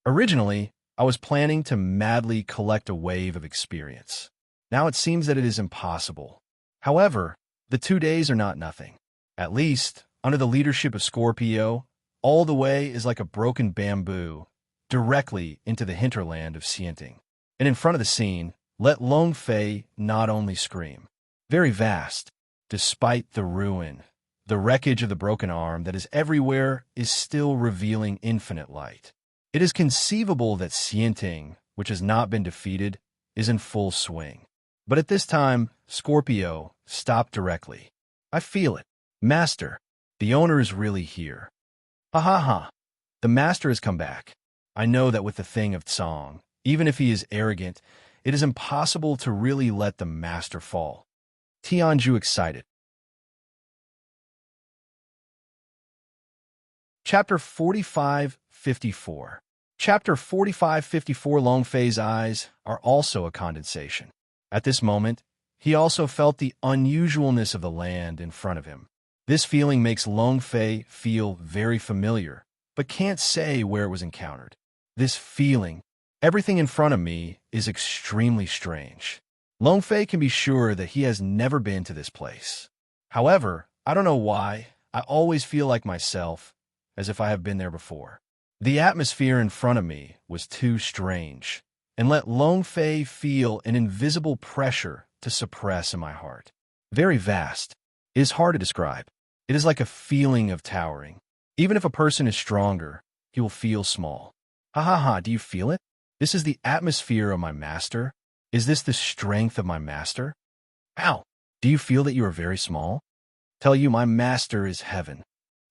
Originally, I was planning to madly collect a wave of experience. Now it seems that it is impossible. However, the 2 days are not nothing. At least, under the leadership of Scorpio, all the way is like a broken bamboo, directly into the hinterland of Xianting. And in front of the scene, let Longfei not only scream. Very vast, despite the ruin, the wreckage of the broken arm that is everywhere is still revealing infinite light. It is conceivable that Xianting, which has not been defeated, is in full swing. But at this time, Scorpio stopped directly. I feel it. Master, the owner is really here. Ha ha ha. The master has come back. I know that with the thing of Tsang, even if he is arrogant, it is impossible to really let the master fall. Tianju excited. Chapter 45-54. Chapter 45-54. Longfei's eyes are also a condensation. At this moment, he also felt the unusualness of the land in front of him. This feeling makes Longfei feel very familiar, but can't say where it was encountered. This feeling, Everything in front of me is extremely strange. Longfei can be sure that he has never been to this place. However, I don't know why, I always feel like myself, as if I have been there before. The atmosphere in front of me was too strange, and let Longfei feel an invisible pressure to suppress in my heart. Very vast. It is hard to describe. It is like a feeling of towering. Even if a person is stronger, he will feel small. Ha ha ha, do you feel it? This is the atmosphere of my master. Is this the strength of my master? Ow! Do you feel that you are very small? Tell you, my master is heaven.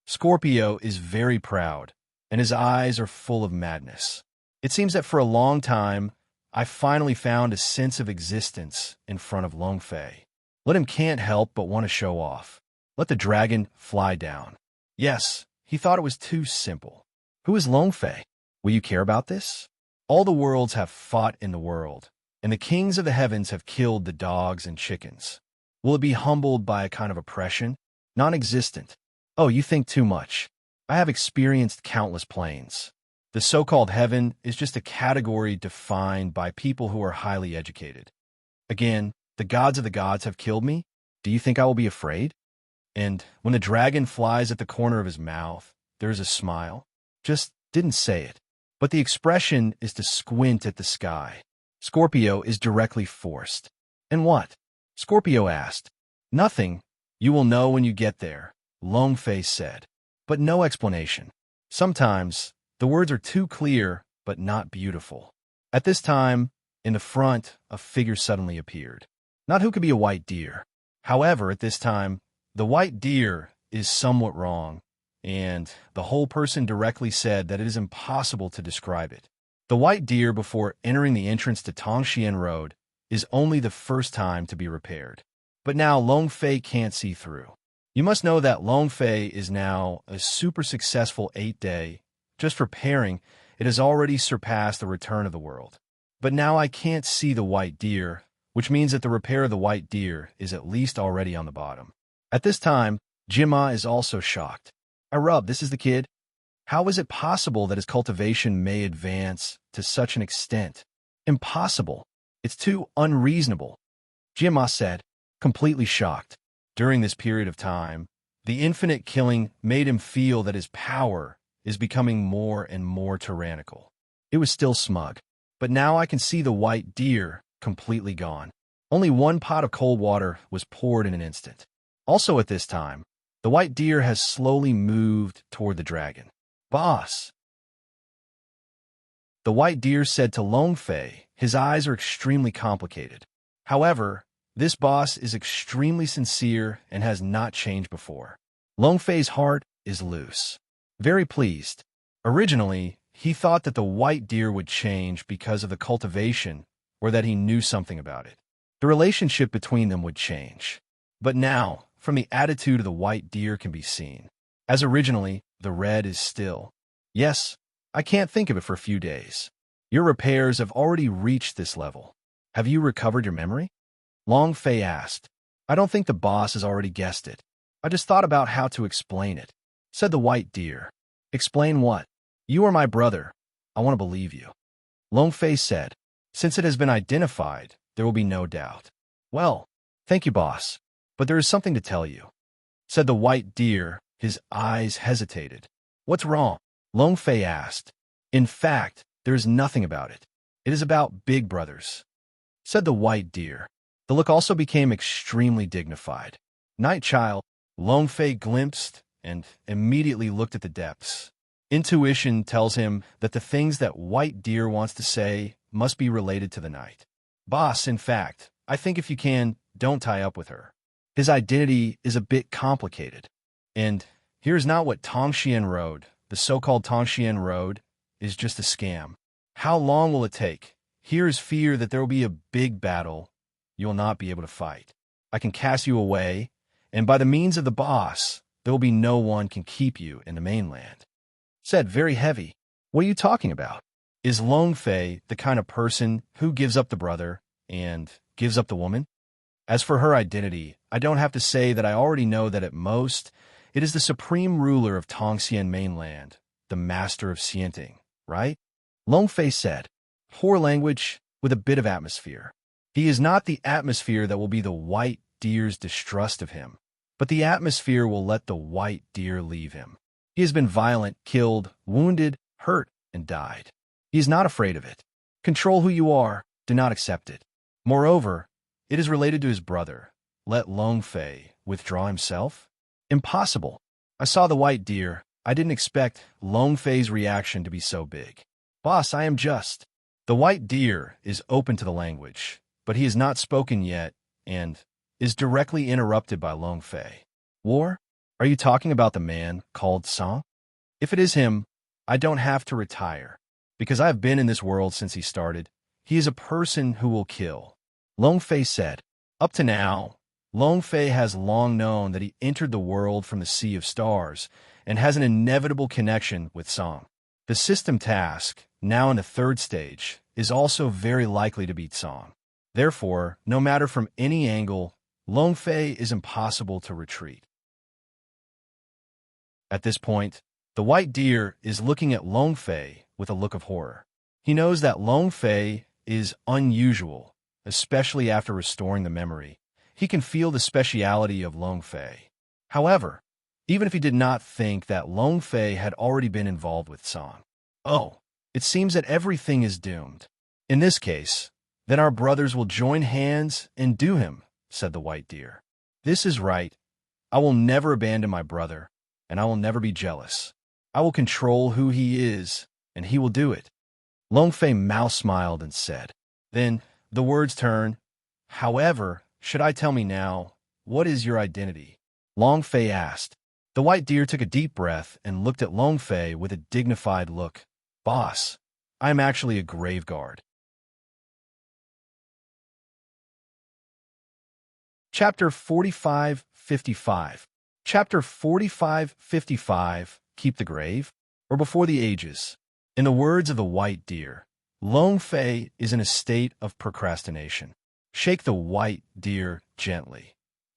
Scorpio is very proud, and his eyes are full of madness. It seems that for a long time, I finally found a sense of existence in front of Longfei. Let him can't help but want to show off. Let the dragon fly down. Yes, he thought it was too simple. Who is Longfei? Will you care about this? All the worlds have fought in the world, and the kings of the heavens have killed the dogs and chickens. Will it be humbled by a kind of oppression? Non-existent. Oh, you think too much. I have experienced countless planes. The so-called heaven is just a category defined by people who are highly educated. Again, the gods of the gods have killed me. Do you think I will be afraid? And when the dragon flies at the corner of his mouth, there is a smile. Just didn't say it. But the expression is to squint at the sky. Scorpio is directly forced. And what? Scorpio asked. Nothing. You will know when you get there, Longfei said. But no explanation. Sometimes, the words are too clear, but not beautiful. At this time, in the front, a figure suddenly appeared. Not who could be a white deer. However, at this time, the white deer is somewhat wrong, and the whole person directly said that it is impossible to describe it. The white deer before entering the entrance to Tongxian Road is only the first time to be repaired. But now Longfei can't see through. You must know that Longfei is now a super successful 8-day. Just repairing, it has already surpassed the return of the world. But now I can't see the white deer, which means that the repair of the white deer is at least already on the bottom. At this time, Jima is also shocked. This is the kid. How is it possible that his cultivation may advance to such an extent? Impossible. It's too unreasonable. Jima said, completely shocked. During this period of time, the infinite killing made him feel that his power is becoming more and more tyrannical. It was still smug, but now I can see the white deer completely gone. Only one pot of cold water was poured in an instant. Also at this time, the white deer has slowly moved toward the dragon. Boss! The white deer said to Longfei, his eyes are extremely complicated. However, this boss is extremely sincere and has not changed before. Longfei's heart is loose. Very pleased. Originally, he thought that the white deer would change because of the cultivation or that he knew something about it. The relationship between them would change. But now, from the attitude of the white deer can be seen. As originally, the red is still. Yes, I can't think of it for a few days. Your repairs have already reached this level. Have you recovered your memory? Longfei asked. I don't think the boss has already guessed it. I just thought about how to explain it, said the white deer. Explain what? You are my brother. I want to believe you. Longfei said. Since it has been identified, there will be no doubt. Well, thank you, boss. But there is something to tell you, said the white deer. His eyes hesitated. What's wrong? Longfei asked. In fact, there is nothing about it. It is about big brothers, said the white deer. The look also became extremely dignified. Night child, Longfei glimpsed and immediately looked at the depths. Intuition tells him that the things that white deer wants to say must be related to the night. Boss, in fact, I think if you can, don't tie up with her. His identity is a bit complicated. And here's not what Tongxian Road, the so-called Tongxian Road, is just a scam. How long will it take? Here is fear that there will be a big battle. You will not be able to fight. I can cast you away, and by the means of the boss, there will be no one can keep you in the mainland. Said very heavy. What are you talking about? Is Longfei the kind of person who gives up the brother and gives up the woman? As for her identity, I don't have to say that I already know that at most, it is the supreme ruler of Tongxian mainland, the master of Xianting, right? Longfei said. poor language with a bit of atmosphere. He is not the atmosphere that will be the white deer's distrust of him, but the atmosphere will let the white deer leave him. He has been violent, killed, wounded, hurt, and died. He is not afraid of it. Control who you are, do not accept it. Moreover, it is related to his brother. Let Long Fei withdraw himself? Impossible. I saw the white deer. I didn't expect Long Fei's reaction to be so big. Boss, I am just. The white deer is open to the language, but he has not spoken yet and is directly interrupted by Long Fei. War? Are you talking about the man called Song? If it is him, I don't have to retire, because I have been in this world since he started. He is a person who will kill. Long Fei said. Up to now, Long Fei has long known that he entered the world from the Sea of Stars and has an inevitable connection with Song. The system task, now in the third stage, is also very likely to beat Song. Therefore, no matter from any angle, Long Fei is impossible to retreat. At this point, the white deer is looking at Long Fei with a look of horror. He knows that Long Fei is unusual, especially after restoring the memory. He can feel the speciality of Long Fei. However, even if he did not think that Long Fei had already been involved with Song. Oh, it seems that everything is doomed. In this case, then our brothers will join hands and do him, said the white deer. This is right. I will never abandon my brother, and I will never be jealous. I will control who he is, and he will do it. Long Fei mouse smiled and said. Then the words turn. However, should I tell me now, what is your identity? Long Fei asked. The white deer took a deep breath and looked at Long Fei with a dignified look. Boss, I am actually a grave guard. Chapter 45-55. Chapter 45-55, Keep the Grave, or Before the Ages. In the words of the white deer, Long Fei is in a state of procrastination. Shake the white deer gently.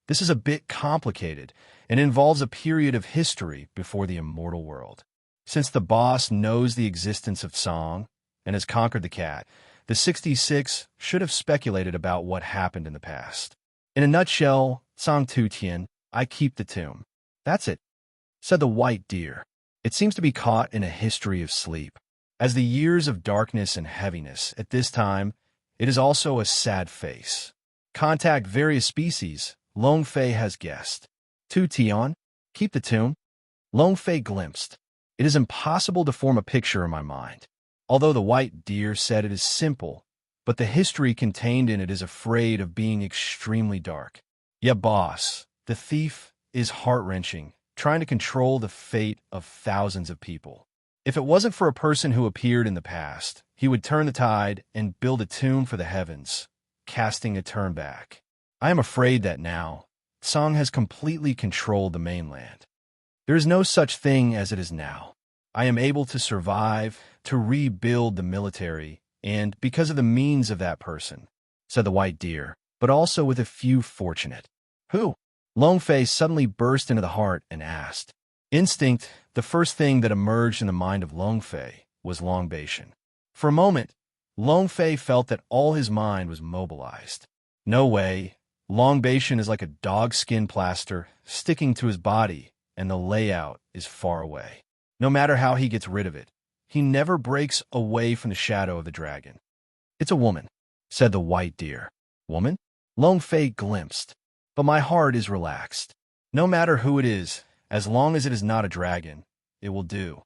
This is a bit complicated and involves a period of history before the immortal world. Since the boss knows the existence of Song and has conquered the cat, the 66 should have speculated about what happened in the past. In a nutshell, Song Tu Tian, I keep the tomb. That's it, said the white deer. It seems to be caught in a history of sleep. As the years of darkness and heaviness, at this time, it is also a sad face. Contact various species, Long Fei has guessed. Tu Tian, keep the tomb. Long Fei glimpsed. It is impossible to form a picture in my mind. Although the white deer said it is simple, but the history contained in it is afraid of being extremely dark. Yeah, boss, the thief is heart-wrenching, trying to control the fate of thousands of people. If it wasn't for a person who appeared in the past, he would turn the tide and build a tomb for the heavens, casting a turn back. I am afraid that now, Song has completely controlled the mainland. There is no such thing as it is now. I am able to survive, to rebuild the military, and because of the means of that person, said the white deer, but also with a few fortunate. Who? Long Fei suddenly burst into the heart and asked. Instinct, the first thing that emerged in the mind of Long Fei, was Long Beishan. For a moment, Long Fei felt that all his mind was mobilized. No way. Long Beishan is like a dog-skin plaster sticking to his body, and the layout is far away. No matter how he gets rid of it, he never breaks away from the shadow of the dragon. It's a woman, said the white deer. Woman? Long Fei glimpsed. But my heart is relaxed. No matter who it is, as long as it is not a dragon, it will do.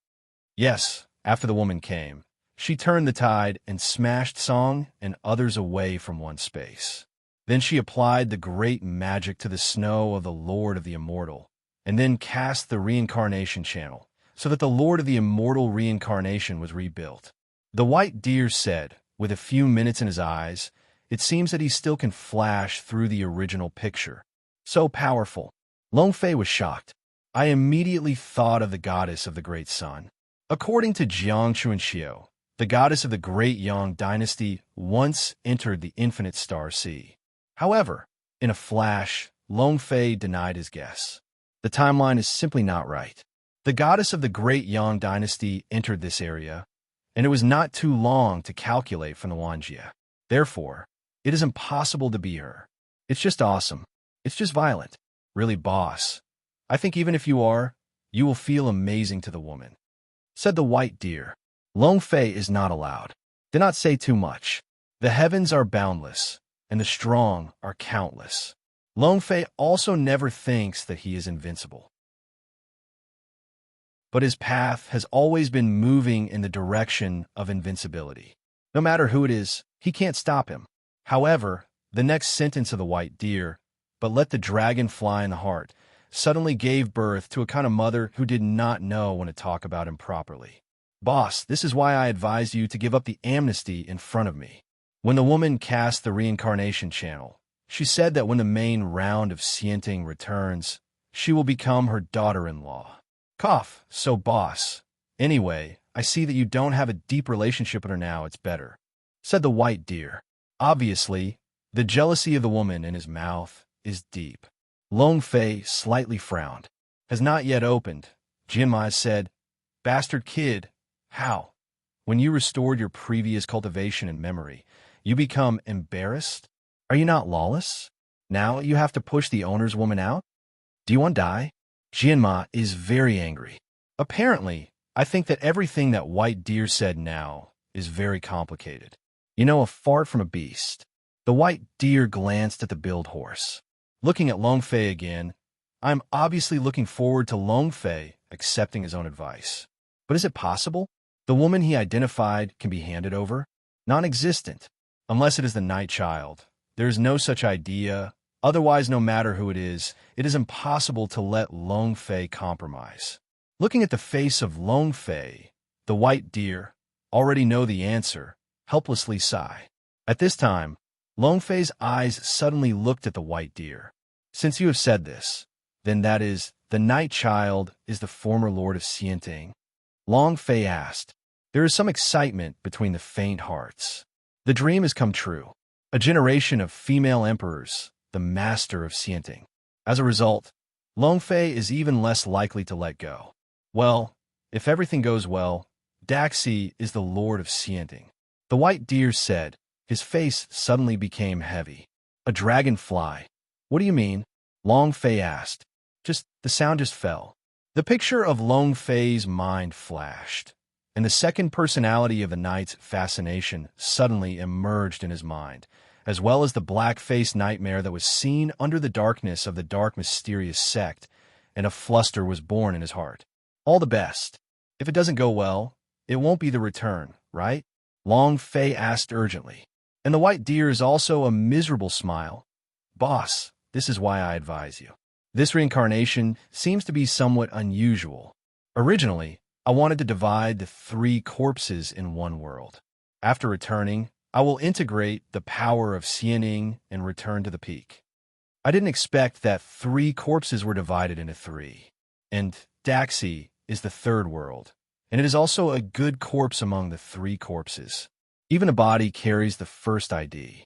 Yes, after the woman came, she turned the tide and smashed Song and others away from one space. Then she applied the great magic to the snow of the Lord of the Immortal, and then cast the reincarnation channel, so that the Lord of the Immortal reincarnation was rebuilt. The white deer said, with a few minutes in his eyes, it seems that he still can flash through the original picture. So powerful. Long Fei was shocked. I immediately thought of the goddess of the great sun. According to Jiang Chuanxiu, the goddess of the great Yang dynasty once entered the infinite star sea. However, in a flash, Long Fei denied his guess. The timeline is simply not right. The goddess of the great Yang dynasty entered this area, and it was not too long to calculate from the Wanjia. Therefore, it is impossible to be her. It's just awesome. It's just violent. Really, boss. I think even if you are, you will feel amazing to the woman. Said the white deer. Long Fei is not allowed. Do not say too much. The heavens are boundless, and the strong are countless. Long Fei also never thinks that he is invincible. But his path has always been moving in the direction of invincibility. No matter who it is, he can't stop him. However, the next sentence of the white deer, "But let the dragon fly in the heart," suddenly gave birth to a kind of mother who did not know when to talk about him properly. Boss, this is why I advise you to give up the amnesty in front of me. When the woman cast the reincarnation channel, she said that when the main round of Xianting returns, she will become her daughter-in-law. Cough. So, boss. Anyway, I see that you don't have a deep relationship with her now. It's better. Said the white deer. Obviously, the jealousy of the woman in his mouth is deep. Long Fei slightly frowned. Has not yet opened. Jinmai said, "Bastard kid, how? When you restored your previous cultivation and memory, you become embarrassed? Are you not lawless? Now you have to push the owner's woman out? Do you want to die?" Jinma is very angry. Apparently, I think that everything that white deer said now is very complicated. You know, a fart from a beast. The white deer glanced at the billed horse. Looking at Long Fei again, I'm obviously looking forward to Long Fei accepting his own advice. But is it possible? The woman he identified can be handed over? Non-existent. Unless it is the night child. There is no such idea. Otherwise, no matter who it is impossible to let Long Fei compromise. Looking at the face of Long Fei, the white deer, already know the answer, helplessly sigh. At this time, Long Fei's eyes suddenly looked at the white deer. Since you have said this, then that is, the night child is the former lord of Xianting. Long Fei asked. There is some excitement between the faint hearts. The dream has come true. A generation of female emperors, the master of Xianting. As a result, Long Fei is even less likely to let go. Well, if everything goes well, Daxi is the lord of Xianting. The white deer said. His face suddenly became heavy. A dragonfly. What do you mean? Long Fei asked. The sound just fell. The picture of Long Fei's mind flashed, and the second personality of the night's fascination suddenly emerged in his mind, as well as the black-faced nightmare that was seen under the darkness of the dark mysterious sect, and a fluster was born in his heart. All the best. If it doesn't go well, it won't be the return, right? Long Fei asked urgently. And the white deer is also a miserable smile. Boss, this is why I advise you. This reincarnation seems to be somewhat unusual. Originally, I wanted to divide the 3 corpses in one world. After returning, I will integrate the power of Xianing and return to the peak. I didn't expect that 3 corpses were divided into 3. And Daxi is the 3rd world, and it is also a good corpse among the 3 corpses. Even a body carries the first ID.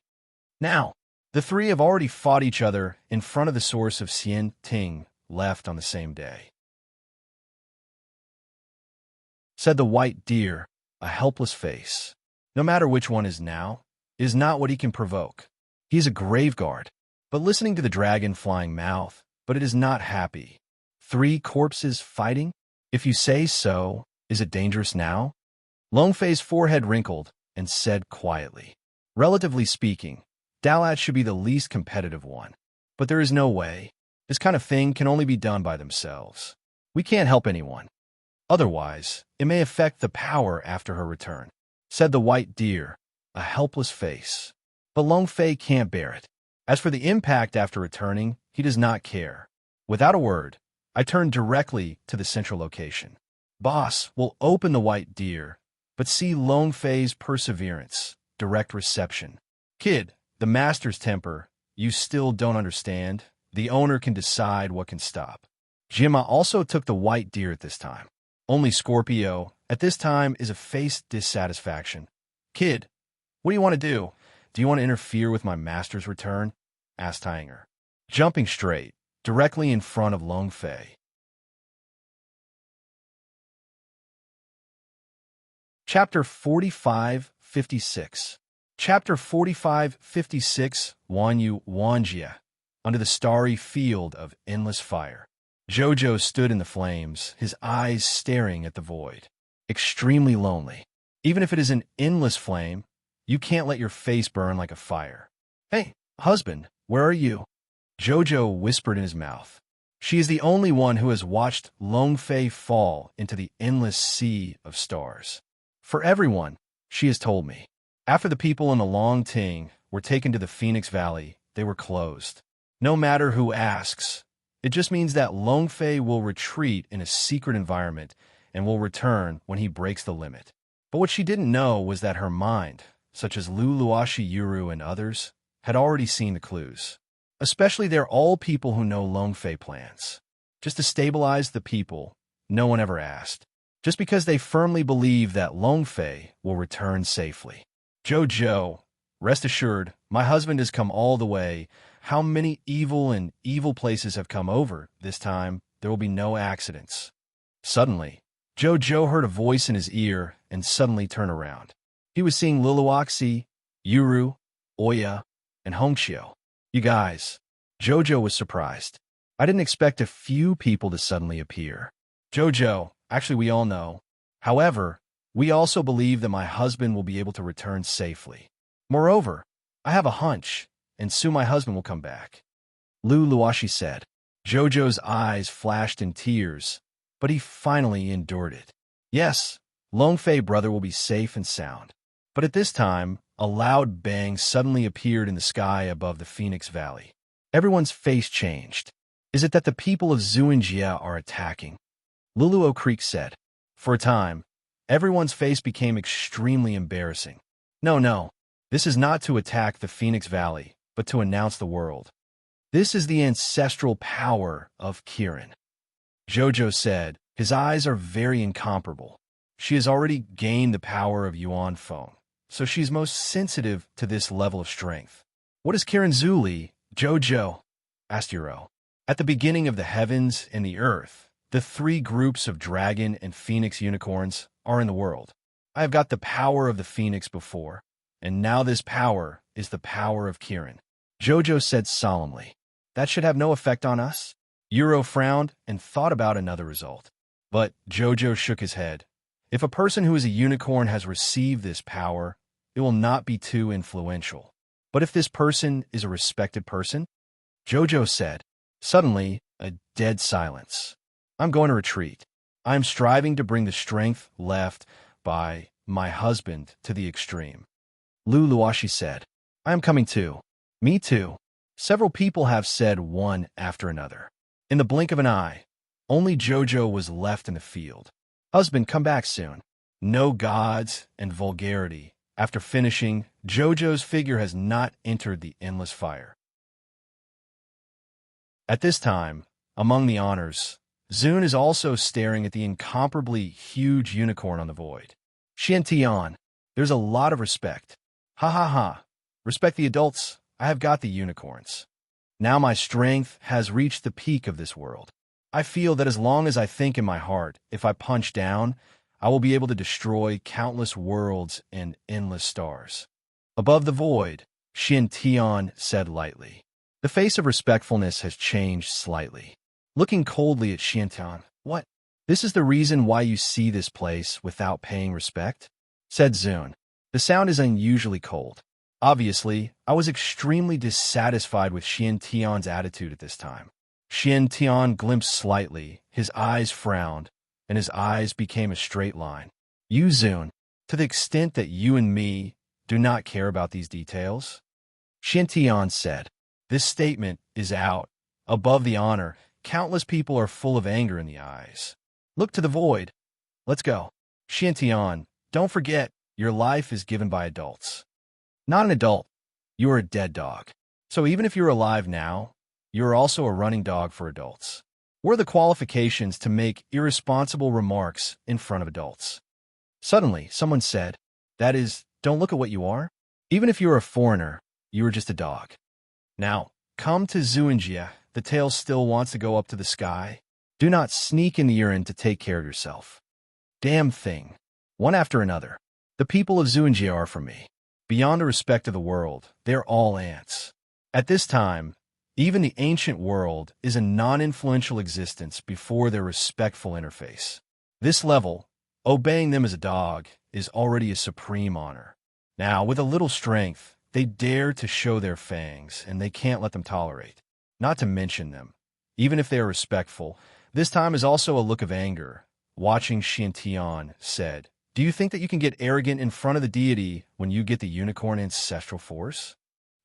Now, the 3 have already fought each other in front of the source of Xianting left on the same day. Said the white deer, a helpless face. No matter which one is now, it is not what he can provoke. He is a grave guard, but listening to the dragon flying mouth, but it is not happy. 3 corpses fighting? If you say so, is it dangerous now? Long Fei's forehead wrinkled and said quietly, relatively speaking, Dalat should be the least competitive one. But there is no way. This kind of thing can only be done by themselves. We can't help anyone. Otherwise, it may affect the power after her return. Said the white deer, a helpless face. But Long Fei can't bear it. As for the impact after returning, he does not care. Without a word, I turned directly to the central location. Boss will open the white deer, but see Long Fei's perseverance, direct reception. Kid, the master's temper, you still don't understand. The owner can decide what can stop. Jima also took the white deer at this time. Only Scorpio, at this time, is a face dissatisfaction. Kid, what do you want to do? Do you want to interfere with my master's return? Asked Tanger, jumping straight, directly in front of Long Fei. Chapter 45:56. Chapter 45:56 Wanyu Wanjia. Under the starry field of endless fire. Jojo stood in the flames, his eyes staring at the void. Extremely lonely. Even if it is an endless flame, you can't let your face burn like a fire. Hey, husband, where are you? Jojo whispered in his mouth. She is the only one who has watched Longfei fall into the endless sea of stars. For everyone, she has told me. After the people in the Long Ting were taken to the Phoenix Valley, they were closed. No matter who asks, it just means that Longfei will retreat in a secret environment and will return when he breaks the limit. But what she didn't know was that her mind, such as Lu Luoshi Yuru and others, had already seen the clues. Especially they're all people who know Longfei plans. Just to stabilize the people, no one ever asked. Just because they firmly believe that Longfei will return safely. Jojo, rest assured, my husband has come all the way. How many evil places have come over? This time, there will be no accidents. Suddenly, Jojo heard a voice in his ear and suddenly turned around. He was seeing Luluoxi, Yuru, Oya, and Hongxiu. You guys. Jojo was surprised. I didn't expect a few people to suddenly appear. Jojo, actually we all know. However, we also believe that my husband will be able to return safely. Moreover, I have a hunch, and soon my husband will come back. Lu Luoshi said. Jojo's eyes flashed in tears, but he finally endured it. Yes, Longfei brother will be safe and sound. But at this time, a loud bang suddenly appeared in the sky above the Phoenix Valley. Everyone's face changed. Is it that the people of Zuinjia are attacking? Luluo Creek said. For a time, everyone's face became extremely embarrassing. No, this is not to attack the Phoenix Valley, but to announce the world. This is the ancestral power of Kirin. Jojo said, his eyes are very incomparable. She has already gained the power of Yuan Feng, so she's most sensitive to this level of strength. What is Kirin Zuli? Jojo asked Yuro. At the beginning of the heavens and the earth, the three groups of dragon and phoenix unicorns are in the world. I have got the power of the phoenix before, and now this power is the power of Kirin. Jojo said solemnly. That should have no effect on us? Yuro frowned and thought about another result. But Jojo shook his head. If a person who is a unicorn has received this power, it will not be too influential. But if this person is a respected person? Jojo said. Suddenly, a dead silence. I'm going to retreat. I am striving to bring the strength left by my husband to the extreme. Lu Luoshi said. I am coming too. Me too. Several people have said one after another. In the blink of an eye, only Jojo was left in the field. Husband, come back soon. No gods and vulgarity. After finishing, Jojo's figure has not entered the endless fire. At this time, among the honors, Zun is also staring at the incomparably huge unicorn on the void. Xiantian, there's a lot of respect. Ha ha ha. Respect the adults. I have got the unicorns. Now my strength has reached the peak of this world. I feel that as long as I think in my heart, if I punch down, I will be able to destroy countless worlds and endless stars. Above the void, Xiantian said lightly. The face of respectfulness has changed slightly. Looking coldly at Xiantian, what? This is the reason why you see this place without paying respect? Said Zun. The sound is unusually cold. Obviously, I was extremely dissatisfied with Xiantian's attitude at this time. Xiantian glimpsed slightly, his eyes frowned, and his eyes became a straight line. You, Zun, to the extent that you and me do not care about these details? Xiantian said. This statement is out. Above the honor, countless people are full of anger in the eyes. Look to the void. Let's go. Xiantian, don't forget, your life is given by adults. Not an adult. You are a dead dog. So even if you're alive now, you are also a running dog for adults. What are the qualifications to make irresponsible remarks in front of adults? Suddenly, someone said, that is, don't look at what you are. Even if you're a foreigner, you are just a dog. Now, come to Zuinjia. The tail still wants to go up to the sky. Do not sneak in the urine to take care of yourself. Damn thing. One after another. The people of Zuanjia are for me. Beyond the respect of the world, they're all ants. At this time, even the ancient world is a non-influential existence before their respectful interface. This level, obeying them as a dog, is already a supreme honor. Now, with a little strength, they dare to show their fangs, and they can't let them tolerate. Not to mention them. Even if they are respectful, this time is also a look of anger. Watching Xiantian said, "Do you think that you can get arrogant in front of the deity when you get the unicorn ancestral force?"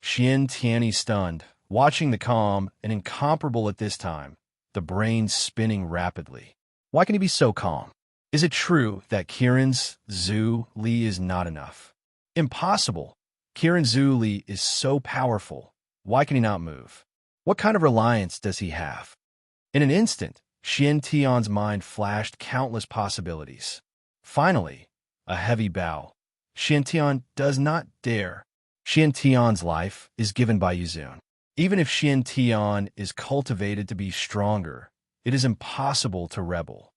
Xiantian stunned, watching the calm and incomparable at this time, the brain spinning rapidly. Why can he be so calm? Is it true that Kiran's Zhu Li is not enough? Impossible. Kiran Zhu Li is so powerful. Why can he not move? What kind of reliance does he have? In an instant, Xiantian's mind flashed countless possibilities. Finally, a heavy bow. Xiantian does not dare. Xiantian's life is given by Yuzun. Even if Xiantian is cultivated to be stronger, it is impossible to rebel.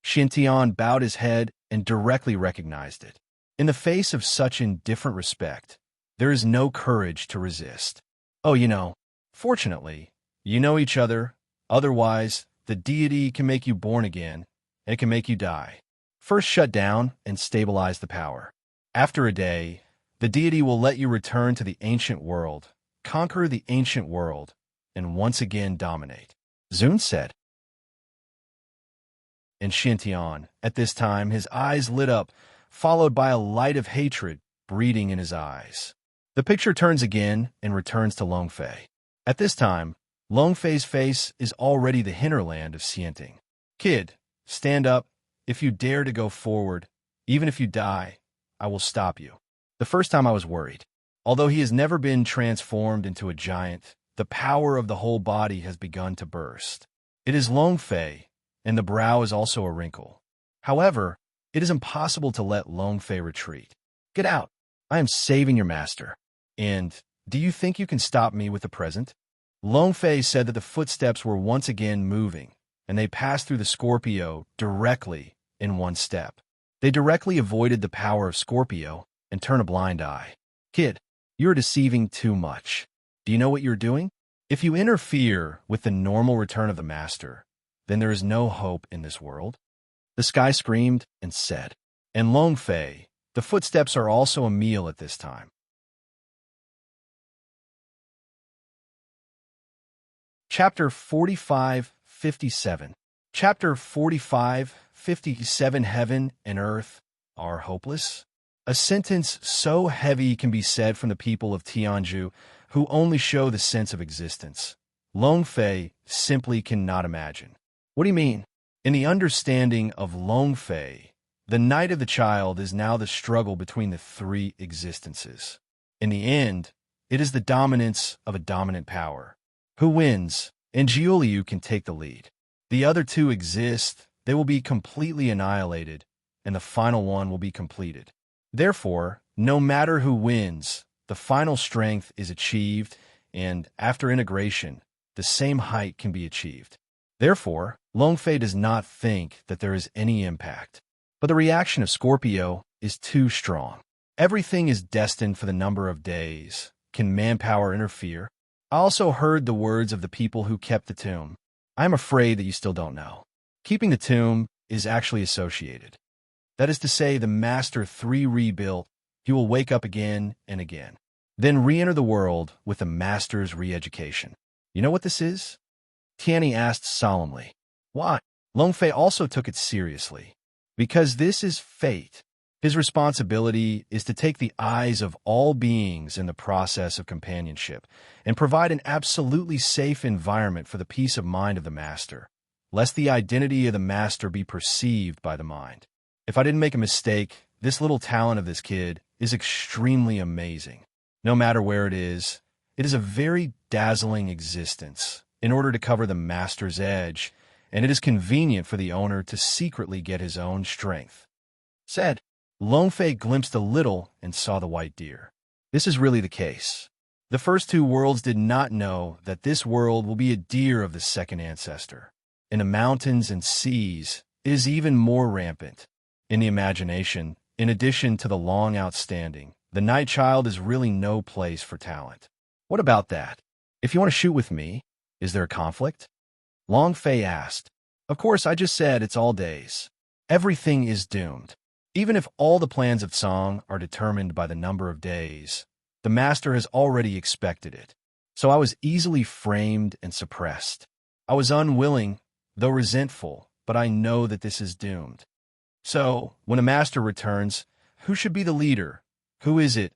Xiantian bowed his head and directly recognized it. In the face of such indifferent respect, there is no courage to resist. Oh, fortunately, you know each other. Otherwise, the deity can make you born again, and it can make you die. First shut down and stabilize the power. After a day, the deity will let you return to the ancient world, conquer the ancient world, and once again dominate. Zun said. And Xiantian, at this time, his eyes lit up, followed by a light of hatred breeding in his eyes. The picture turns again and returns to Longfei. At this time, Longfei's face is already the hinterland of Xianting. Kid, stand up. If you dare to go forward, even if you die, I will stop you. The first time I was worried. Although he has never been transformed into a giant, the power of the whole body has begun to burst. It is Longfei, and the brow is also a wrinkle. However, it is impossible to let Longfei retreat. Get out. I am saving your master. And do you think you can stop me with the present? Longfei said that the footsteps were once again moving, and they passed through the Scorpio directly in one step. They directly avoided the power of Scorpio and turned a blind eye. Kid, you're deceiving too much. Do you know what you're doing? If you interfere with the normal return of the master, then there is no hope in this world. The sky screamed and said, and Longfei, the footsteps are also a meal at this time. Chapter 45:57. Chapter 45:57. Heaven and earth are hopeless. A sentence so heavy can be said from the people of Tianzhu, who only show the sense of existence. Longfei simply cannot imagine. What do you mean? In the understanding of Longfei, the night of the child is now the struggle between the three existences. In the end, it is the dominance of a dominant power. Who wins? And Jiuliu can take the lead. The other two exist, they will be completely annihilated, and the final one will be completed. Therefore, no matter who wins, the final strength is achieved, and after integration, the same height can be achieved. Therefore, Longfei does not think that there is any impact. But the reaction of Scorpio is too strong. Everything is destined for the number of days. Can manpower interfere? I also heard the words of the people who kept the tomb. I am afraid that you still don't know. Keeping the tomb is actually associated. That is to say, the Master 3 rebuilt, he will wake up again and again. Then re-enter the world with the Master's re-education. You know what this is? Tianyi asked solemnly. Why? Longfei also took it seriously. Because this is fate. His responsibility is to take the eyes of all beings in the process of companionship and provide an absolutely safe environment for the peace of mind of the Master, lest the identity of the Master be perceived by the mind. If I didn't make a mistake, this little talent of this kid is extremely amazing. No matter where it is a very dazzling existence in order to cover the Master's edge, and it is convenient for the owner to secretly get his own strength. Said. Longfei glimpsed a little and saw the white deer. This is really the case. The first two worlds did not know that this world will be a deer of the second ancestor. In the mountains and seas, it is even more rampant. In the imagination, In addition to the long outstanding, the night child is really no place for talent. What about that? If you want to shoot with me, is there a conflict? Long Fei asked. Of course, I just said it's all days. Everything is doomed. Even if all the plans of Song are determined by the number of days, the master has already expected it. So I was easily framed and suppressed. I was unwilling, though resentful, but I know that this is doomed. So, when a master returns, who should be the leader? Who is it?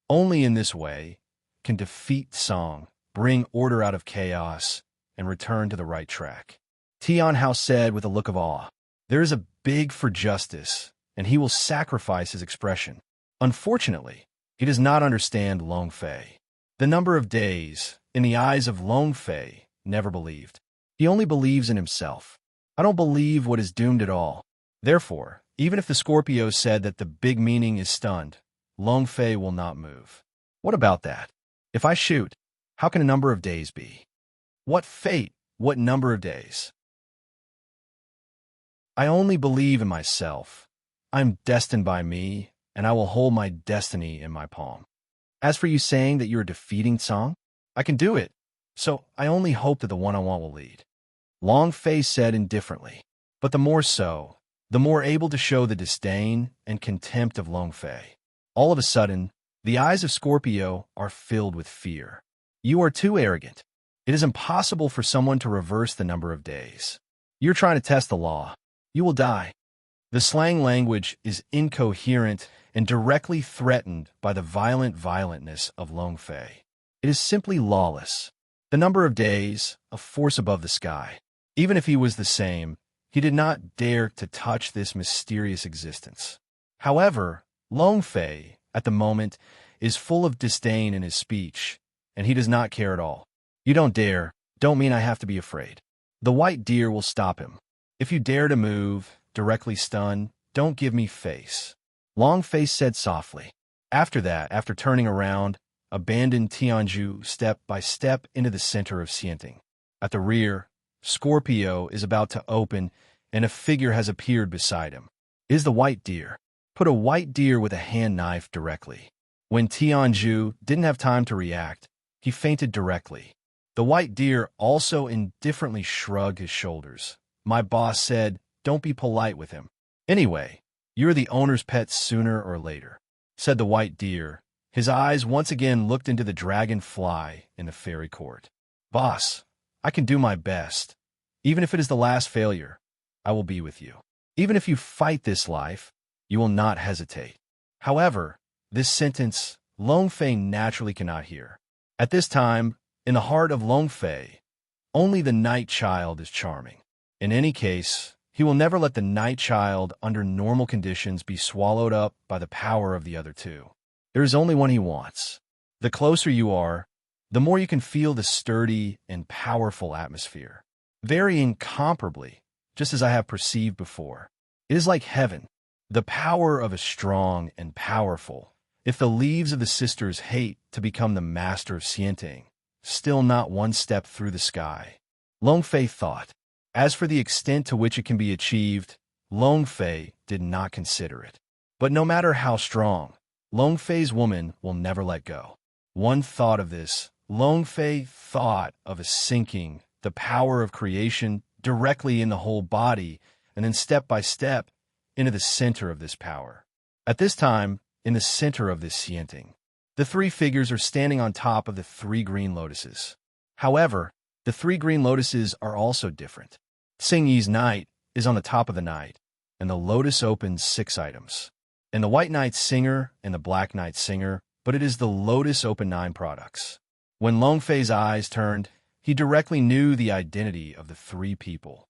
Only in this way can defeat Song, bring order out of chaos, and return to the right track. Tian Hao said with a look of awe, there is a big for justice, and he will sacrifice his expression. Unfortunately, he does not understand Long Fei. The number of days, in the eyes of Long Fei, never believed. He only believes in himself. I don't believe what is doomed at all. Therefore, even if the Scorpio said that the big meaning is stunned, Long Fei will not move. What about that? If I shoot, how can a number of days be? What fate? What number of days? I only believe in myself. I'm destined by me, and I will hold my destiny in my palm. As for you saying that you're defeating Song, I can do it. So I only hope that the one I want will lead. Long Fei said indifferently, but the more so, the more able to show the disdain and contempt of Long Fei. All of a sudden, the eyes of Scorpio are filled with fear. You are too arrogant. It is impossible for someone to reverse the number of days. You're trying to test the law. You will die. The slang language is incoherent and directly threatened by the violentness of Long Fei. It is simply lawless. The number of days, a force above the sky. Even if he was the same, he did not dare to touch this mysterious existence. However, Long Fei, at the moment, is full of disdain in his speech, and he does not care at all. You don't dare, don't mean I have to be afraid. The white deer will stop him. If you dare to move, directly stun, don't give me face. Long Fei said softly. After that, after turning around, abandoned Tianju step by step into the center of Xianting. At the rear, Scorpio is about to open, and a figure has appeared beside him. It is the white deer. Put a white deer with a hand knife directly. When Tianju didn't have time to react, he fainted directly. The white deer also indifferently shrugged his shoulders. My boss said, don't be polite with him. Anyway, you're the owner's pet sooner or later, said the white deer. His eyes once again looked into the dragonfly in the fairy court. Boss, I can do my best. Even if it is the last failure, I will be with you. Even if you fight this life, you will not hesitate. However, this sentence, Long Fei naturally cannot hear. At this time, in the heart of Long Fei, only the night child is charming. In any case, he will never let the night child under normal conditions be swallowed up by the power of the other two. There is only one he wants. The closer you are, the more you can feel the sturdy and powerful atmosphere. Very incomparably, just as I have perceived before. It is like heaven, the power of a strong and powerful. If the leaves of the sisters hate to become the master of Xianting, still not one step through the sky. Long Fei thought. As for the extent to which it can be achieved, Long Fei did not consider it. But no matter how strong, Long Fei's woman will never let go. One thought of this, Long Fei thought of a sinking, the power of creation directly in the whole body, and then step by step into the center of this power. At this time, in the center of this Xianting, the three figures are standing on top of the three green lotuses. However, the three green lotuses are also different. Xing Yi's knight is on the top of the knight, and the lotus opens 6 items. And the white knight singer and the black knight singer, but it is the lotus open 9 products. When Long Fei's eyes turned, he directly knew the identity of the 3 people.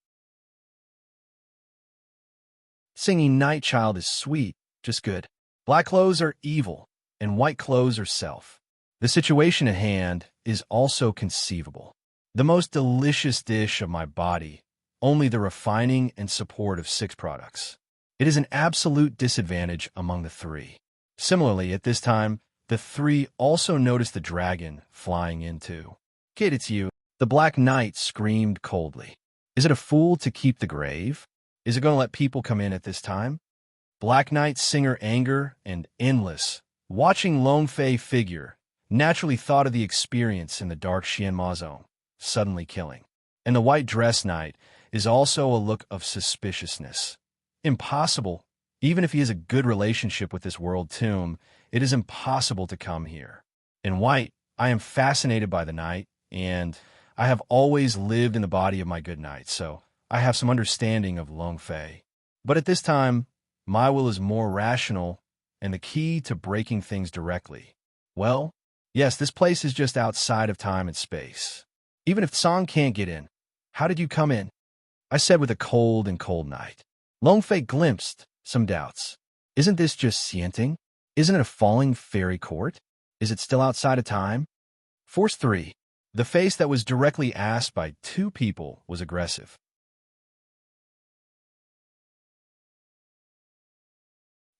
Xing Yi night child is sweet, just good. Black clothes are evil, and white clothes are self. The situation at hand is also conceivable. The most delicious dish of my body, only the refining and support of 6 products. It is an absolute disadvantage among the 3. Similarly, at this time, the 3 also noticed the dragon flying in too. Kid, it's you. The Black Knight screamed coldly. Is it a fool to keep the grave? Is it going to let people come in at this time? Black Knight Singer anger and endless. Watching Long Fei figure, naturally thought of the experience in the dark Xianma zone, suddenly killing. And the white dress knight is also a look of suspiciousness. Impossible. Even if he has a good relationship with this world tomb, it is impossible to come here. In white, I am fascinated by the knight, and I have always lived in the body of my good knight, so I have some understanding of Long Fei. But at this time, my will is more rational and the key to breaking things directly. Well, yes, this place is just outside of time and space. Even if Song can't get in, how did you come in? I said with a cold night. Long Fei glimpsed some doubts. Isn't this just Xianting? Isn't it a falling fairy court? Is it still outside of time? Force 3. The face that was directly asked by two people was aggressive.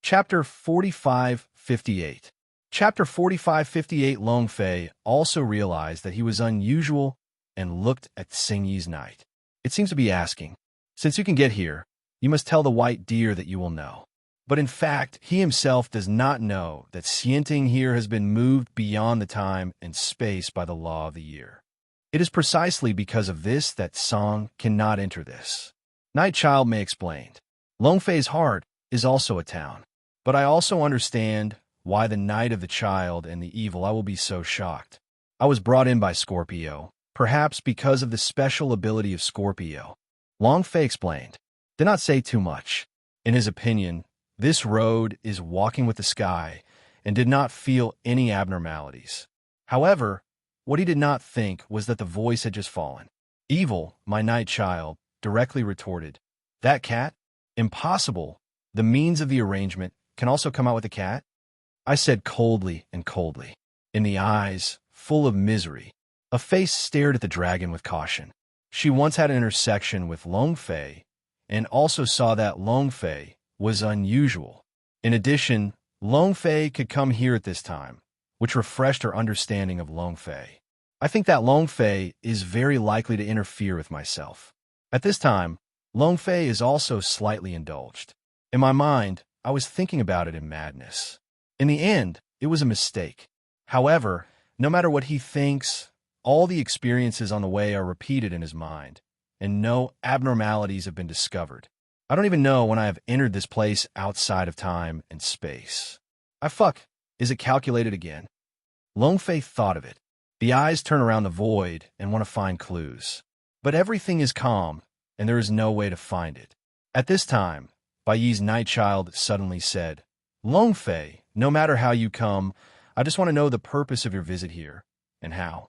Chapter 4558. Chapter 4558. Long Fei also realized that he was unusual and looked at Xingyi's knight. It seems to be asking, since you can get here, you must tell the white deer that you will know. But in fact, he himself does not know that Xianting here has been moved beyond the time and space by the law of the year. It is precisely because of this that Song cannot enter this. Night Child may explain. Long Fei's heart is also a town. But I also understand why the night of the child and the evil I will be so shocked. I was brought in by Scorpio, perhaps because of the special ability of Scorpio. Long Fei explained. Did not say too much. In his opinion, this road is walking with the sky and did not feel any abnormalities. However, what he did not think was that the voice had just fallen. Evil, my night child, directly retorted. That cat? Impossible. The means of the arrangement can also come out with a cat? I said coldly. In the eyes, full of misery, a face stared at the dragon with caution. She once had an intersection with Long Fei, and also saw that Long Fei was unusual. In addition, Long Fei could come here at this time, which refreshed her understanding of Long Fei. I think that Long Fei is very likely to interfere with myself. At this time, Long Fei is also slightly indulged. In my mind, I was thinking about it in madness. In the end, it was a mistake. However, no matter what he thinks, all the experiences on the way are repeated in his mind, and no abnormalities have been discovered. I don't even know when I have entered this place outside of time and space. Is it calculated again? Long Fei thought of it. The eyes turn around the void and want to find clues. But everything is calm, and there is no way to find it. At this time, Bai Yi's night child suddenly said, Long Fei, no matter how you come, I just want to know the purpose of your visit here, and how.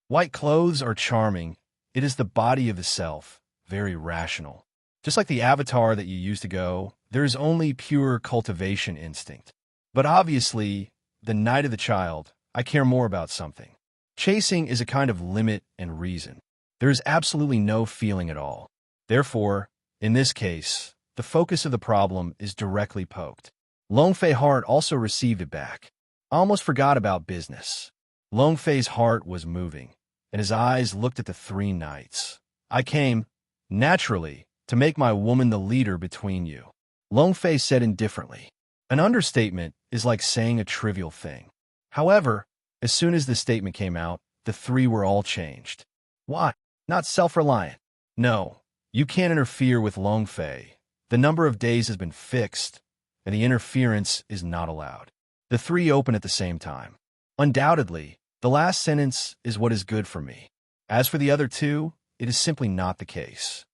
White clothes are charming. It is the body of the self, very rational. Just like the avatar that you used to go, there is only pure cultivation instinct. But obviously, the night of the child, I care more about something. Chasing is a kind of limit and reason. There is absolutely no feeling at all. Therefore, in this case, the focus of the problem is directly poked. Long Fei's heart also received it back. I almost forgot about business. Long Fei's heart was moving, and his eyes looked at the three knights. I came, naturally, to make my woman the leader between you. Long Fei said indifferently. An understatement is like saying a trivial thing. However, as soon as the statement came out, the three were all changed. Why? Not self-reliant. No, you can't interfere with Long Fei. The number of days has been fixed, and the interference is not allowed. The three open at the same time. Undoubtedly, the last sentence is what is good for me. As for the other two, it is simply not the case.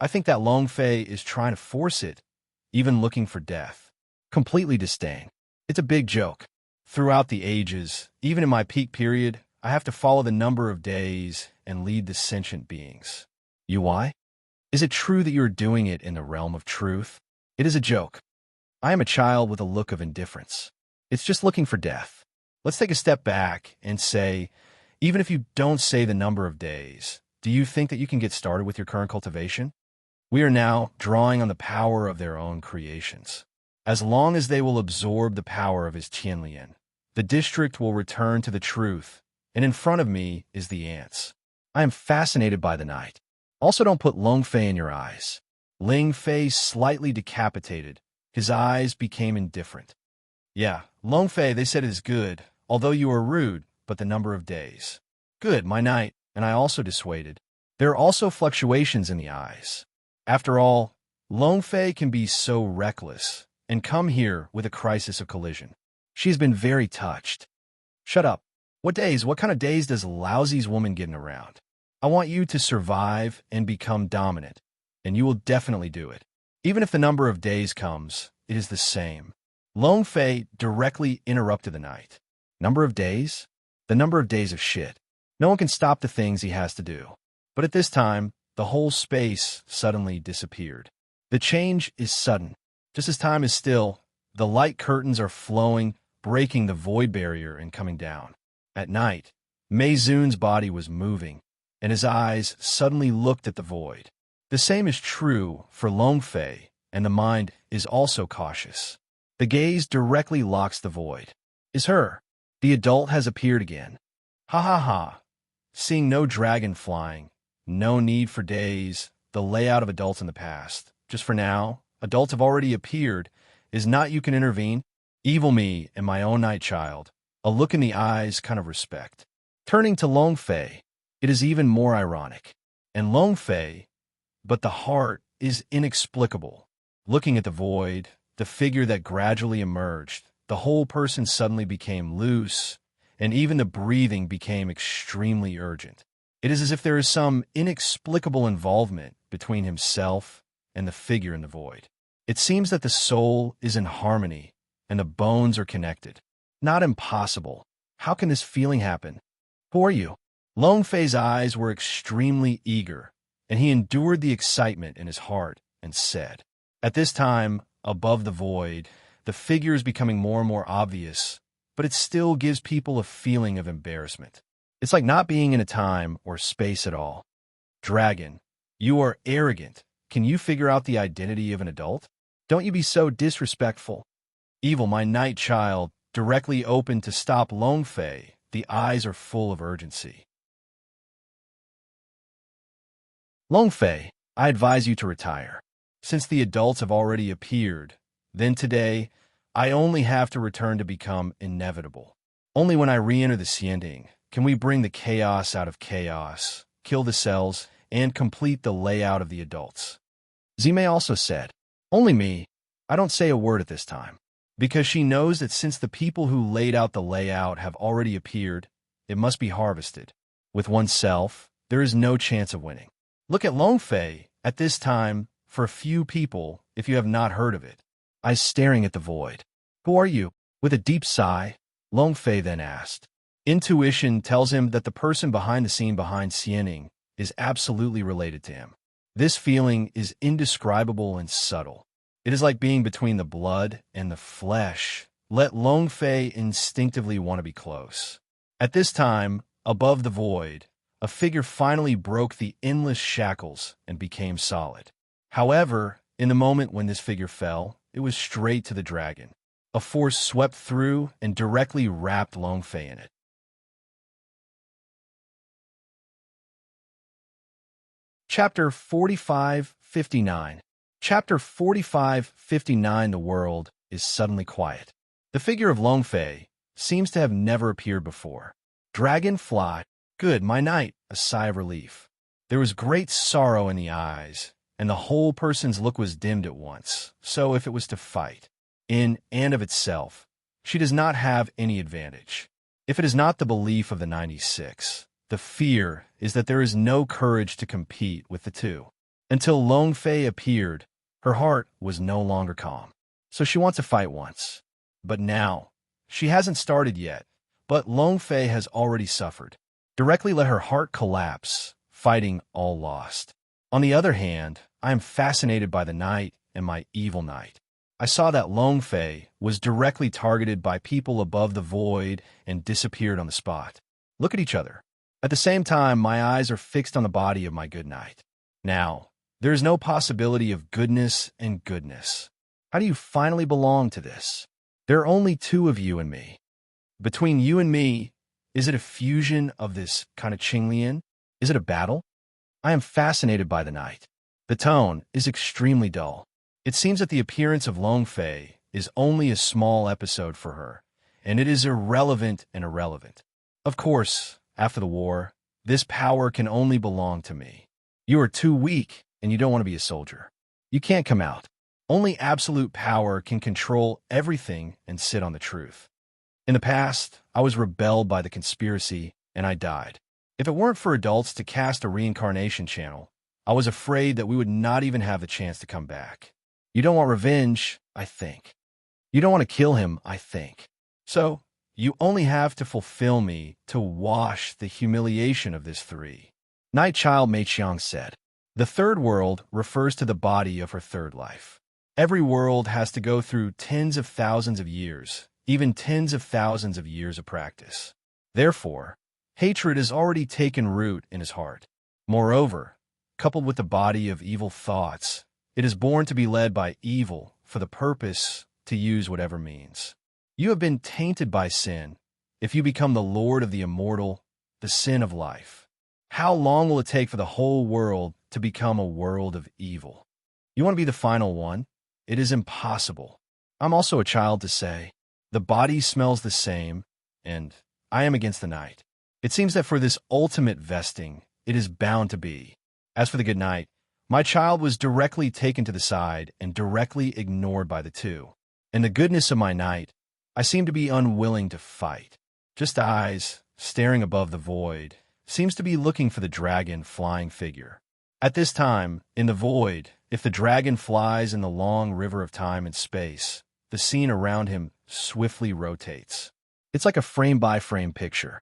I think that Long Fei is trying to force it, even looking for death. Completely disdain. It's a big joke. Throughout the ages, even in my peak period, I have to follow the number of days and lead the sentient beings. You why? Is it true that you are doing it in the realm of truth? It is a joke. I am a child with a look of indifference. It's just looking for death. Let's take a step back and say, even if you don't say the number of days, do you think that you can get started with your current cultivation? We are now drawing on the power of their own creations. As long as they will absorb the power of his Qianlian, the district will return to the truth, and in front of me is the ants. I am fascinated by the night. Also, don't put Long Fei in your eyes. Ling Fei slightly decapitated. His eyes became indifferent. Yeah, Long Fei, they said it is good, although you are rude, but the number of days. Good, my knight, and I also dissuaded. There are also fluctuations in the eyes. After all, Long Fei can be so reckless and come here with a crisis of collision. She has been very touched. Shut up. What kind of days does Lousy's woman getting around? I want you to survive and become dominant, and you will definitely do it. Even if the number of days comes, it is the same. Long Fei directly interrupted the knight. Number of days? The number of days of shit. No one can stop the things he has to do. But at this time, the whole space suddenly disappeared. The change is sudden. Just as time is still, the light curtains are flowing, breaking the void barrier and coming down. At night, Mei Zun's body was moving, and his eyes suddenly looked at the void. The same is true for Long Fei, and the mind is also cautious. The gaze directly locks the void. Is her. The adult has appeared again. Ha ha ha. Seeing no dragon flying, no need for days, the layout of adults in the past. Just for now, adults have already appeared. Is not you can intervene? Evil me and my own night child. A look in the eyes, kind of respect. Turning to Long Fei, it is even more ironic. And Long Fei, but the heart is inexplicable. Looking at the void, the figure that gradually emerged, the whole person suddenly became loose, and even the breathing became extremely urgent. It is as if there is some inexplicable involvement between himself and the figure in the void. It seems that the soul is in harmony, and the bones are connected. Not impossible. How can this feeling happen? Who are you? Long Fei's eyes were extremely eager, and he endured the excitement in his heart and said, at this time, above the void, the figure is becoming more and more obvious, but it still gives people a feeling of embarrassment. It's like not being in a time or space at all. Dragon, you are arrogant. Can you figure out the identity of an adult? Don't you be so disrespectful. Evil, my night child, directly opened to stop Long Fei. The eyes are full of urgency. Long Fei, I advise you to retire. Since the adults have already appeared, then today, I only have to return to become inevitable. Only when I re-enter the Xianding can we bring the chaos out of chaos, kill the cells, and complete the layout of the adults. Zimei also said, only me. I don't say a word at this time, because she knows that since the people who laid out the layout have already appeared, it must be harvested. With oneself, there is no chance of winning. Look at Long Fei at this time for a few people if you have not heard of it. Eyes staring at the void. Who are you? With a deep sigh, Long Fei then asked. Intuition tells him that the person behind the scene behind Xianing is absolutely related to him. This feeling is indescribable and subtle. It is like being between the blood and the flesh. Let Long Fei instinctively want to be close. At this time, above the void, a figure finally broke the endless shackles and became solid. However, in the moment when this figure fell, it was straight to the dragon. A force swept through and directly wrapped Long Fei in it. Chapter 45:59. Chapter 45:59. The world is suddenly quiet. The figure of Long Fei seems to have never appeared before. Dragonfly, good, my knight, a sigh of relief. There was great sorrow in the eyes, and the whole person's look was dimmed at once. So if it was to fight, in and of itself, she does not have any advantage. If it is not the belief of the 96, the fear is that there is no courage to compete with the two. Until Long Fei appeared, her heart was no longer calm. So she wants to fight once. But now, she hasn't started yet, but Long Fei has already suffered. Directly let her heart collapse, fighting all lost. On the other hand, I am fascinated by the night and my evil night. I saw that Long Fei was directly targeted by people above the void and disappeared on the spot. Look at each other. At the same time, my eyes are fixed on the body of my good knight. Now, there is no possibility of goodness and goodness. How do you finally belong to this? There are only two of you and me. Between you and me, is it a fusion of this kind of Qinglian? Is it a battle? I am fascinated by the night. The tone is extremely dull. It seems that the appearance of Long Fei is only a small episode for her, and it is irrelevant and irrelevant. Of course, after the war, this power can only belong to me. You are too weak, and you don't want to be a soldier. You can't come out. Only absolute power can control everything and sit on the truth. In the past, I was rebelled by the conspiracy, and I died. If it weren't for adults to cast a reincarnation channel, I was afraid that we would not even have the chance to come back. You don't want revenge, I think. You don't want to kill him, I think. So, you only have to fulfill me to wash the humiliation of this three. Night Child Meiqiang said. The third world refers to the body of her third life. Every world has to go through tens of thousands of years, even tens of thousands of years of practice. Therefore, hatred has already taken root in his heart. Moreover, coupled with the body of evil thoughts, it is born to be led by evil for the purpose to use whatever means. You have been tainted by sin. If you become the Lord of the immortal, the sin of life, how long will it take for the whole world to become a world of evil? You want to be the final one? It is impossible. I'm also a child to say, the body smells the same, and I am against the night. It seems that for this ultimate vesting, it is bound to be. As for the good night, my child was directly taken to the side and directly ignored by the two. In the goodness of my night, I seem to be unwilling to fight. Just eyes, staring above the void, seems to be looking for the dragon flying figure. At this time, in the void, if the dragon flies in the long river of time and space, the scene around him swiftly rotates. It's like a frame-by-frame picture.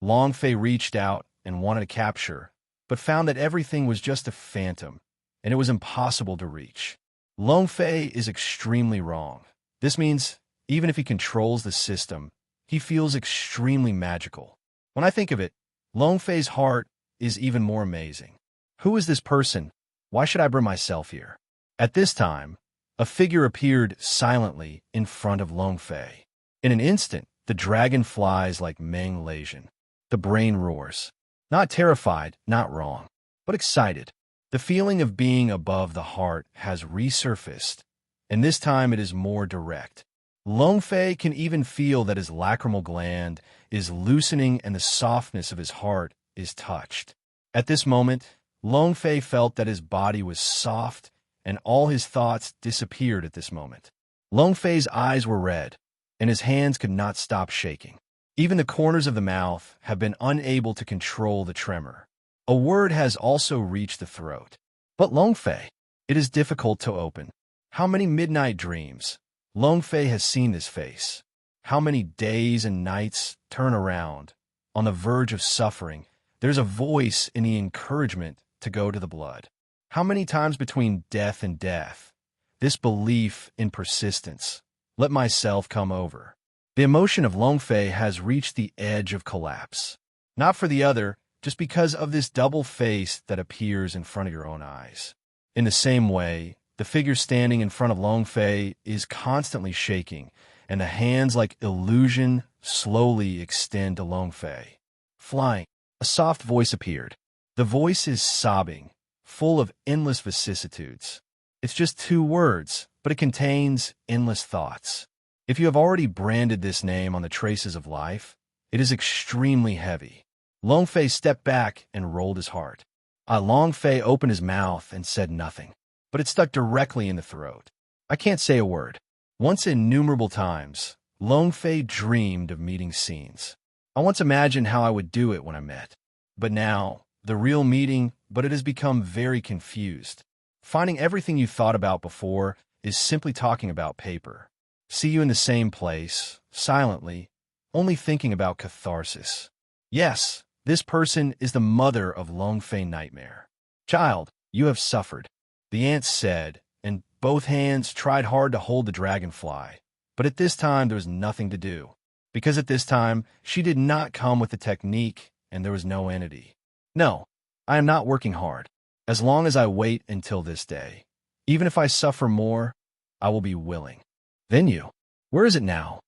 Long Fei reached out and wanted to capture, but found that everything was just a phantom, and it was impossible to reach. Long Fei is extremely wrong. This means, even if he controls the system, he feels extremely magical. When I think of it, Long Fei's heart is even more amazing. Who is this person? Why should I bring myself here? At this time, a figure appeared silently in front of Long Fei. In an instant, the dragon flies like Meng Lesion. The brain roars. Not terrified, not wrong, but excited. The feeling of being above the heart has resurfaced, and this time it is more direct. Long Fei can even feel that his lacrimal gland is loosening and the softness of his heart is touched. At this moment, Long Fei felt that his body was soft and all his thoughts disappeared at this moment. Long Fei's eyes were red, and his hands could not stop shaking. Even the corners of the mouth have been unable to control the tremor. A word has also reached the throat. But Long Fei, it is difficult to open. How many midnight dreams? Long Fei has seen this face. How many days and nights turn around? On the verge of suffering, there's a voice in the encouragement to go to the blood. How many times between death and death? This belief in persistence. Let myself come over. The emotion of Long Fei has reached the edge of collapse. Not for the other, just because of this double face that appears in front of your own eyes. In the same way, the figure standing in front of Long Fei is constantly shaking, and the hands like illusion slowly extend to Long Fei. Flying, a soft voice appeared. The voice is sobbing, full of endless vicissitudes. It's just 2 words, but it contains endless thoughts. If you have already branded this name on the traces of life, it is extremely heavy. Long Fei stepped back and rolled his heart. Long Fei opened his mouth and said nothing, but it stuck directly in the throat. I can't say a word. Once innumerable times, Long Fei dreamed of meeting scenes. I once imagined how I would do it when I met. But now, the real meeting, but it has become very confused. Finding everything you thought about before is simply talking about paper. See you in the same place, silently, only thinking about catharsis. Yes, this person is the mother of Long Fei nightmare. Child, you have suffered, the ant said, and both hands tried hard to hold the dragonfly. But at this time there was nothing to do, because at this time she did not come with the technique and there was no entity. No, I am not working hard. As long as I wait until this day, even if I suffer more, I will be willing. Then you, where is it now?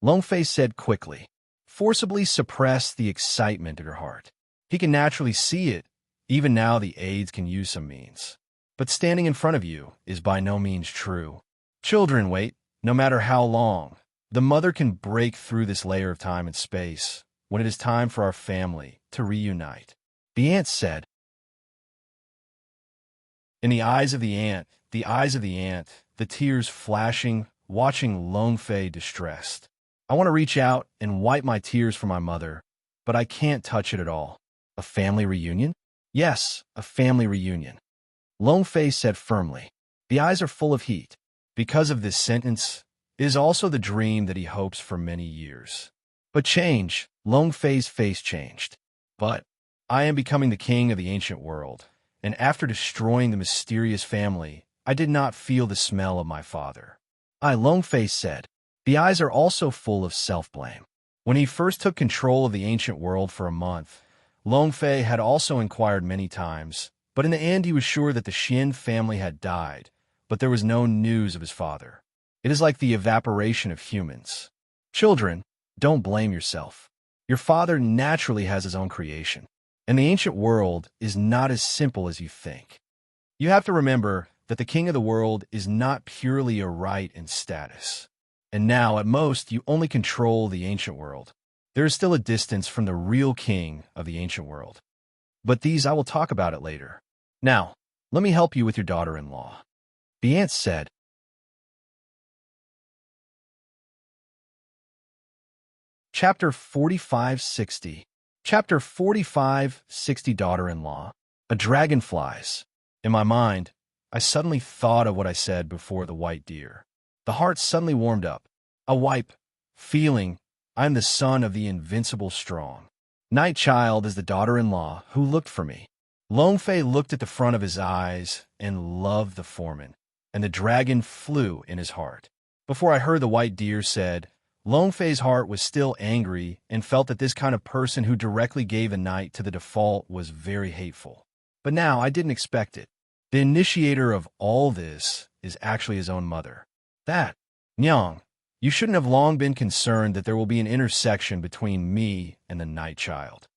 Long Fei said quickly, forcibly suppress the excitement of your heart. He can naturally see it, Even now, the aides can use some means. But standing in front of you is by no means true. Children wait, no matter how long. The mother can break through this layer of time and space when it is time for our family to reunite. The ant said. In the eyes of the ant, the tears flashing, watching Lone Fei distressed. I want to reach out and wipe my tears for my mother, but I can't touch it at all. A family reunion? Yes, a family reunion. Lone Fei said firmly. The eyes are full of heat. Because of this sentence, it is also the dream that he hopes for many years. But change, Lone Fei's face changed. But I am becoming the king of the ancient world, and after destroying the mysterious family, I did not feel the smell of my father. Lone Fei said. The eyes are also full of self-blame. When he first took control of the ancient world for a month, Lone Fei had also inquired many times, but in the end he was sure that the Xian family had died, but there was no news of his father. It is like the evaporation of humans. Children, don't blame yourself. Your father naturally has his own creation, and the ancient world is not as simple as you think. You have to remember that the king of the world is not purely a right and status. And now, at most, you only control the ancient world. There is still a distance from the real king of the ancient world. But these I will talk about it later. Now, let me help you with your daughter-in-law. The ant said. Chapter 4560. Chapter 4560, Daughter-in-Law. A dragon flies. In my mind, I suddenly thought of what I said before the white deer. The heart suddenly warmed up. A wipe, feeling, I am the son of the invincible strong. Night Child is the daughter-in-law who looked for me. Lone Fei looked at the front of his eyes and loved the foreman, and the dragon flew in his heart. Before I heard the white deer said, Lone Fei's heart was still angry and felt that this kind of person who directly gave a night to the default was very hateful. But now I didn't expect it. The initiator of all this is actually his own mother. That, Nyang, you shouldn't have long been concerned that there will be an intersection between me and the Night Child.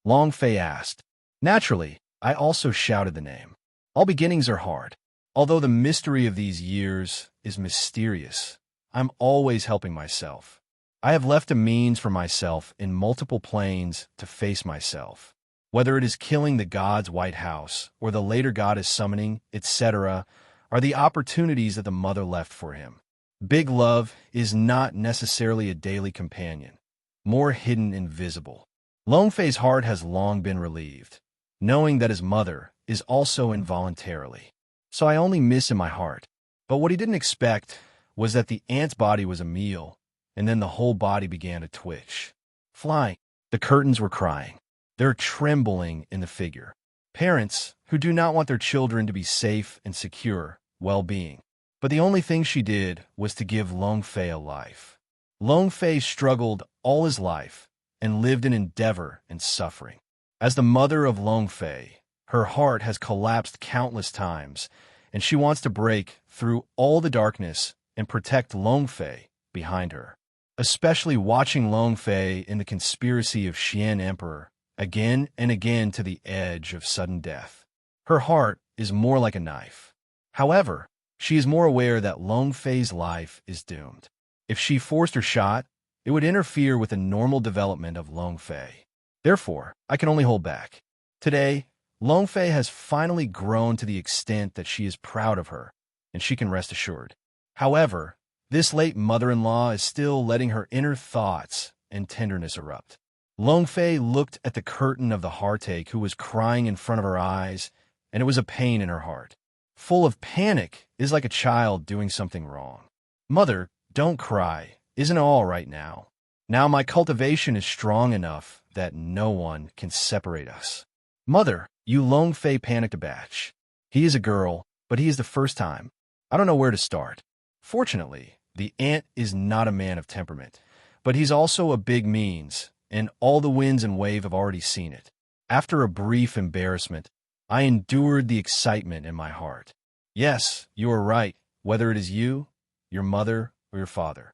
Lone Fei asked. Naturally, I also shouted the name. All beginnings are hard. Although the mystery of these years is mysterious, I'm always helping myself. I have left a means for myself in multiple planes to face myself. Whether it is killing the god's White House or the later god is summoning, etc., are the opportunities that the mother left for him. Big love is not necessarily a daily companion, more hidden and visible. Lone Fei's heart has long been relieved, knowing that his mother is also involuntarily. So I only miss in my heart. But what he didn't expect was that the ant's body was a meal, and then the whole body began to twitch. Flying, the curtains were crying. They're trembling in the figure. Parents who do not want their children to be safe and secure, well-being. But the only thing she did was to give Lone Fei a life. Lone Fei struggled all his life and lived in endeavor and suffering. As the mother of Lone Fei, her heart has collapsed countless times, and she wants to break through all the darkness and protect Lone Fei behind her. Especially watching Lone Fei in the conspiracy of Xian Emperor again and again to the edge of sudden death. Her heart is more like a knife. However, she is more aware that Lone Fei's life is doomed. If she forced her shot, it would interfere with the normal development of Lone Fei. Therefore, I can only hold back. Today, Lone Fei has finally grown to the extent that she is proud of her, and she can rest assured. However, this late mother-in-law is still letting her inner thoughts and tenderness erupt. Lone Fei looked at the curtain of the heartache who was crying in front of her eyes, and it was a pain in her heart. Full of panic is like a child doing something wrong. Mother, don't cry. Isn't it all right now? Now my cultivation is strong enough that no one can separate us. Mother, you Lone Fei panicked a batch. He is a girl, but he is the first time. I don't know where to start. Fortunately, the ant is not a man of temperament, but he's also a big means, and all the winds and wave have already seen it. After a brief embarrassment, I endured the excitement in my heart. Yes, you are right, whether it is you, your mother, or your father.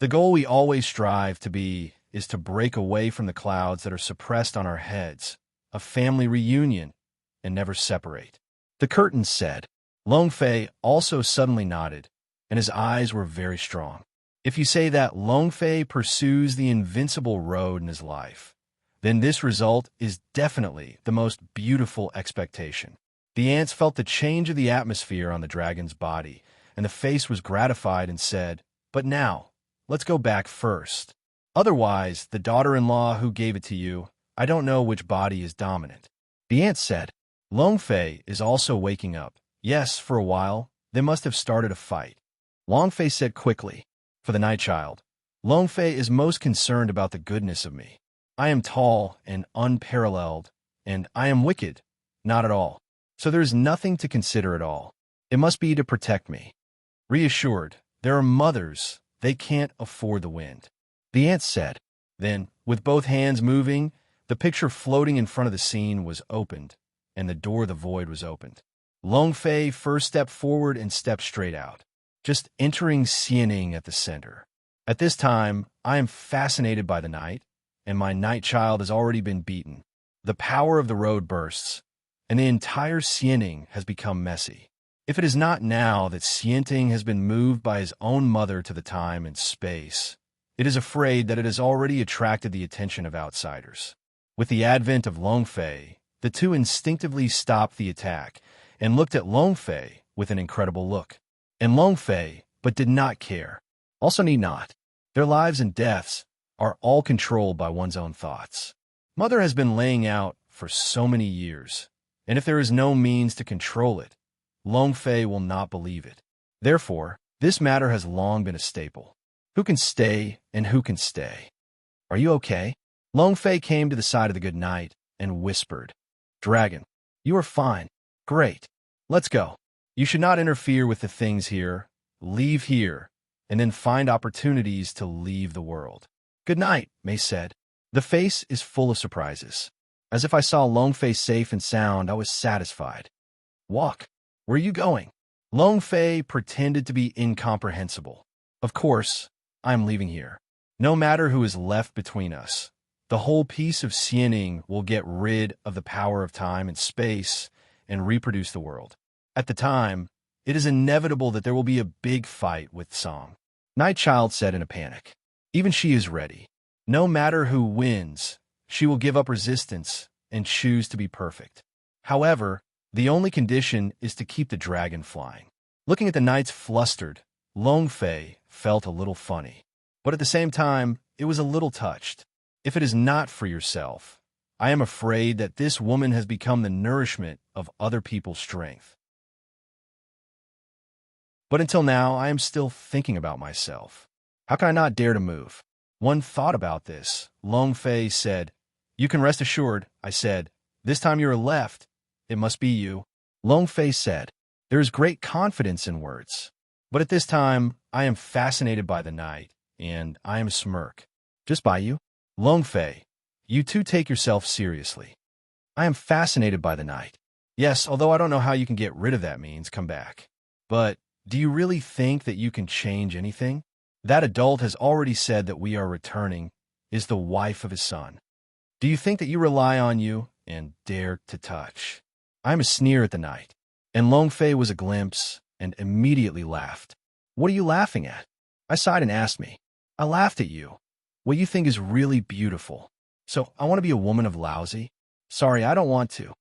The goal we always strive to be is to break away from the clouds that are suppressed on our heads, a family reunion, and never separate. The curtains said. Long Fei also suddenly nodded, and his eyes were very strong. If you say that Long Fei pursues the invincible road in his life, then this result is definitely the most beautiful expectation. The ants felt the change of the atmosphere on the dragon's body, and the face was gratified and said, "But now, let's go back first. Otherwise, the daughter-in-law who gave it to you, I don't know which body is dominant." The ants said, "Long Fei is also waking up. Yes, for a while, they must have started a fight." Long Fei said quickly, "For the night child, Long Fei is most concerned about the goodness of me. I am tall and unparalleled, and I am wicked, not at all. So there is nothing to consider at all. It must be to protect me." Reassured, there are mothers, they can't afford the wind. The ants said. Then, with both hands moving, the picture floating in front of the scene was opened, and the door of the void was opened. Long Fei first stepped forward and stepped straight out, just entering Xianing at the center. At this time, I am fascinated by the night, and my night child has already been beaten. The power of the road bursts, and the entire Xianing has become messy. If it is not now that Xianting has been moved by his own mother to the time and space, it is afraid that it has already attracted the attention of outsiders. With the advent of Long Fei, the two instinctively stopped the attack and looked at Long Fei with an incredible look. And Long Fei, but did not care. Also need not. Their lives and deaths are all controlled by one's own thoughts. Mother has been laying out for so many years, and if there is no means to control it, Long Fei will not believe it. Therefore, this matter has long been a staple. Who can stay and who can stay? Are you okay? Long Fei came to the side of the good knight and whispered, "Dragon, you are fine. Great. Let's go. You should not interfere with the things here. Leave here, and then find opportunities to leave the world." "Good night," Mei said. "The face is full of surprises. As if I saw Long Fei safe and sound, I was satisfied." "Walk. Where are you going?" Long Fei pretended to be incomprehensible. "Of course, I am leaving here. No matter who is left between us, the whole piece of Xianing will get rid of the power of time and space and reproduce the world. At the time, it is inevitable that there will be a big fight with Song." Night Child said in a panic. Even she is ready. No matter who wins, she will give up resistance and choose to be perfect. However, the only condition is to keep the dragon flying. Looking at the knights flustered, Long Fei felt a little funny. But at the same time, it was a little touched. If it is not for yourself, I am afraid that this woman has become the nourishment of other people's strength. But until now, I am still thinking about myself. How can I not dare to move? One thought about this. Long Fei said, "You can rest assured," I said. "This time you are left. It must be you." Long Fei said, "There is great confidence in words. But at this time, I am fascinated by the night, and I am a smirk. Just by you? Long Fei, you too take yourself seriously. I am fascinated by the night. Yes, although I don't know how you can get rid of that means come back. But do you really think that you can change anything? That adult has already said that we are returning, is the wife of his son. Do you think that you rely on you and dare to touch?" I am a sneer at the night. And Long Fei was a glimpse and immediately laughed. "What are you laughing at?" I sighed and asked me. "I laughed at you. What you think is really beautiful. So I want to be a woman of lousy? Sorry, I don't want to.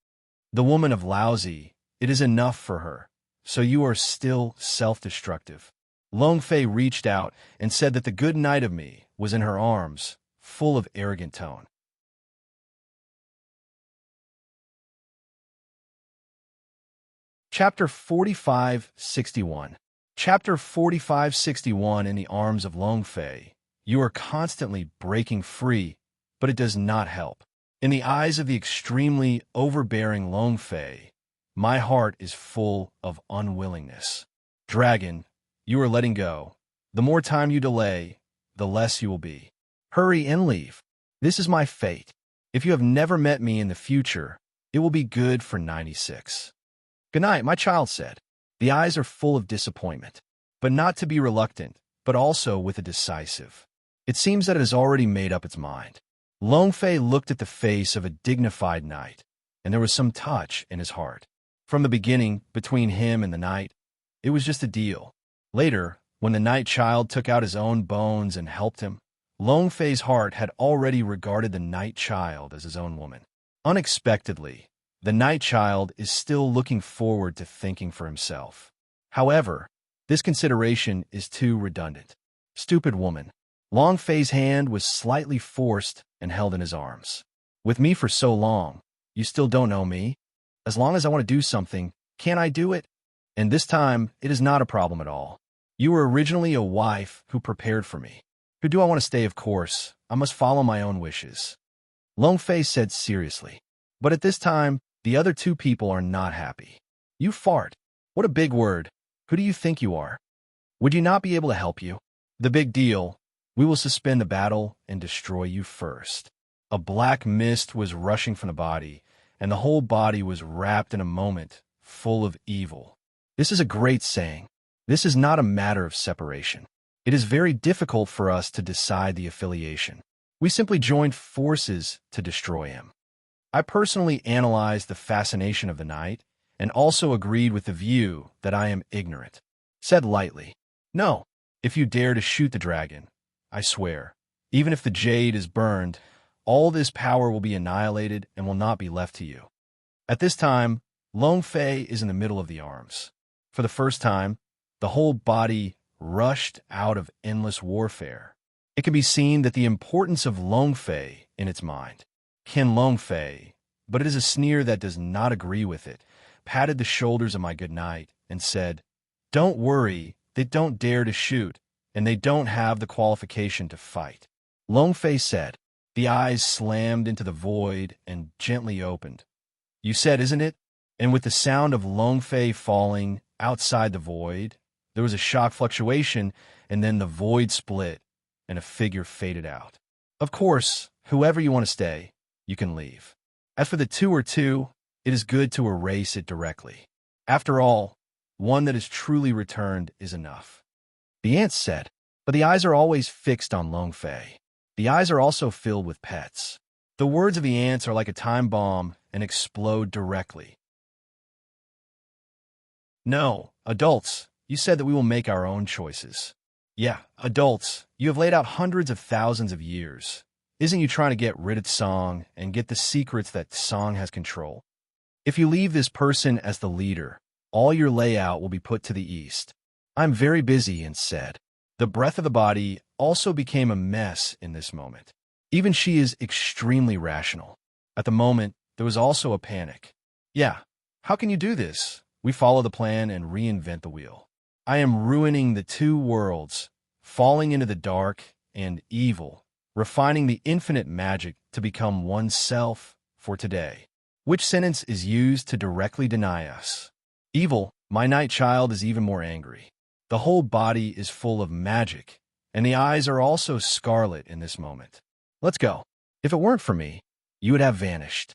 The woman of lousy, it is enough for her. So you are still self-destructive." Long Fei reached out and said that the good night of me was in her arms, full of arrogant tone. Chapter 4561. Chapter 4561. In the arms of Long Fei, you are constantly breaking free, but it does not help. In the eyes of the extremely overbearing Long Fei, my heart is full of unwillingness. Dragon, you are letting go. The more time you delay, the less you will be. Hurry and leave. This is my fate. If you have never met me in the future, it will be good for 96. "Good night," my child said. The eyes are full of disappointment, but not to be reluctant, but also with a decisive. It seems that it has already made up its mind. Lone Fei looked at the face of a dignified knight, and there was some touch in his heart. From the beginning, between him and the knight, it was just a deal. Later, when the night child took out his own bones and helped him, Lone Fei's heart had already regarded the night child as his own woman. Unexpectedly, the night child is still looking forward to thinking for himself. However, this consideration is too redundant. Stupid woman. Long Fei's hand was slightly forced and held in his arms. With me for so long, you still don't know me? As long as I want to do something, can't I do it? And this time, it is not a problem at all. You were originally a wife who prepared for me. Who do I want to stay, of course? I must follow my own wishes. Lone Fei said seriously. But at this time, the other two people are not happy. You fart. What a big word. Who do you think you are? Would you not be able to help you? The big deal. We will suspend the battle and destroy you first. A black mist was rushing from the body, and the whole body was wrapped in a moment full of evil. This is a great saying. This is not a matter of separation. It is very difficult for us to decide the affiliation. We simply joined forces to destroy him. I personally analyzed the fascination of the night and also agreed with the view that I am ignorant. Said lightly, no, if you dare to shoot the dragon, I swear, even if the jade is burned, all this power will be annihilated and will not be left to you. At this time, Lone Fei is in the middle of the arms. For the first time, the whole body rushed out of endless warfare. It can be seen that the importance of Lone Fei in its mind. Ken Lone Fei, but it is a sneer that does not agree with it, patted the shoulders of my good knight and said, don't worry, they don't dare to shoot, and they don't have the qualification to fight. Lone Fei said. The eyes slammed into the void and gently opened. You said, isn't it? And with the sound of Lone Fei falling outside the void, there was a shock fluctuation, and then the void split, and a figure faded out. Of course, whoever you want to stay, you can leave. As for the 2 or 2, it is good to erase it directly. After all, one that is truly returned is enough. The ants said, but the eyes are always fixed on Lone Fei. The eyes are also filled with pets. The words of the ants are like a time bomb and explode directly. No, adults, you said that we will make our own choices. Yeah, adults, you have laid out hundreds of thousands of years. Isn't you trying to get rid of Song and get the secrets that Song has control? If you leave this person as the leader, all your layout will be put to the east. I'm very busy, and said. The breath of the body also became a mess in this moment. Even she is extremely rational. At the moment, there was also a panic. Yeah, how can you do this? We follow the plan and reinvent the wheel. I am ruining the 2 worlds, falling into the dark and evil, refining the infinite magic to become oneself for today. Which sentence is used to directly deny us? Evil, my night child is even more angry. The whole body is full of magic, and the eyes are also scarlet in this moment. Let's go. If it weren't for me, you would have vanished.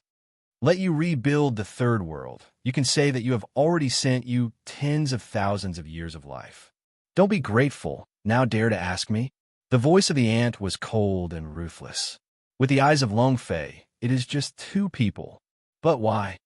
Let you rebuild the 3rd world. You can say that you have already sent you tens of thousands of years of life. Don't be grateful. Now dare to ask me? The voice of the ant was cold and ruthless. With the eyes of Lone Fei, it is just 2 people. But why?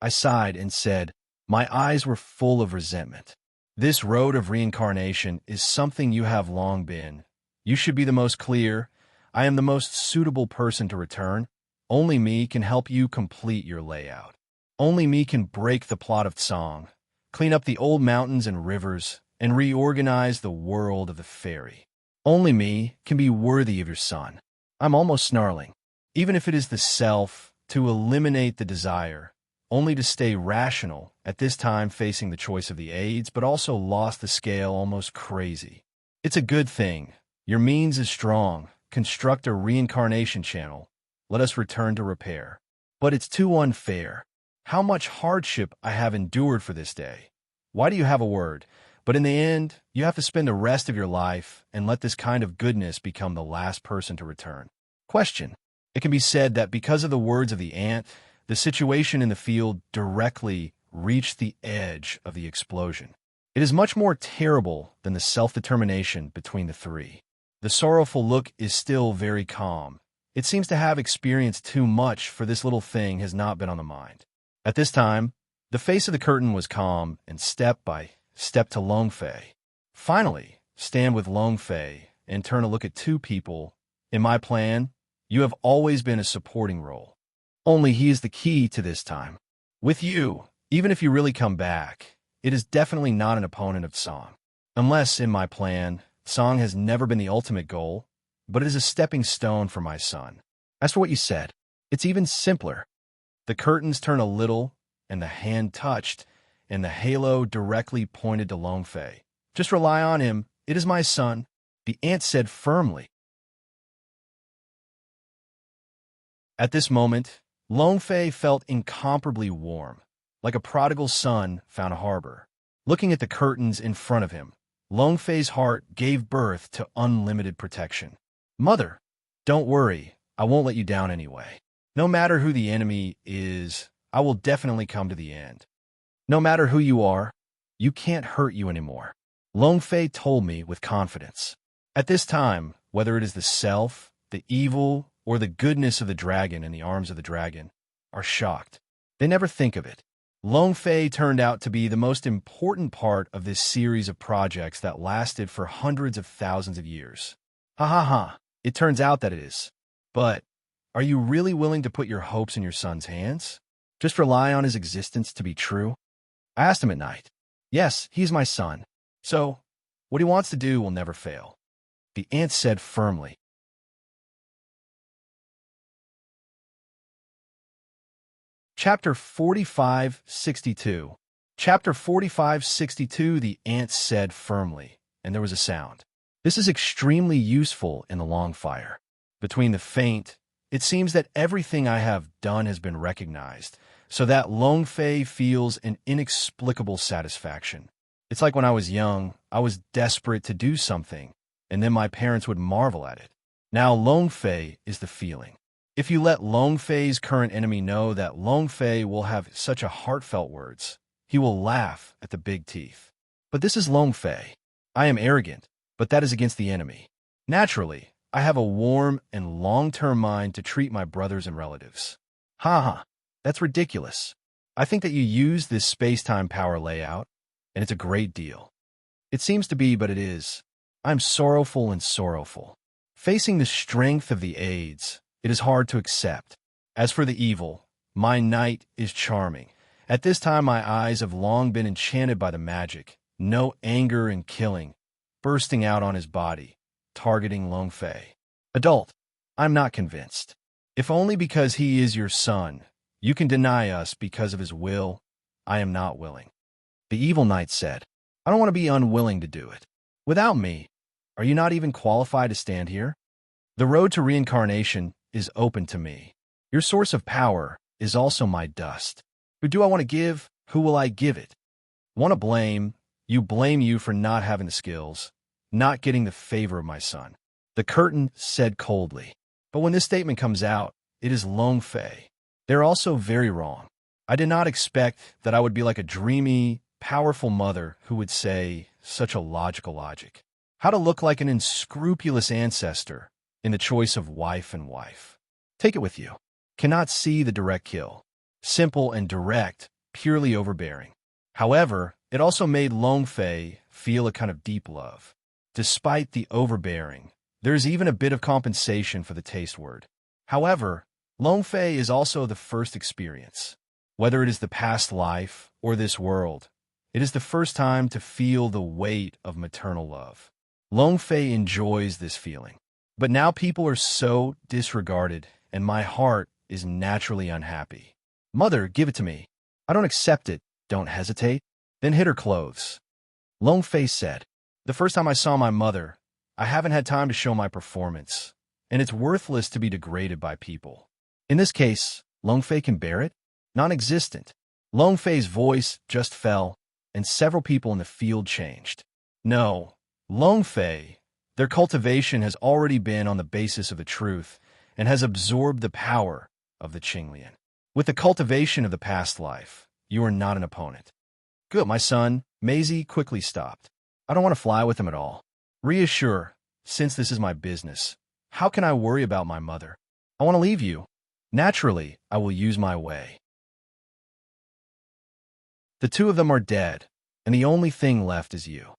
I sighed and said, my eyes were full of resentment. This road of reincarnation is something you have long been. You should be the most clear. I am the most suitable person to return. Only me can help you complete your layout. Only me can break the plot of Song, clean up the old mountains and rivers, and reorganize the world of the fairy. Only me can be worthy of your son. I'm almost snarling. Even if it is the self, to eliminate the desire, only to stay rational, at this time facing the choice of the aids, but also lost the scale almost crazy. It's a good thing. Your means is strong. Construct a reincarnation channel. Let us return to repair. But it's too unfair. How much hardship I have endured for this day. Why do you have a word? But in the end, you have to spend the rest of your life and let this kind of goodness become the last person to return. Question. It can be said that because of the words of the ant, the situation in the field directly reached the edge of the explosion. It is much more terrible than the self-determination between the 3. The sorrowful look is still very calm. It seems to have experienced too much, for this little thing has not been on the mind. At this time, the face of the curtain was calm, and step by step to Long Fei. Finally, stand with Long Fei and turn to look at two people. In my plan, you have always been a supporting role. Only he is the key to this time. With you, even if you really come back, it is definitely not an opponent of Song. Unless, in my plan, Song has never been the ultimate goal, but it is a stepping stone for my son. As for what you said, it's even simpler. The curtains turn a little, and the hand touched, and the halo directly pointed to Long Fei. Just rely on him. It is my son, the ant said firmly. At this moment, Long Fei felt incomparably warm, like a prodigal son found a harbor. Looking at the curtains in front of him, Long Fei's heart gave birth to unlimited protection. Mother, don't worry, I won't let you down anyway. No matter who the enemy is, I will definitely come to the end. No matter who you are, you can't hurt you anymore. Long Fei told me with confidence. At this time, whether it is the self, the evil, or the goodness of the dragon in the arms of the dragon, are shocked. They never think of it. Long Fei turned out to be the most important part of this series of projects that lasted for hundreds of thousands of years. Ha ha ha, it turns out that it is. But, are you really willing to put your hopes in your son's hands? Just rely on his existence to be true? I asked him at night. Yes, he's my son. So, what he wants to do will never fail. The ant said firmly. Chapter 45:62. Chapter 45:62. The ant said firmly, and there was a sound. This is extremely useful in the long fire. Between the faint, it seems that everything I have done has been recognized, so that Long Fei feels an inexplicable satisfaction. It's like when I was young, I was desperate to do something, and then my parents would marvel at it. Now Long Fei is the feeling. If you let Long Fei's current enemy know that Long Fei will have such a heartfelt words, he will laugh at the big teeth. But this is Long Fei. I am arrogant, but that is against the enemy. Naturally, I have a warm and long-term mind to treat my brothers and relatives. Ha ha, that's ridiculous. I think that you use this space-time power layout, and it's a great deal. It seems to be, but it is. I'm sorrowful and sorrowful. Facing the strength of the aids, it is hard to accept. As for the evil, my knight is charming. At this time my eyes have long been enchanted by the magic, no anger and killing, bursting out on his body, targeting Long Fei. Adult, I'm not convinced. If only because he is your son, you can deny us because of his will, I am not willing. The evil knight said, I don't want to be unwilling to do it. Without me, are you not even qualified to stand here? The road to reincarnation is open to me. Your source of power is also my dust. Who do I want to give? Who will I give it? Want to blame? You blame you for not having the skills, not getting the favor of my son. The curtain said coldly. But when this statement comes out, it is Long Fei. They're also very wrong. I did not expect that I would be like a dreamy, powerful mother who would say such a logical logic. How to look like an unscrupulous ancestor in the choice of wife and wife. Take it with you. Cannot see the direct kill. Simple and direct, purely overbearing. However, it also made Long Fei feel a kind of deep love. Despite the overbearing, there is even a bit of compensation for the taste word. However, Long Fei is also the first experience. Whether it is the past life or this world, it is the first time to feel the weight of maternal love. Long Fei enjoys this feeling. But now people are so disregarded, and my heart is naturally unhappy. Mother, give it to me. I don't accept it. Don't hesitate. Then hit her clothes. Long Fei said, the first time I saw my mother, I haven't had time to show my performance, and it's worthless to be degraded by people. In this case, Long Fei can bear it? Non-existent. Long Fei's voice just fell, and several people in the field changed. No, Long Fei, their cultivation has already been on the basis of the truth and has absorbed the power of the Qinglian. With the cultivation of the past life, you are not an opponent. Good, my son. Maisie quickly stopped. I don't want to fly with him at all. Reassure. since this is my business, how can I worry about my mother? I want to leave you. Naturally, I will use my way. The two of them are dead, and the only thing left is you.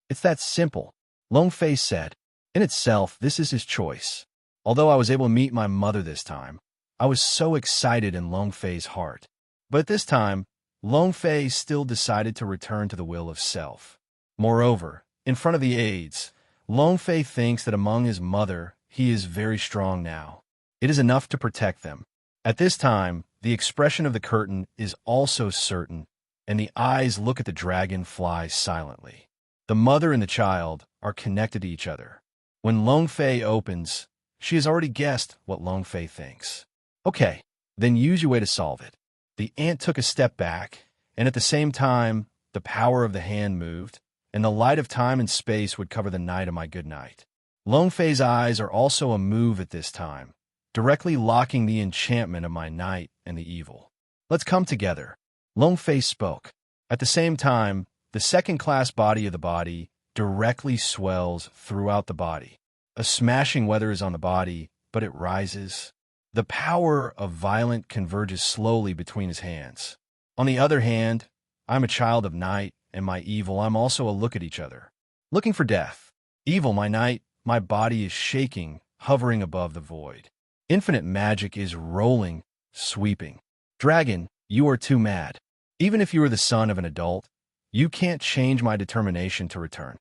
It's that simple, Lone Fei said. In itself, this is his choice. Although I was able to meet my mother this time, I was so excited in Lone Fei's heart. But at this time, Lone Fei still decided to return to the will of self. Moreover, in front of the aides, Lone Fei thinks that among his mother, he is very strong now. It is enough to protect them. At this time, the expression of the curtain is also certain, and the eyes look at the dragon fly silently. The mother and the child are connected to each other. When Lone Fei opens, she has already guessed what Lone Fei thinks. Okay, then use your way to solve it. The ant took a step back, and at the same time, the power of the hand moved, and the light of time and space would cover the night of my good night. Lone Fei's eyes are also a move at this time, directly locking the enchantment of my night and the evil. Let's come together. Lone Fei spoke. At the same time, the second-class body of the body directly swells throughout the body. A smashing weather is on the body, but it rises. The power of violent converges slowly between his hands. On the other hand, I'm a child of night, and my evil, I'm also a look at each other. Looking for death. Evil, my night, my body is shaking, hovering above the void. Infinite magic is rolling, sweeping. Dragon, you are too mad. Even if you are the son of an adult, you can't change my determination to return.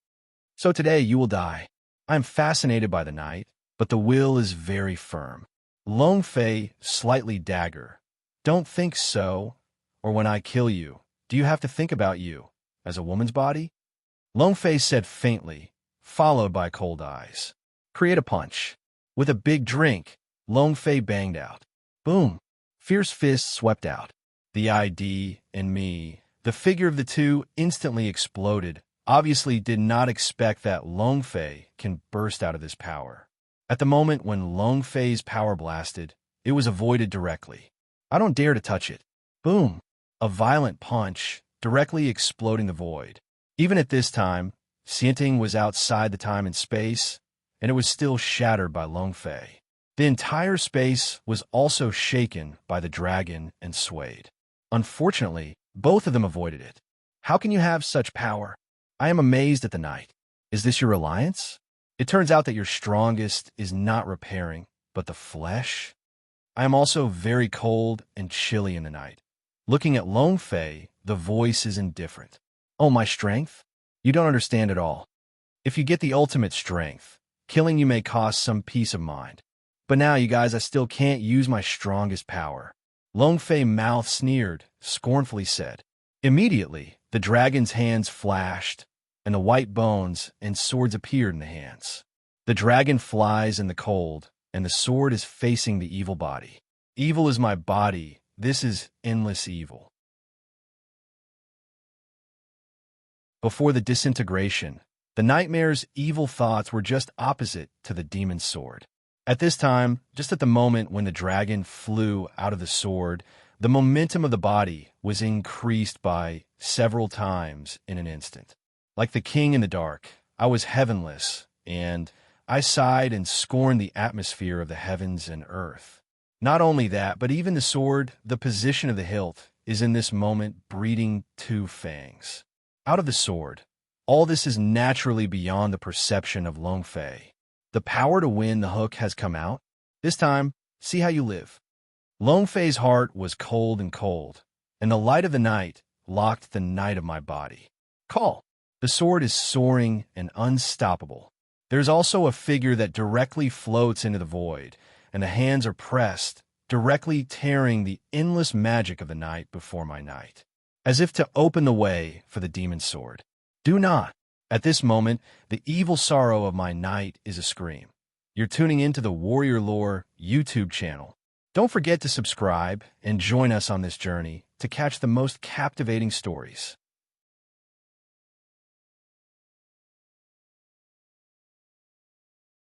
So today you will die. I am fascinated by the night, but the will is very firm. Lone Fei, slightly dagger. Don't think so, or when I kill you, do you have to think about you, as a woman's body? Lone Fei said faintly, followed by cold eyes. Create a punch. With a big drink, Lone Fei banged out. Boom. Fierce fists swept out. The ID and me, the figure of the two, instantly exploded. Obviously did not expect that Lone Fei can burst out of this power. At the moment when Lone Fei's power blasted, it was avoided directly. I don't dare to touch it. Boom! A violent punch, directly exploding the void. Even at this time, Xianting was outside the time and space, and it was still shattered by Lone Fei. The entire space was also shaken by the dragon and swayed. Unfortunately, both of them avoided it. How can you have such power? I am amazed at the night. Is this your alliance? It turns out that your strongest is not repairing, but the flesh? I am also very cold and chilly in the night. Looking at Lone Fei, the voice is indifferent. Oh, my strength? You don't understand at all. If you get the ultimate strength, killing you may cost some peace of mind. But now, you guys, I still can't use my strongest power. Lone Fei mouth sneered, scornfully said. Immediately, the dragon's hands flashed, and the white bones and swords appeared in the hands. The dragon flies in the cold, and the sword is facing the evil body. Evil is my body. This is endless evil. Before the disintegration, the nightmare's evil thoughts were just opposite to the demon's sword. At this time, just at the moment when the dragon flew out of the sword, the momentum of the body was increased by several times in an instant. Like the king in the dark, I was heavenless, and I sighed and scorned the atmosphere of the heavens and earth. Not only that, but even the sword, the position of the hilt, is in this moment breeding two fangs. Out of the sword, all this is naturally beyond the perception of Lone Fei. The power to win the hook has come out. This time, see how you live. Lone Fei's heart was cold, and the light of the night locked the night of my body. Call. The sword is soaring and unstoppable. There's also a figure that directly floats into the void, and the hands are pressed, directly tearing the endless magic of the night before my night, as if to open the way for the demon's sword. Do not. At this moment, the evil sorrow of my night is a scream. You're tuning into the Warrior Lore YouTube channel. Don't forget to subscribe and join us on this journey to catch the most captivating stories.